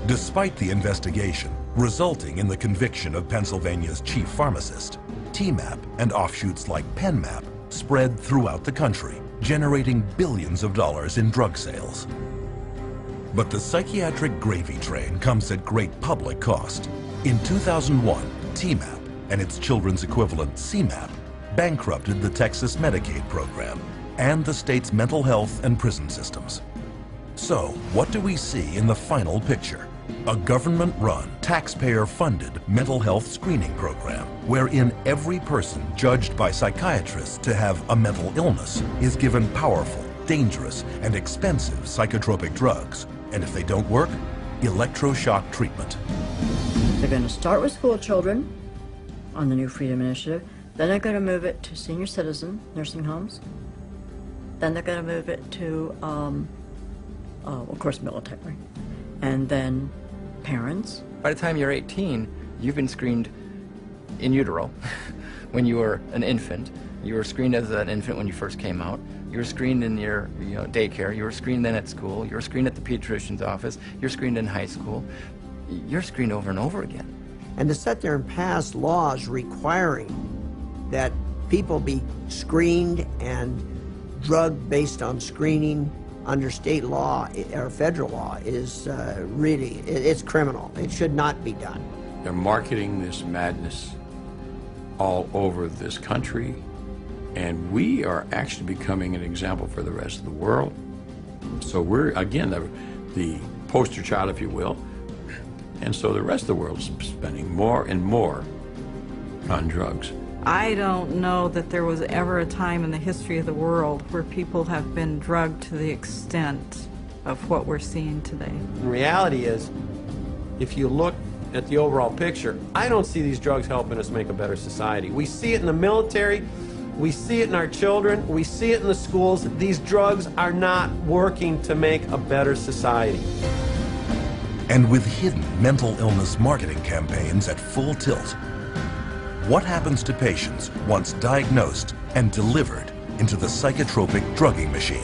Despite the investigation resulting in the conviction of Pennsylvania's chief pharmacist, TMAP and offshoots like PenMap spread throughout the country, generating billions of dollars in drug sales. But the psychiatric gravy train comes at great public cost. In 2001, TMAP and its children's equivalent CMAP bankrupted the Texas Medicaid program and the state's mental health and prison systems. So, what do we see in the final picture? a government-run, taxpayer-funded mental health screening program wherein every person judged by psychiatrists to have a mental illness is given powerful, dangerous, and expensive psychotropic drugs. And if they don't work, electroshock treatment. They're going to start with school children on the New Freedom Initiative. Then they're going to move it to senior citizen nursing homes. Then they're going to move it to, of course, military. And then parents. By the time you're 18, you've been screened in utero when you were an infant. You were screened as an infant when you first came out. You were screened in your daycare. You were screened then at school. You were screened at the pediatrician's office. You're screened in high school. You're screened over and over again. And to sit there and pass laws requiring that people be screened and drugged based on screening under state law or federal law is really, it's criminal. It should not be done. They're marketing this madness all over this country, and we are actually becoming an example for the rest of the world. So we're, again, the poster child, if you will, and so the rest of the world is spending more and more on drugs. I don't know that there was ever a time in the history of the world where people have been drugged to the extent of what we're seeing today. The reality is, if you look at the overall picture, I don't see these drugs helping us make a better society. We see it in the military, we see it in our children, we see it in the schools. These drugs are not working to make a better society. And with hidden mental illness marketing campaigns at full tilt, what happens to patients once diagnosed and delivered into the psychotropic drugging machine?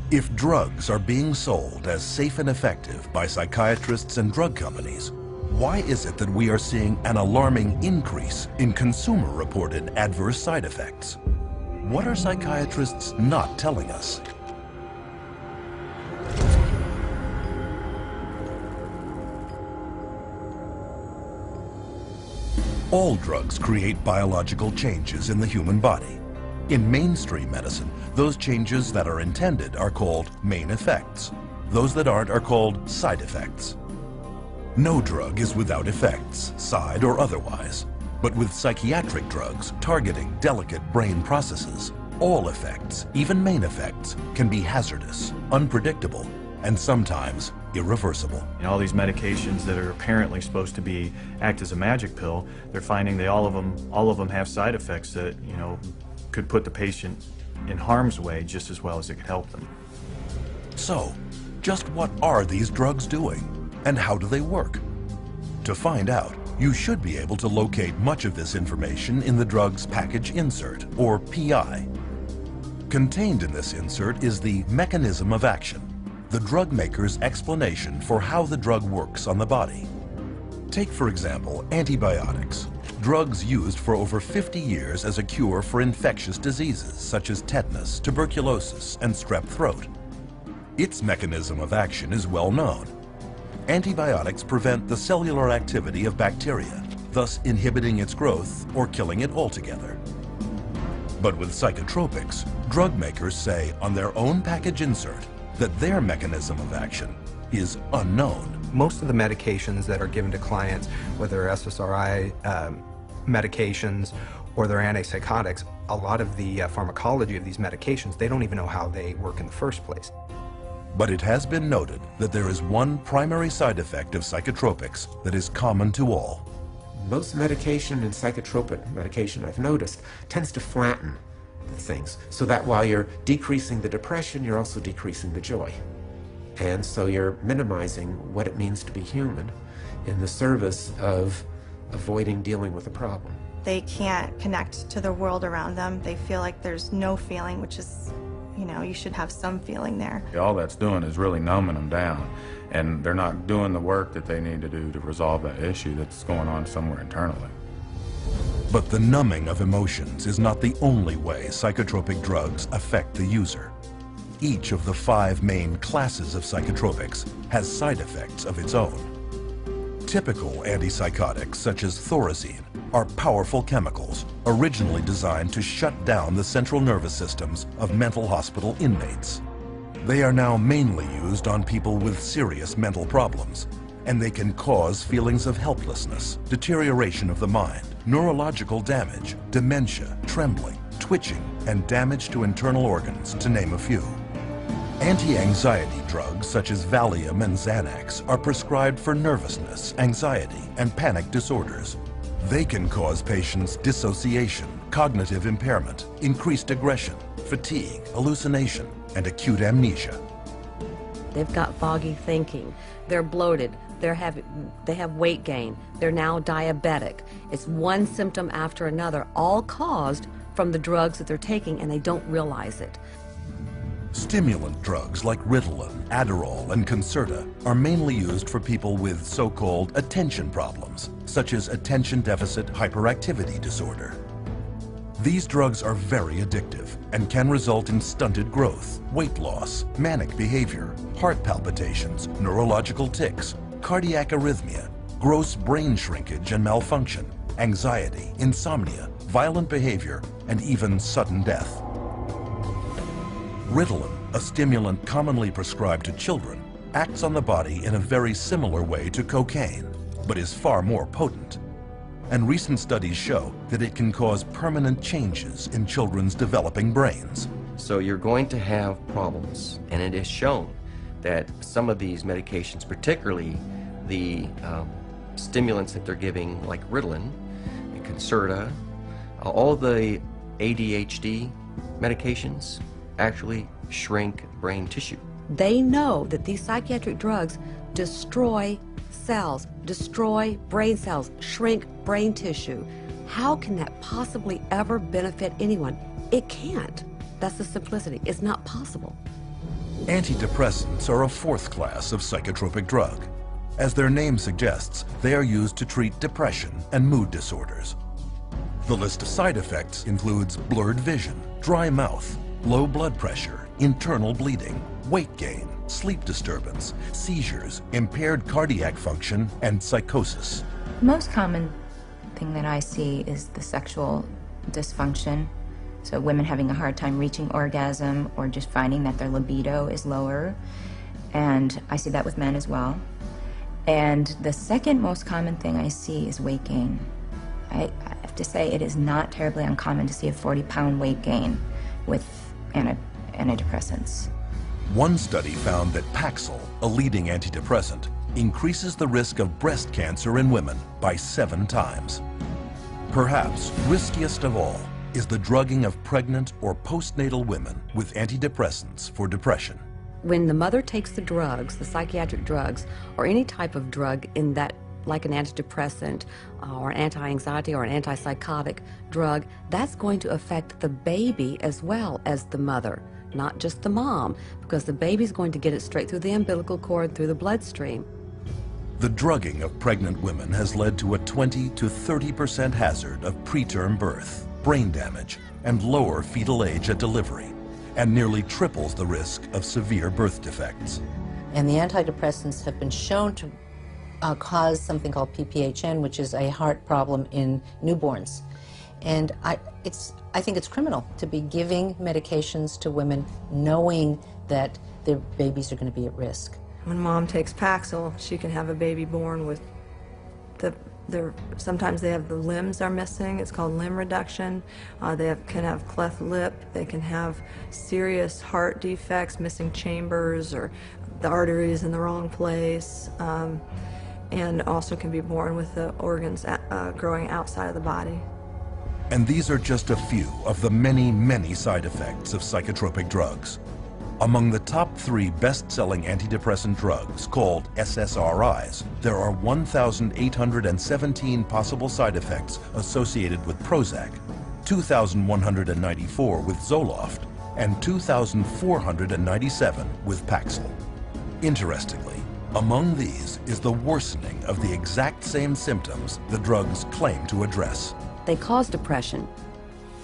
If drugs are being sold as safe and effective by psychiatrists and drug companies, why is it that we are seeing an alarming increase in consumer-reported adverse side effects? What are psychiatrists not telling us? All drugs create biological changes in the human body. In mainstream medicine, those changes that are intended are called main effects. Those that aren't are called side effects. No drug is without effects, side or otherwise. But with psychiatric drugs targeting delicate brain processes, all effects, even main effects, can be hazardous, unpredictable, and sometimes irreversible. All these medications that are apparently supposed to act as a magic pill, they're finding all of them have side effects that, could put the patient in harm's way just as well as it could help them. So, just what are these drugs doing? And how do they work? To find out, you should be able to locate much of this information in the drug's package insert, or PI. Contained in this insert is the mechanism of action, the drug maker's explanation for how the drug works on the body. Take, for example, antibiotics, drugs used for over 50 years as a cure for infectious diseases such as tetanus, tuberculosis, and strep throat. Its mechanism of action is well known. Antibiotics prevent the cellular activity of bacteria, thus inhibiting its growth or killing it altogether. But with psychotropics, drug makers say on their own package insert that their mechanism of action is unknown. Most of the medications that are given to clients, whether they're SSRI medications or they're antipsychotics, a lot of the pharmacology of these medications, they don't even know how they work in the first place. But it has been noted that there is one primary side effect of psychotropics that is common to all. Most medication and psychotropic medication, I've noticed, tends to flatten the things, so that while you're decreasing the depression, you're also decreasing the joy. And so you're minimizing what it means to be human in the service of avoiding dealing with a problem. They can't connect to the world around them. They feel like there's no feeling, which is, you should have some feeling there. All that's doing is really numbing them down, and they're not doing the work that they need to do to resolve that issue that's going on somewhere internally. But the numbing of emotions is not the only way psychotropic drugs affect the user. Each of the 5 main classes of psychotropics has side effects of its own. Typical antipsychotics, such as Thorazine, are powerful chemicals originally designed to shut down the central nervous systems of mental hospital inmates. They are now mainly used on people with serious mental problems, and they can cause feelings of helplessness, deterioration of the mind, neurological damage, dementia, trembling, twitching, and damage to internal organs, to name a few. Anti-anxiety drugs such as Valium and Xanax are prescribed for nervousness, anxiety, and panic disorders. They can cause patients dissociation, cognitive impairment, increased aggression, fatigue, hallucination, and acute amnesia. They've got foggy thinking, they're bloated, they have weight gain, they're now diabetic. It's one symptom after another, all caused from the drugs that they're taking, and they don't realize it. Stimulant drugs like Ritalin, Adderall, and Concerta are mainly used for people with so-called attention problems, such as attention deficit hyperactivity disorder. These drugs are very addictive and can result in stunted growth, weight loss, manic behavior, heart palpitations, neurological tics, cardiac arrhythmia, gross brain shrinkage and malfunction, anxiety, insomnia, violent behavior, and even sudden death. Ritalin, a stimulant commonly prescribed to children, acts on the body in a very similar way to cocaine, but is far more potent. And recent studies show that it can cause permanent changes in children's developing brains. So you're going to have problems, and it is shown that some of these medications, particularly the stimulants that they're giving, like Ritalin, and Concerta, all the ADHD medications actually shrink brain tissue. They know that these psychiatric drugs destroy cells, destroy brain cells, shrink brain tissue. How can that possibly ever benefit anyone? It can't. That's the simplicity. It's not possible. Antidepressants are a fourth class of psychotropic drug. As their name suggests, they are used to treat depression and mood disorders. The list of side effects includes blurred vision, dry mouth, low blood pressure, internal bleeding, weight gain, sleep disturbance, seizures, impaired cardiac function, and psychosis. The most common thing that I see is the sexual dysfunction. So women having a hard time reaching orgasm or just finding that their libido is lower. And I see that with men as well. And the second most common thing I see is weight gain. I have to say it is not terribly uncommon to see a 40-pound weight gain with antidepressants. One study found that Paxil, a leading antidepressant, increases the risk of breast cancer in women by 7 times. Perhaps riskiest of all is the drugging of pregnant or postnatal women with antidepressants for depression. When the mother takes the drugs, the psychiatric drugs, or any type of drug in that, like an antidepressant or an anti-anxiety or an antipsychotic drug, that's going to affect the baby as well as the mother, not just the mom, because the baby's going to get it straight through the umbilical cord, through the bloodstream. The drugging of pregnant women has led to a 20 to 30% hazard of preterm birth, brain damage, and lower fetal age at delivery, and nearly triples the risk of severe birth defects. And the antidepressants have been shown to cause something called PPHN, which is a heart problem in newborns. And I think it's criminal to be giving medications to women knowing that their babies are going to be at risk. When mom takes Paxil, she can have a baby born with sometimes they have the limbs are missing. It's called limb reduction. Can have cleft lip. They can have serious heart defects, missing chambers, or the arteries in the wrong place. And also can be born with the organs growing outside of the body. And these are just a few of the many, many side effects of psychotropic drugs. Among the top 3 best-selling antidepressant drugs, called SSRIs, there are 1,817 possible side effects associated with Prozac, 2,194 with Zoloft, and 2,497 with Paxil. Interestingly, among these is the worsening of the exact same symptoms the drugs claim to address. They cause depression.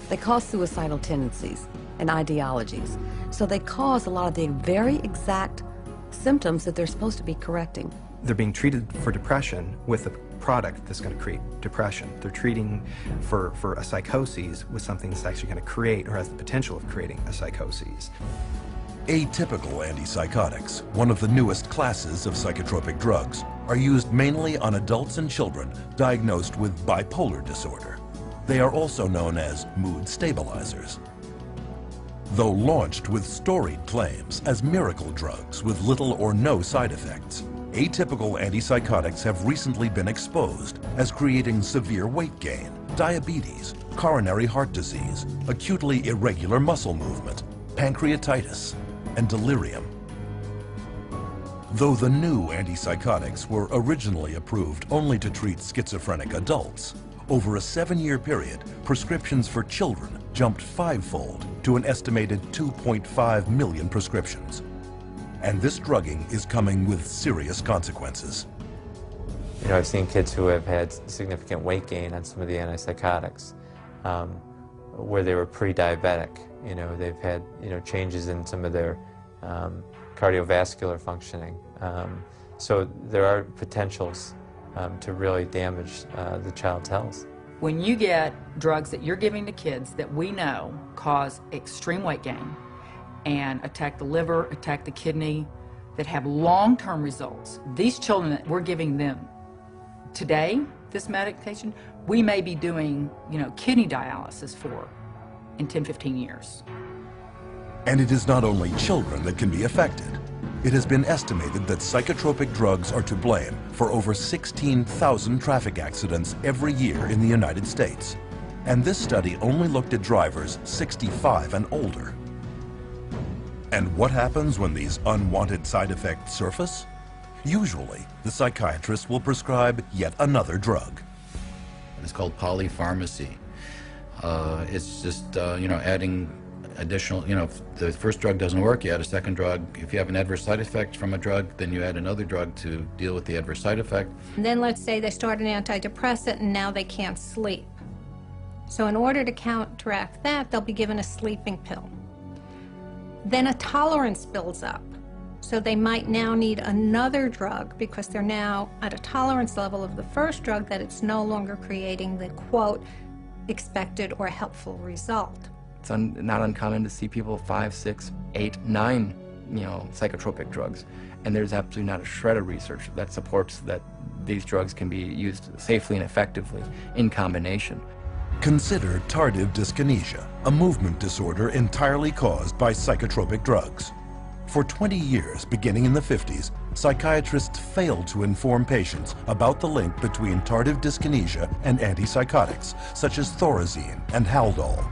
They cause suicidal tendencies and ideologies. So they cause a lot of the very exact symptoms that they're supposed to be correcting. they're being treated for depression with a product that's going to create depression. They're treating for a psychosis with something that's actually going to create or has the potential of creating a psychosis. Atypical antipsychotics, one of the newest classes of psychotropic drugs, are used mainly on adults and children diagnosed with bipolar disorder. They are also known as mood stabilizers. Though launched with storied claims as miracle drugs with little or no side effects, atypical antipsychotics have recently been exposed as creating severe weight gain, diabetes, coronary heart disease, acutely irregular muscle movement, pancreatitis, and delirium. Though the new antipsychotics were originally approved only to treat schizophrenic adults, over a 7-year period, prescriptions for children jumped 5-fold to an estimated 2.5 million prescriptions. And this drugging is coming with serious consequences. You know, I've seen kids who have had significant weight gain on some of the antipsychotics, where they were pre-diabetic. You know, they've had, you know, changes in some of their cardiovascular functioning. So there are potentials to really damage the child's health. When you get drugs that you're giving to kids that we know cause extreme weight gain and attack the liver, attack the kidney, that have long-term results, these children that we're giving them today, this medication, we may be doing, you know, kidney dialysis for in 10, 15 years. And it is not only children that can be affected. It has been estimated that psychotropic drugs are to blame for over 16,000 traffic accidents every year in the United States. And this study only looked at drivers 65 and older. And what happens when these unwanted side effects surface? Usually, the psychiatrist will prescribe yet another drug. It's called polypharmacy. It's just, you know, adding additional, you know, if the first drug doesn't work, you add a second drug. If you have an adverse side effect from a drug, then you add another drug to deal with the adverse side effect. And then let's say they start an antidepressant and now they can't sleep. So in order to counteract that, they'll be given a sleeping pill. Then a tolerance builds up. So they might now need another drug because they're now at a tolerance level of the first drug that it's no longer creating the, quote, expected or helpful result. It's not uncommon to see people 5, 6, 8, 9, you know, psychotropic drugs, and there's absolutely not a shred of research that supports that these drugs can be used safely and effectively in combination. Consider tardive dyskinesia, a movement disorder entirely caused by psychotropic drugs. For 20 years, beginning in the 50s, psychiatrists failed to inform patients about the link between tardive dyskinesia and antipsychotics, such as Thorazine and Haldol.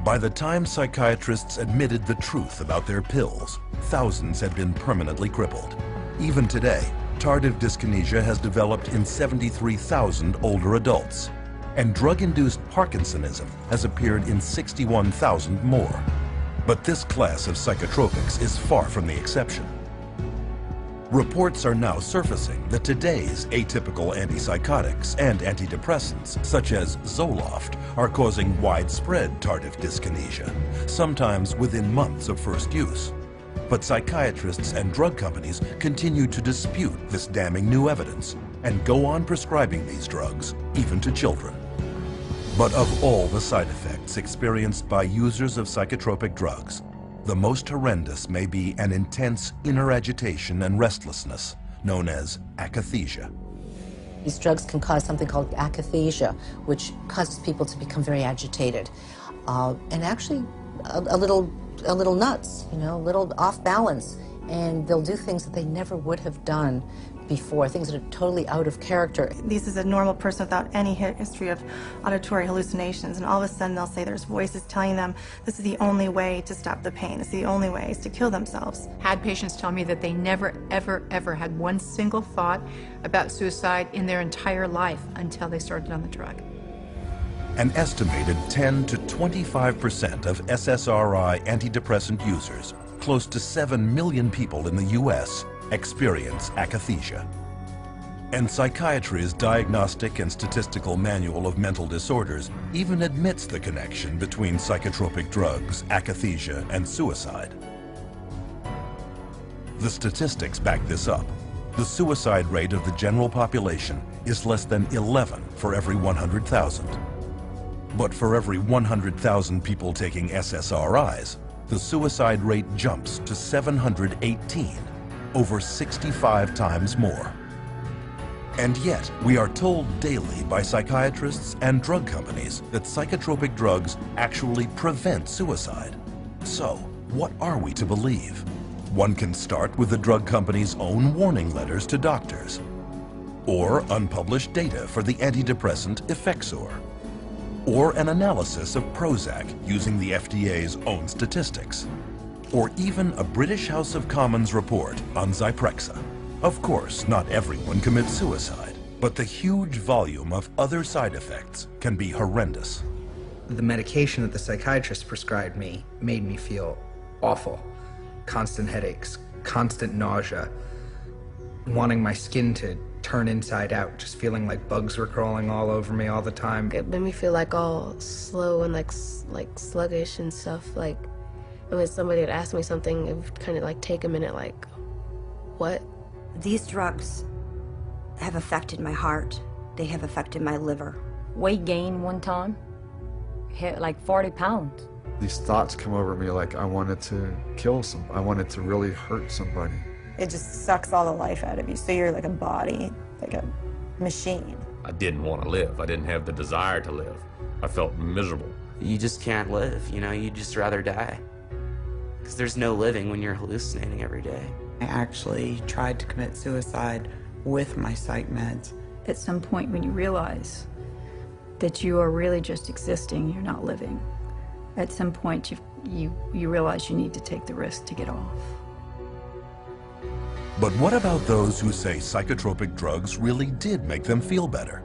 By the time psychiatrists admitted the truth about their pills, thousands had been permanently crippled. Even today, tardive dyskinesia has developed in 73,000 older adults, and drug-induced Parkinsonism has appeared in 61,000 more. But this class of psychotropics is far from the exception. Reports are now surfacing that today's atypical antipsychotics and antidepressants, such as Zoloft, are causing widespread tardive dyskinesia, sometimes within months of first use. But psychiatrists and drug companies continue to dispute this damning new evidence and go on prescribing these drugs, even to children. But of all the side effects experienced by users of psychotropic drugs, the most horrendous may be an intense inner agitation and restlessness, known as akathisia. These drugs can cause something called akathisia, which causes people to become very agitated, and actually a little nuts, you know, a little off balance, and they'll do things that they never would have done before, things that are totally out of character. This is a normal person without any history of auditory hallucinations, and all of a sudden they'll say there's voices telling them this is the only way to stop the pain, this is the only way is to kill themselves. Had patients tell me that they never, ever, ever had one single thought about suicide in their entire life until they started on the drug. An estimated 10 to 25% of SSRI antidepressant users, close to 7 million people in the U.S., experience akathisia. And Psychiatry's Diagnostic and Statistical Manual of Mental Disorders even admits the connection between psychotropic drugs, akathisia, and suicide. The statistics back this up. The suicide rate of the general population is less than 11 for every 100,000. But for every 100,000 people taking SSRIs, the suicide rate jumps to 718, over 65 times more. And yet, we are told daily by psychiatrists and drug companies that psychotropic drugs actually prevent suicide. So, what are we to believe? One can start with the drug company's own warning letters to doctors, or unpublished data for the antidepressant Effexor, or an analysis of Prozac using the FDA's own statistics, or even a British House of Commons report on Zyprexa. Of course, not everyone commits suicide, but the huge volume of other side effects can be horrendous. The medication that the psychiatrist prescribed me made me feel awful. Constant headaches, constant nausea, wanting my skin to turn inside out, just feeling like bugs were crawling all over me all the time. It made me feel like all slow and like sluggish and stuff. Like, and when somebody would ask me something, it would kind of like take a minute, like, what? These drugs have affected my heart. They have affected my liver. Weight gain one time, hit like 40 pounds. These thoughts come over me like I wanted to kill I wanted to really hurt somebody. It just sucks all the life out of you. So you're like a body, like a machine. I didn't want to live. I didn't have the desire to live. I felt miserable. You just can't live, you know, you'd just rather die. Because there's no living when you're hallucinating every day. I actually tried to commit suicide with my psych meds. At some point when you realize that you are really just existing, you're not living, at some point you realize you need to take the risk to get off. But what about those who say psychotropic drugs really did make them feel better?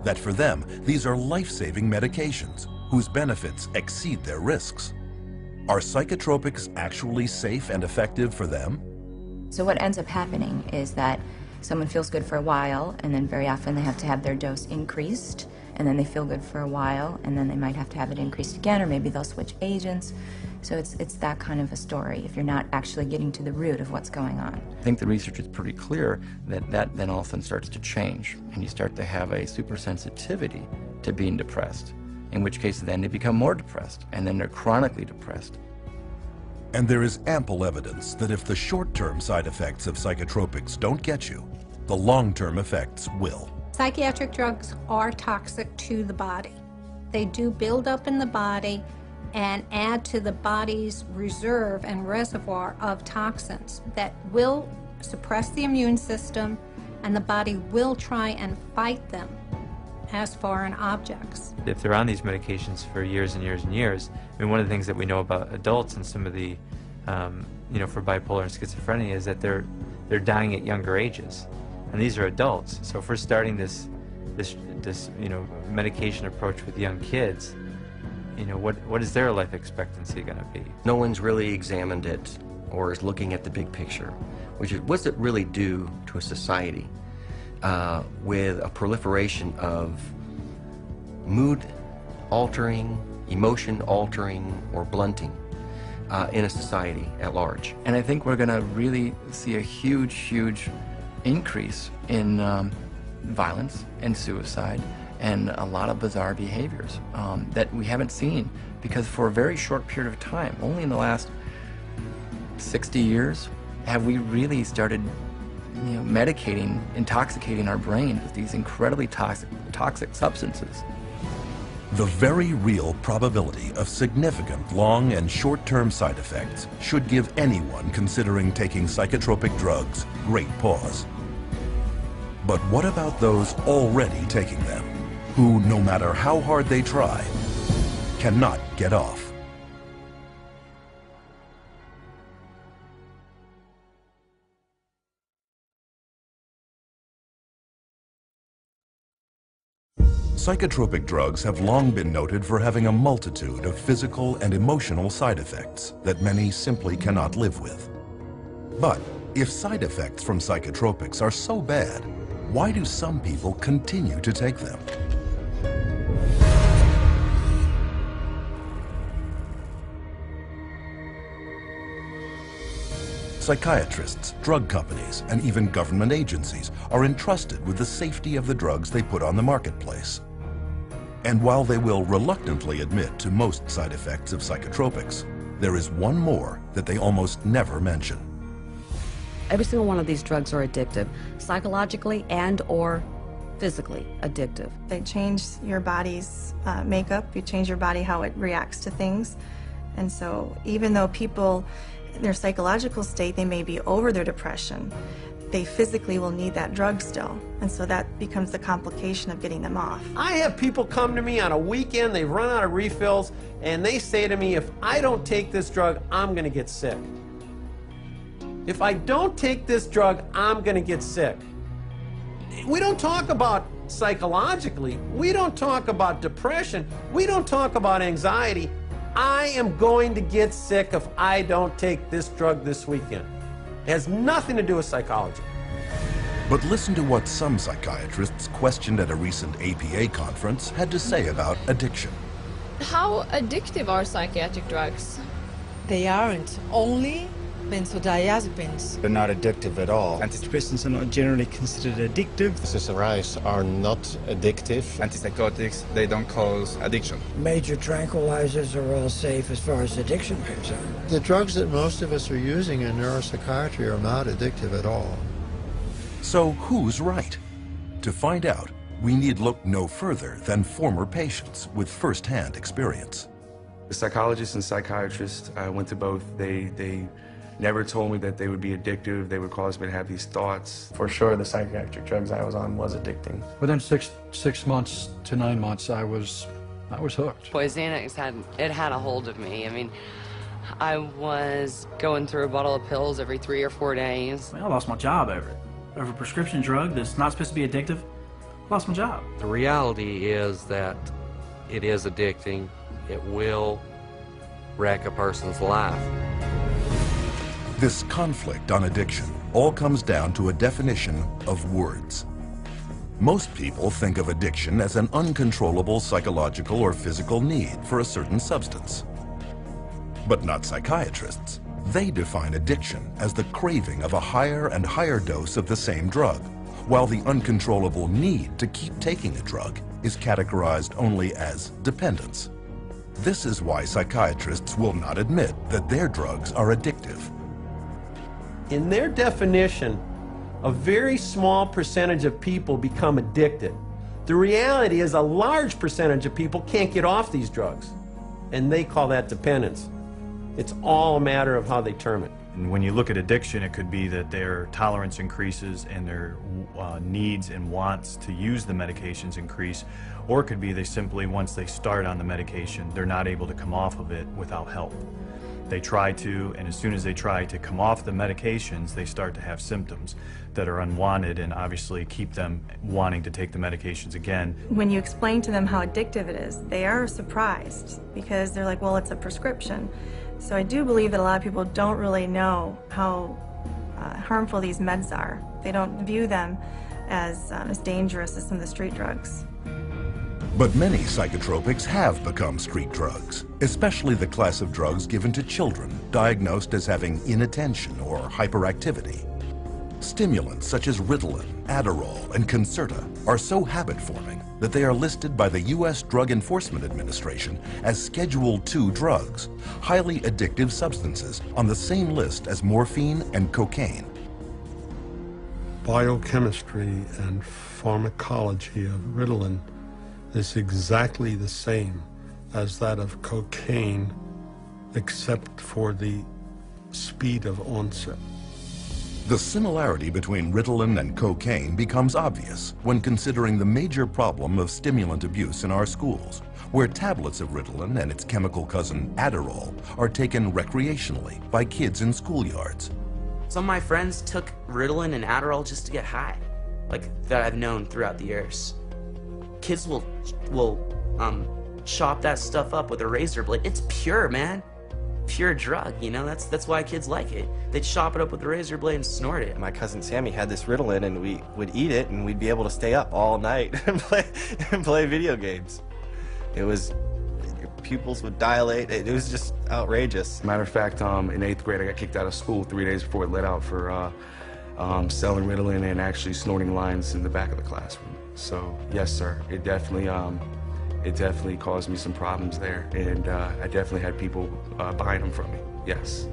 That for them, these are life-saving medications whose benefits exceed their risks. Are psychotropics actually safe and effective for them? So what ends up happening is that someone feels good for a while, and then very often they have to have their dose increased, and then they feel good for a while, and then they might have to have it increased again, or maybe they'll switch agents. So it's that kind of a story if you're not actually getting to the root of what's going on. I think the research is pretty clear that then often starts to change, and you start to have a supersensitivity to being depressed, in which case then they become more depressed, and then they're chronically depressed. And there is ample evidence that if the short-term side effects of psychotropics don't get you, the long-term effects will. Psychiatric drugs are toxic to the body. They do build up in the body and add to the body's reserve and reservoir of toxins that will suppress the immune system, and the body will try and fight them as foreign objects. If they're on these medications for years and years and years, I mean, one of the things that we know about adults and some of the, for bipolar and schizophrenia is that they're dying at younger ages, and these are adults. So if we're starting this medication approach with young kids, what is their life expectancy going to be? No one's really examined it or is looking at the big picture, which is what's it really do to a society with a proliferation of mood-altering, emotion-altering, or blunting in a society at large. And I think we're going to really see a huge increase in violence and suicide and a lot of bizarre behaviors that we haven't seen, because for a very short period of time, only in the last 60 years, have we really started medicating, intoxicating our brain with these incredibly toxic substances. The very real probability of significant long and short-term side effects should give anyone considering taking psychotropic drugs great pause. But what about those already taking them, who, no matter how hard they try, cannot get off? Psychotropic drugs have long been noted for having a multitude of physical and emotional side effects that many simply cannot live with. But if side effects from psychotropics are so bad, why do some people continue to take them? Psychiatrists, drug companies, and even government agencies are entrusted with the safety of the drugs they put on the marketplace. And while they will reluctantly admit to most side effects of psychotropics, there is one more that they almost never mention. Every single one of these drugs are addictive, psychologically and or physically addictive. They change your body's makeup, you change your body how it reacts to things. And so even though people, in their psychological state, they may be over their depression, they physically will need that drug still. And so that becomes the complication of getting them off. I have people come to me on a weekend, they've run out of refills, and they say to me, if I don't take this drug, I'm going to get sick. If I don't take this drug, I'm going to get sick. We don't talk about psychologically. We don't talk about depression. We don't talk about anxiety. I am going to get sick if I don't take this drug this weekend. It has nothing to do with psychology. But listen to what some psychiatrists questioned at a recent APA conference had to say about addiction. How addictive are psychiatric drugs? They aren't. Only benzodiazepines. They're not addictive at all. Antidepressants are not generally considered addictive. SSRIs are not addictive. Antipsychotics, they don't cause addiction. Major tranquilizers are all safe as far as addiction is concerned. The drugs that most of us are using in neuropsychiatry are not addictive at all. So who's right? To find out, we need look no further than former patients with first-hand experience. The psychologists and psychiatrists, I went to both. They never told me that they would be addictive. They would cause me to have these thoughts. For sure, the psychiatric drugs I was on was addicting. Within six months to 9 months, I was hooked. Boy, Xanax had a hold of me. I mean, I was going through a bottle of pills every 3 or 4 days. I lost my job over it. Over a prescription drug that's not supposed to be addictive, lost my job. The reality is that it is addicting. It will wreck a person's life. This conflict on addiction all comes down to a definition of words. Most people think of addiction as an uncontrollable psychological or physical need for a certain substance. But not psychiatrists. They define addiction as the craving of a higher and higher dose of the same drug, while the uncontrollable need to keep taking a drug is categorized only as dependence. This is why psychiatrists will not admit that their drugs are addictive. In their definition, a very small percentage of people become addicted. The reality is a large percentage of people can't get off these drugs, and they call that dependence. It's all a matter of how they term it. And when you look at addiction, it could be that their tolerance increases and their needs and wants to use the medications increase, or it could be they simply, once they start on the medication, they're not able to come off of it without help. They try to, and as soon as they try to come off the medications, they start to have symptoms that are unwanted and obviously keep them wanting to take the medications again. When you explain to them how addictive it is, they are surprised because they're like, well, it's a prescription. So I do believe that a lot of people don't really know how harmful these meds are. They don't view them as dangerous as some of the street drugs. But many psychotropics have become street drugs, especially the class of drugs given to children diagnosed as having inattention or hyperactivity. Stimulants such as Ritalin, Adderall, and Concerta are so habit-forming that they are listed by the U.S. Drug Enforcement Administration as Schedule II drugs, highly addictive substances on the same list as morphine and cocaine. Biochemistry and pharmacology of Ritalin is exactly the same as that of cocaine, except for the speed of onset. The similarity between Ritalin and cocaine becomes obvious when considering the major problem of stimulant abuse in our schools, where tablets of Ritalin and its chemical cousin Adderall are taken recreationally by kids in schoolyards. Some of my friends took Ritalin and Adderall just to get high, like that I've known throughout the years. Kids will chop that stuff up with a razor blade. It's pure, man. Pure drug, you know? That's why kids like it. They'd chop it up with a razor blade and snort it. My cousin Sammy had this Ritalin, and we would eat it, and we'd be able to stay up all night and play video games. It was pupils would dilate. It was just outrageous. Matter of fact, in 8th grade, I got kicked out of school 3 days before it let out for selling Ritalin and actually snorting lines in the back of the classroom. So yes, sir, it definitely caused me some problems there, and I definitely had people buying them from me. Yes.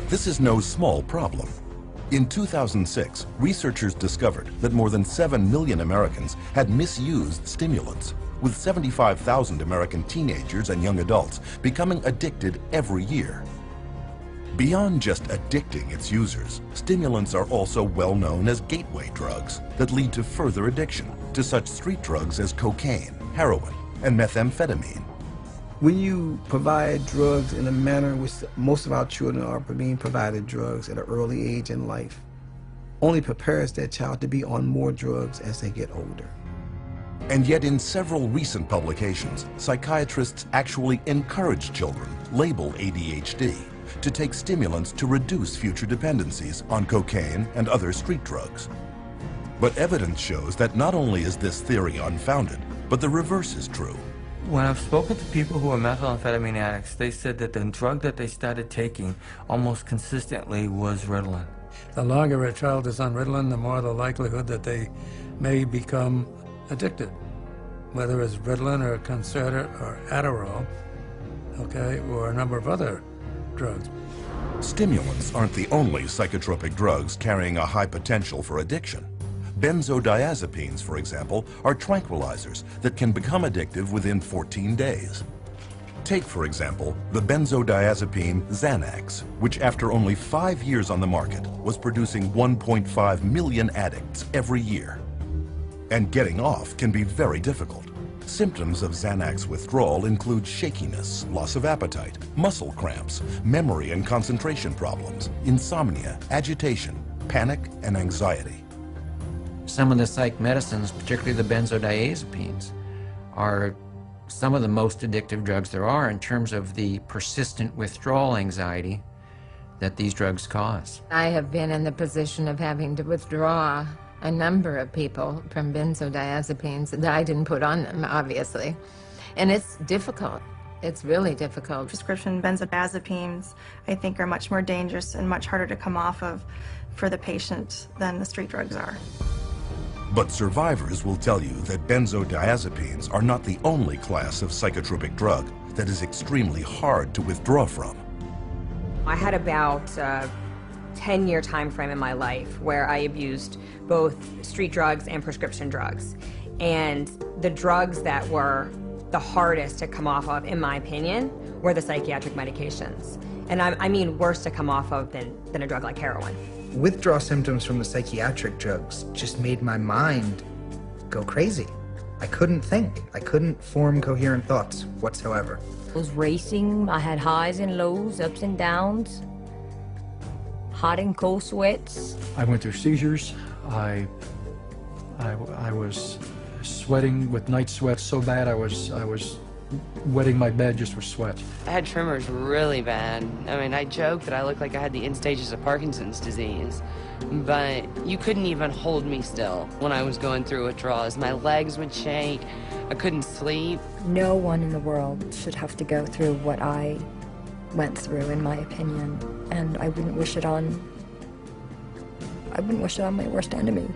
This is no small problem. In 2006, researchers discovered that more than 7 million Americans had misused stimulants, with 75,000 American teenagers and young adults becoming addicted every year. Beyond just addicting its users, stimulants are also well known as gateway drugs that lead to further addiction to such street drugs as cocaine, heroin, and methamphetamine. When you provide drugs in a manner in which most of our children are being provided drugs at an early age in life, only prepares that child to be on more drugs as they get older. And yet in several recent publications, psychiatrists actually encourage children labeled ADHD to take stimulants to reduce future dependencies on cocaine and other street drugs. But evidence shows that not only is this theory unfounded, but the reverse is true. When I've spoken to people who are methamphetamine addicts, they said that the drug that they started taking almost consistently was Ritalin. The longer a child is on Ritalin, the more the likelihood that they may become addicted, whether it's Ritalin or Concerta or Adderall, okay, or a number of other drugs. Stimulants aren't the only psychotropic drugs carrying a high potential for addiction. Benzodiazepines, for example, are tranquilizers that can become addictive within 14 days. Take, for example, the benzodiazepine Xanax, which after only 5 years on the market was producing 1.5 million addicts every year. And getting off can be very difficult. Symptoms of Xanax withdrawal include shakiness, loss of appetite, muscle cramps, memory and concentration problems, insomnia, agitation, panic, and anxiety. Some of the psych medicines, particularly the benzodiazepines, are some of the most addictive drugs there are in terms of the persistent withdrawal anxiety that these drugs cause. I have been in the position of having to withdraw a number of people from benzodiazepines that I didn't put on them, obviously. And it's difficult. It's really difficult. Prescription benzodiazepines, I think, are much more dangerous and much harder to come off of for the patient than the street drugs are. But survivors will tell you that benzodiazepines are not the only class of psychotropic drug that is extremely hard to withdraw from. I had about a 10-year time frame in my life where I abused both street drugs and prescription drugs. And the drugs that were the hardest to come off of, in my opinion, were the psychiatric medications. And I mean worse to come off of than a drug like heroin. Withdrawal symptoms from the psychiatric drugs just made my mind go crazy. I couldn't think. I couldn't form coherent thoughts whatsoever. I was racing. I had highs and lows, ups and downs, hot and cold sweats. I went through seizures. I was sweating with night sweats so bad I was wetting my bed just with sweat. I had tremors really bad. I mean, I joke that I looked like I had the end stages of Parkinson's disease, but you couldn't even hold me still when I was going through withdrawals. My legs would shake. I couldn't sleep. No one in the world should have to go through what I went through, in my opinion, and I wouldn't wish it on my worst enemy.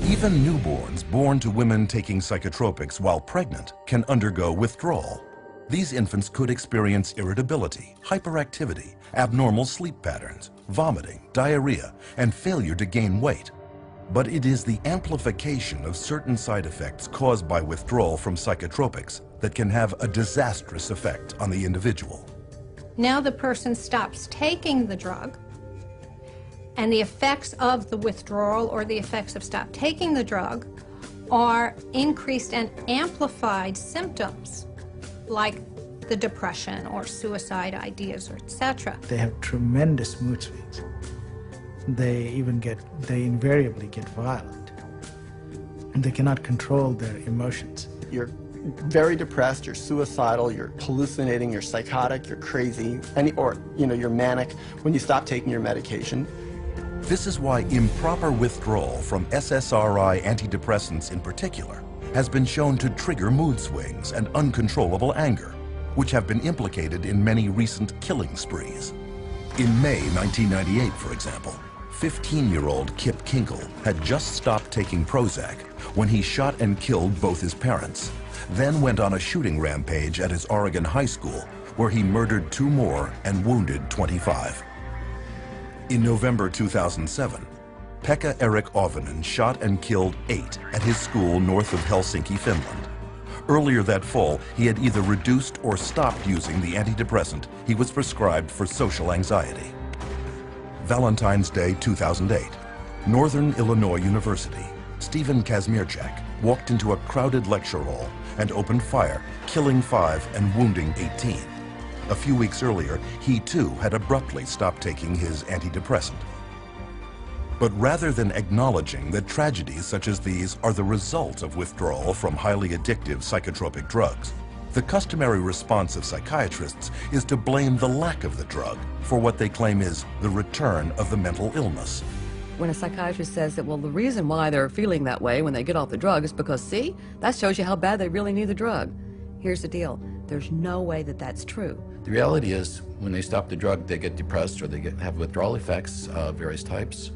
Even newborns born to women taking psychotropics while pregnant can undergo withdrawal. These infants could experience irritability, hyperactivity, abnormal sleep patterns, vomiting, diarrhea, and failure to gain weight. But it is the amplification of certain side effects caused by withdrawal from psychotropics that can have a disastrous effect on the individual. Now the person stops taking the drug, and the effects of the withdrawal or the effects of stop taking the drug are increased and amplified symptoms like the depression or suicide ideas, or etc. They have tremendous mood swings. They invariably get violent. And they cannot control their emotions. You're very depressed, you're suicidal, you're hallucinating, you're psychotic, you're crazy, you're manic when you stop taking your medication. This is why improper withdrawal from SSRI antidepressants in particular has been shown to trigger mood swings and uncontrollable anger, which have been implicated in many recent killing sprees. In May 1998, for example, 15-year-old Kip Kinkle had just stopped taking Prozac when he shot and killed both his parents, then went on a shooting rampage at his Oregon high school, where he murdered 2 more and wounded 25. In November 2007, Pekka Erik Ovanen shot and killed 8 at his school north of Helsinki, Finland. Earlier that fall, he had either reduced or stopped using the antidepressant he was prescribed for social anxiety. Valentine's Day 2008, Northern Illinois University, Stephen Kazmierczak walked into a crowded lecture hall and opened fire, killing 5 and wounding 18. A few weeks earlier, he too had abruptly stopped taking his antidepressant. But rather than acknowledging that tragedies such as these are the result of withdrawal from highly addictive psychotropic drugs, the customary response of psychiatrists is to blame the lack of the drug for what they claim is the return of the mental illness. When a psychiatrist says that, well, the reason why they're feeling that way when they get off the drug is because, see, that shows you how bad they really need the drug. Here's the deal. There's no way that that's true. The reality is, when they stop the drug, they get depressed or they have withdrawal effects of various types.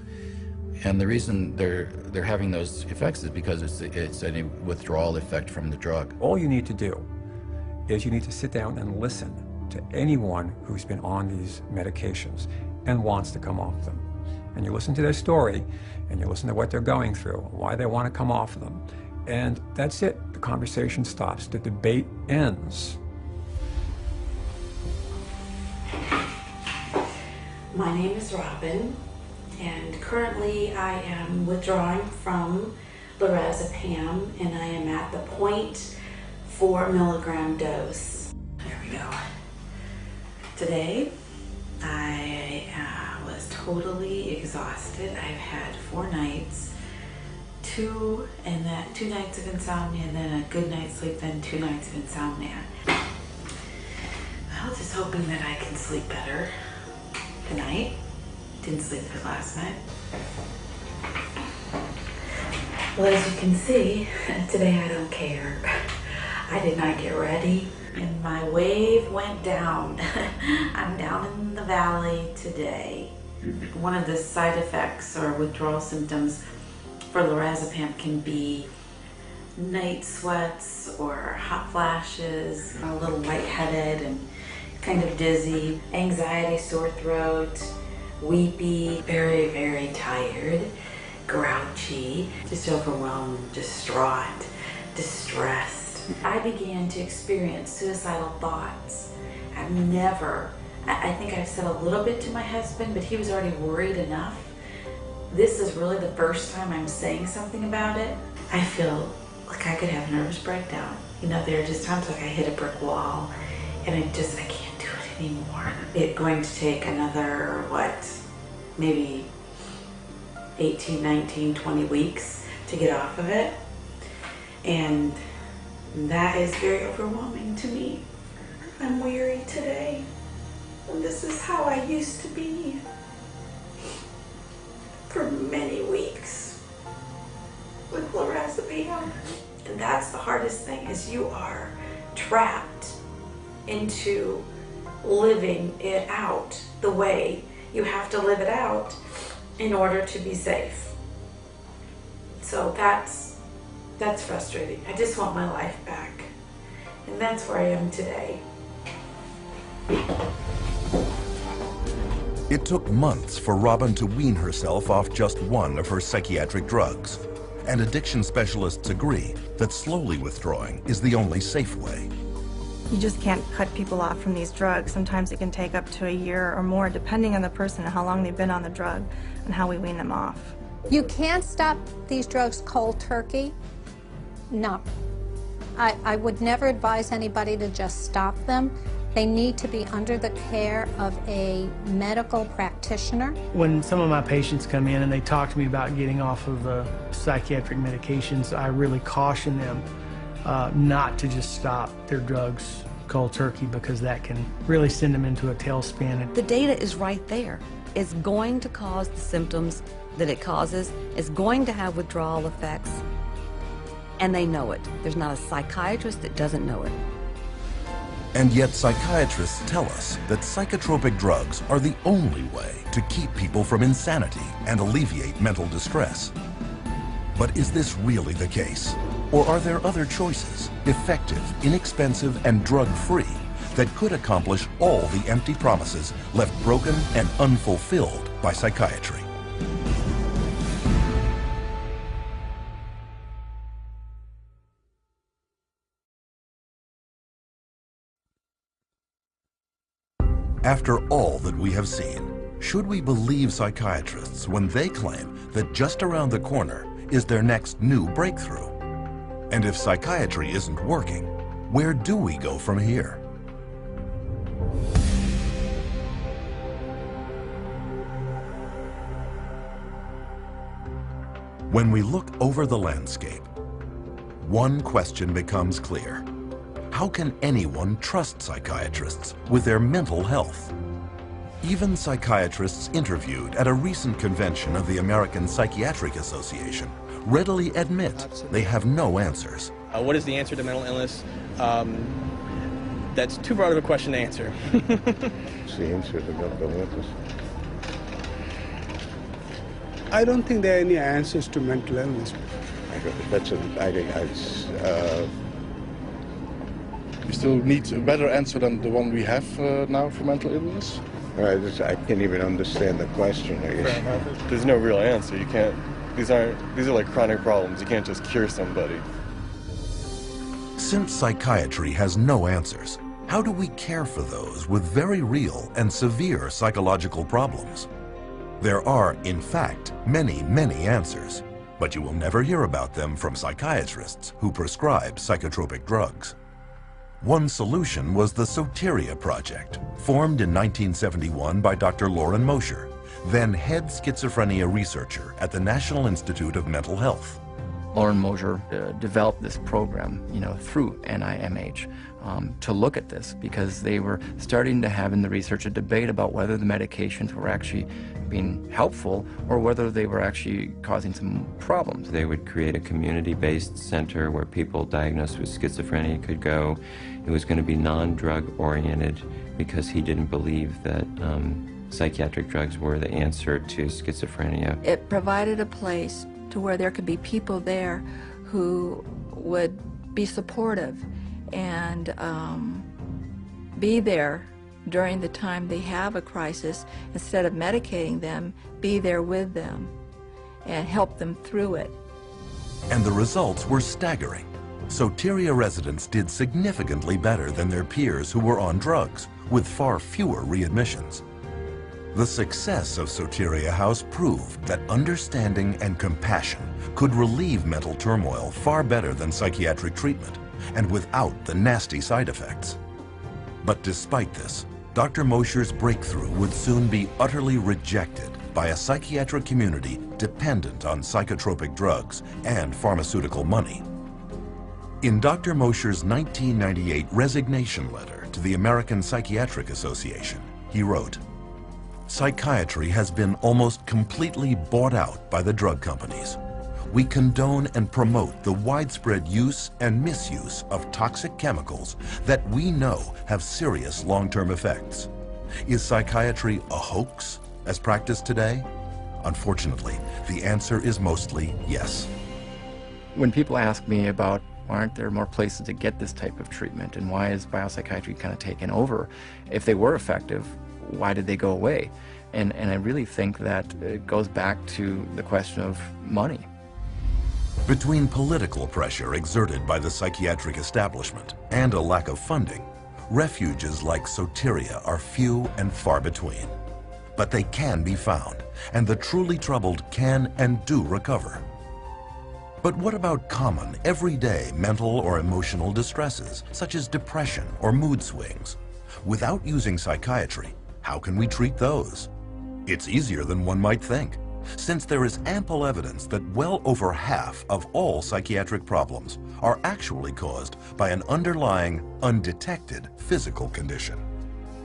And the reason they're having those effects is because it's a withdrawal effect from the drug. All you need to do is you need to sit down and listen to anyone who's been on these medications and wants to come off them. And you listen to their story, and you listen to what they're going through, why they want to come off of them. And that's it. The conversation stops. The debate ends. My name is Robin, and currently I am withdrawing from lorazepam, and I am at the 0.4 milligram dose. There we go. Today, I was totally exhausted. I've had 4 nights, 2 nights of insomnia, and then a good night's sleep, then 2 nights of insomnia. Well, just hoping that I can sleep better tonight. Didn't sleep good last night. Well, as you can see, today I don't care. I did not get ready, and my wave went down. I'm down in the valley today. One of the side effects or withdrawal symptoms for lorazepam can be night sweats or hot flashes, a little lightheaded and kind of dizzy, anxiety, sore throat, weepy, very, very tired, grouchy, just overwhelmed, distraught, distressed. I began to experience suicidal thoughts. I think I've said a little bit to my husband, but he was already worried enough. This is really the first time I'm saying something about it. I feel like I could have a nervous breakdown. You know, there are just times like I hit a brick wall and I can't do it anymore. It's going to take another, maybe 18, 19, 20 weeks to get off of it. And that is very overwhelming to me. I'm weary today. And this is how I used to be for many weeks with lorazepam. And that's the hardest thing, is you are trapped into living it out the way you have to live it out in order to be safe. So that's frustrating. I just want my life back. And that's where I am today. It took months for Robin to wean herself off just one of her psychiatric drugs. And addiction specialists agree that slowly withdrawing is the only safe way. You just can't cut people off from these drugs. Sometimes it can take up to a year or more, depending on the person and how long they've been on the drug and how we wean them off. You can't stop these drugs cold turkey. No. I would never advise anybody to just stop them. They need to be under the care of a medical practitioner. When some of my patients come in and they talk to me about getting off of psychiatric medications, I really caution them not to just stop their drugs cold turkey, because that can really send them into a tailspin. The data is right there. It's going to cause the symptoms that it causes. It's going to have withdrawal effects. And they know it. There's not a psychiatrist that doesn't know it. And yet psychiatrists tell us that psychotropic drugs are the only way to keep people from insanity and alleviate mental distress. But is this really the case? Or are there other choices, effective, inexpensive, and drug-free, that could accomplish all the empty promises left broken and unfulfilled by psychiatry? After all that we have seen, should we believe psychiatrists when they claim that just around the corner is their next new breakthrough? And if psychiatry isn't working, where do we go from here? When we look over the landscape, one question becomes clear. How can anyone trust psychiatrists with their mental health? Even psychiatrists interviewed at a recent convention of the American Psychiatric Association readily admit they have no answers. What is the answer to mental illness? That's too broad of a question to answer. What's the answer to mental illness? I don't think there are any answers to mental illness. You still need a better answer than the one we have now for mental illness? I can't even understand the question. There's no real answer. You can't. These are like chronic problems. You can't just cure somebody. Since psychiatry has no answers, how do we care for those with very real and severe psychological problems? There are, in fact, many, many answers, but you will never hear about them from psychiatrists who prescribe psychotropic drugs. One solution was the Soteria Project, formed in 1971 by Dr. Lauren Mosher, then head schizophrenia researcher at the National Institute of Mental Health. Lauren Mosher developed this program, through NIMH to look at this because they were starting to have in the research a debate about whether the medications were actually being helpful or whether they were actually causing some problems. They would create a community-based center where people diagnosed with schizophrenia could go. It was going to be non-drug oriented because he didn't believe that psychiatric drugs were the answer to schizophrenia. It provided a place to where there could be people there who would be supportive and be there during the time they have a crisis. Instead of medicating them, be there with them and help them through it. And the results were staggering. Soteria residents did significantly better than their peers who were on drugs, with far fewer readmissions. The success of Soteria House proved that understanding and compassion could relieve mental turmoil far better than psychiatric treatment, and without the nasty side effects. But despite this, Dr. Mosher's breakthrough would soon be utterly rejected by a psychiatric community dependent on psychotropic drugs and pharmaceutical money. In Dr. Mosher's 1998 resignation letter to the American Psychiatric Association, he wrote, "Psychiatry has been almost completely bought out by the drug companies. We condone and promote the widespread use and misuse of toxic chemicals that we know have serious long-term effects. Is psychiatry a hoax as practiced today? Unfortunately, the answer is mostly yes." When people ask me about why aren't there more places to get this type of treatment and why is biopsychiatry kind of taken over, if they were effective, why did they go away? And I really think that it goes back to the question of money. Between political pressure exerted by the psychiatric establishment and a lack of funding, refuges like Soteria are few and far between. But they can be found, and the truly troubled can and do recover. But what about common, everyday mental or emotional distresses, such as depression or mood swings? Without using psychiatry, how can we treat those? It's easier than one might think, since there is ample evidence that well over half of all psychiatric problems are actually caused by an underlying, undetected physical condition.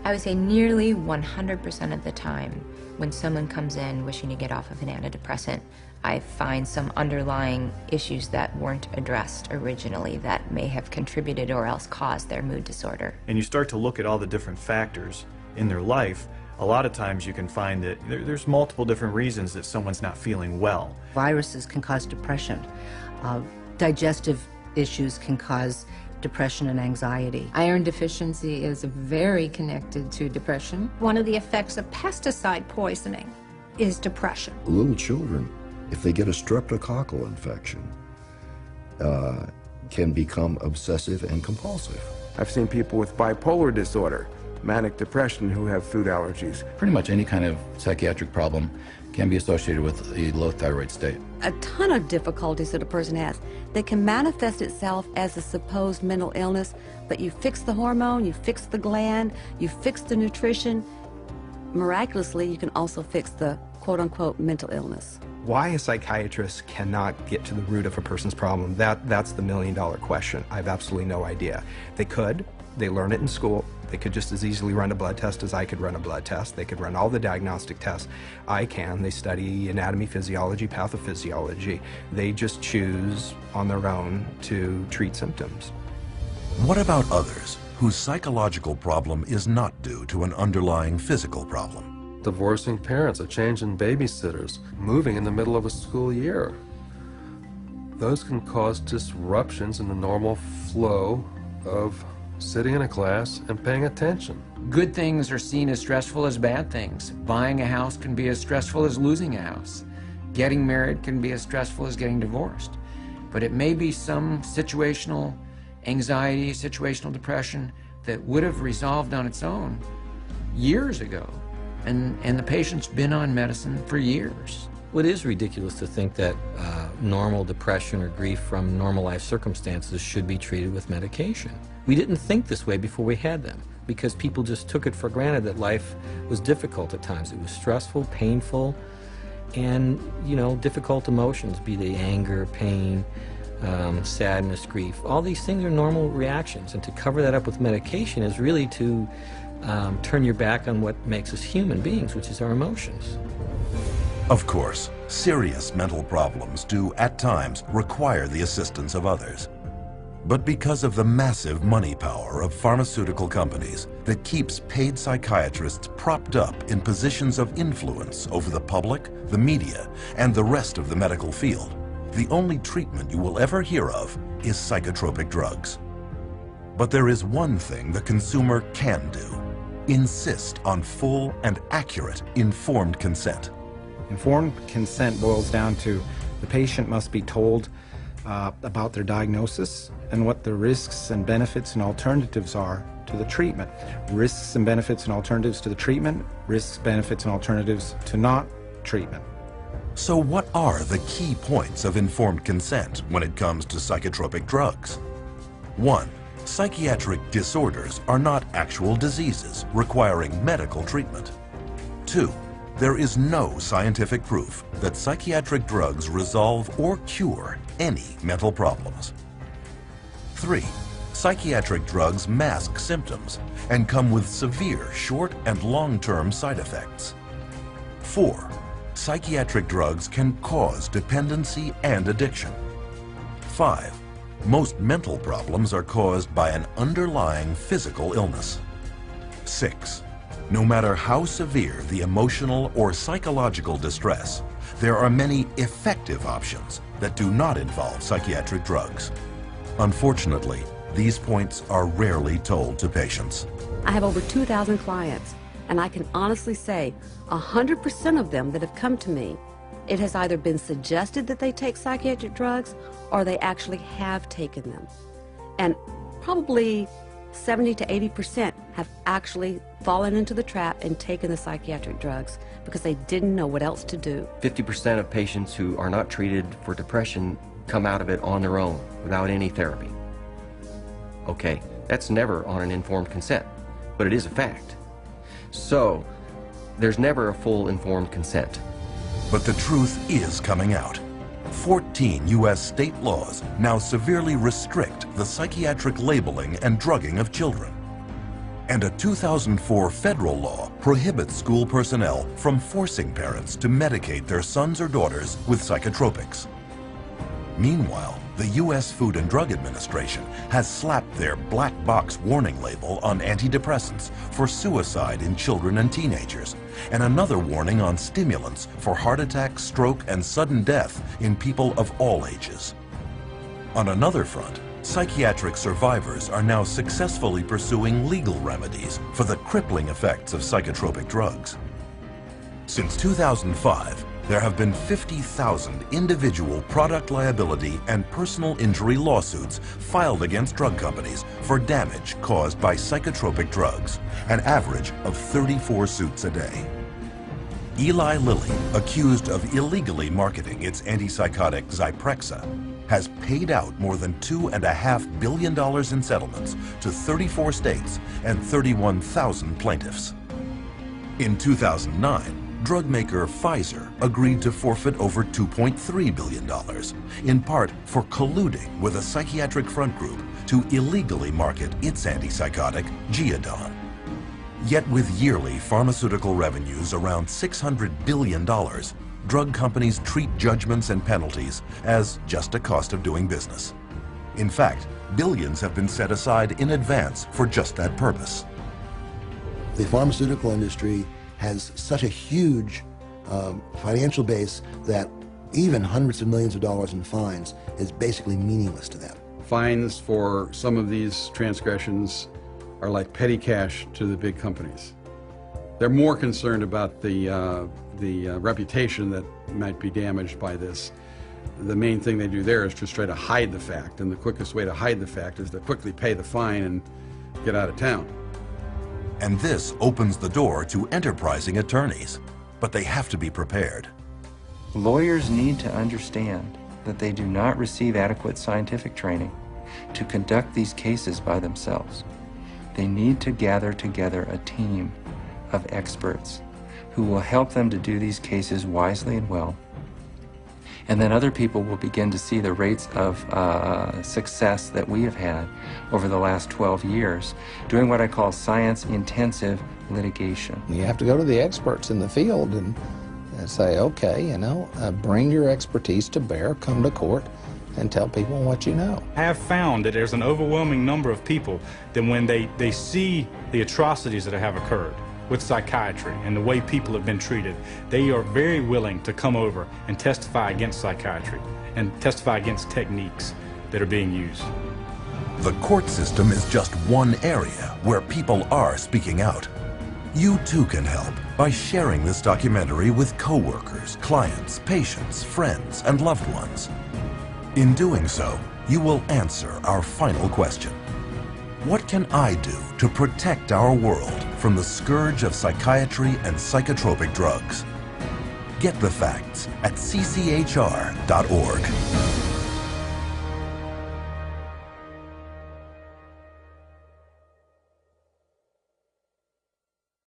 I would say nearly 100% of the time when someone comes in wishing to get off of an antidepressant, I find some underlying issues that weren't addressed originally that may have contributed or else caused their mood disorder. And you start to look at all the different factors in their life, a lot of times you can find that there's multiple different reasons that someone's not feeling well. Viruses can cause depression. Digestive issues can cause depression and anxiety. Iron deficiency is very connected to depression. One of the effects of pesticide poisoning is depression. Little children, if they get a streptococcal infection, can become obsessive and compulsive. I've seen people with bipolar disorder, manic depression, who have food allergies. Pretty much any kind of psychiatric problem can be associated with a low thyroid state. A ton of difficulties that a person has that can manifest itself as a supposed mental illness, but you fix the hormone, you fix the gland, you fix the nutrition. Miraculously, you can also fix the quote-unquote mental illness. Why a psychiatrist cannot get to the root of a person's problem, that's the million-dollar question. I have absolutely no idea. They could. They learn it in school. They could just as easily run a blood test as I could run a blood test. They could run all the diagnostic tests I can. They study anatomy, physiology, pathophysiology. They just choose on their own to treat symptoms. What about others whose psychological problem is not due to an underlying physical problem? Divorcing parents, a change in babysitters, moving in the middle of a school year. Those can cause disruptions in the normal flow of sitting in a class and paying attention. Good things are seen as stressful as bad things. Buying a house can be as stressful as losing a house. Getting married can be as stressful as getting divorced. But it may be some situational anxiety, situational depression that would have resolved on its own years ago. And the patient's been on medicine for years. Well, it is ridiculous to think that normal depression or grief from normal life circumstances should be treated with medication. We didn't think this way before we had them, because people just took it for granted that life was difficult at times. It was stressful, painful, and, you know, difficult emotions, be they anger, pain, sadness, grief. All these things are normal reactions, and to cover that up with medication is really to turn your back on what makes us human beings, which is our emotions. Of course, serious mental problems do at times require the assistance of others. But because of the massive money power of pharmaceutical companies that keeps paid psychiatrists propped up in positions of influence over the public, the media, and the rest of the medical field, the only treatment you will ever hear of is psychotropic drugs. But there is one thing the consumer can do: insist on full and accurate informed consent. Informed consent boils down to the patient must be told about their diagnosis and what the risks and benefits and alternatives are to the treatment. Risks and benefits and alternatives to the treatment, risks, benefits, and alternatives to not treatment. So what are the key points of informed consent when it comes to psychotropic drugs? 1. Psychiatric disorders are not actual diseases requiring medical treatment. 2. There is no scientific proof that psychiatric drugs resolve or cure any mental problems. 3. Psychiatric drugs mask symptoms and come with severe short and long-term side effects. 4. Psychiatric drugs can cause dependency and addiction. 5. Most mental problems are caused by an underlying physical illness. 6. No matter how severe the emotional or psychological distress, there are many effective options that do not involve psychiatric drugs. Unfortunately, these points are rarely told to patients. I have over 2,000 clients, and I can honestly say 100% of them that have come to me, it has either been suggested that they take psychiatric drugs or they actually have taken them. And probably 70 to 80% have actually fallen into the trap and taken the psychiatric drugs because they didn't know what else to do. 50% of patients who are not treated for depression come out of it on their own without any therapy. Okay, that's never on an informed consent, but it is a fact. So, there's never a full informed consent. But the truth is coming out. 14 U.S. state laws now severely restrict the psychiatric labeling and drugging of children. And a 2004 federal law prohibits school personnel from forcing parents to medicate their sons or daughters with psychotropics. Meanwhile, the U.S. Food and Drug Administration has slapped their black box warning label on antidepressants for suicide in children and teenagers, and another warning on stimulants for heart attack, stroke, and sudden death in people of all ages. On another front, psychiatric survivors are now successfully pursuing legal remedies for the crippling effects of psychotropic drugs. Since 2005, there have been 50,000 individual product liability and personal injury lawsuits filed against drug companies for damage caused by psychotropic drugs, an average of 34 suits a day. Eli Lilly, accused of illegally marketing its antipsychotic Zyprexa, has paid out more than $2.5 billion in settlements to 34 states and 31,000 plaintiffs. In 2009, drug maker Pfizer agreed to forfeit over $2.3 billion, in part for colluding with a psychiatric front group to illegally market its antipsychotic, Geodon. Yet with yearly pharmaceutical revenues around $600 billion, drug companies treat judgments and penalties as just a cost of doing business. In fact, billions have been set aside in advance for just that purpose. The pharmaceutical industry has such a huge financial base that even hundreds of millions of dollars in fines is basically meaningless to them. Fines for some of these transgressions are like petty cash to the big companies. They're more concerned about the reputation that might be damaged by this. The main thing they do there is just try to hide the fact, and the quickest way to hide the fact is to quickly pay the fine and get out of town. And this opens the door to enterprising attorneys, but they have to be prepared. Lawyers need to understand that they do not receive adequate scientific training to conduct these cases by themselves. They need to gather together a team of experts who will help them to do these cases wisely and well. And then other people will begin to see the rates of success that we have had over the last 12 years, doing what I call science-intensive litigation. You have to go to the experts in the field and say, okay, you know, bring your expertise to bear, come to court, and tell people what you know. I have found that there's an overwhelming number of people that when they see the atrocities that have occurred with psychiatry and the way people have been treated, they are very willing to come over and testify against psychiatry and testify against techniques that are being used. The court system is just one area where people are speaking out. You too can help by sharing this documentary with coworkers, clients, patients, friends, and loved ones. In doing so, you will answer our final question. What can I do to protect our world from the scourge of psychiatry and psychotropic drugs? Get the facts at cchr.org.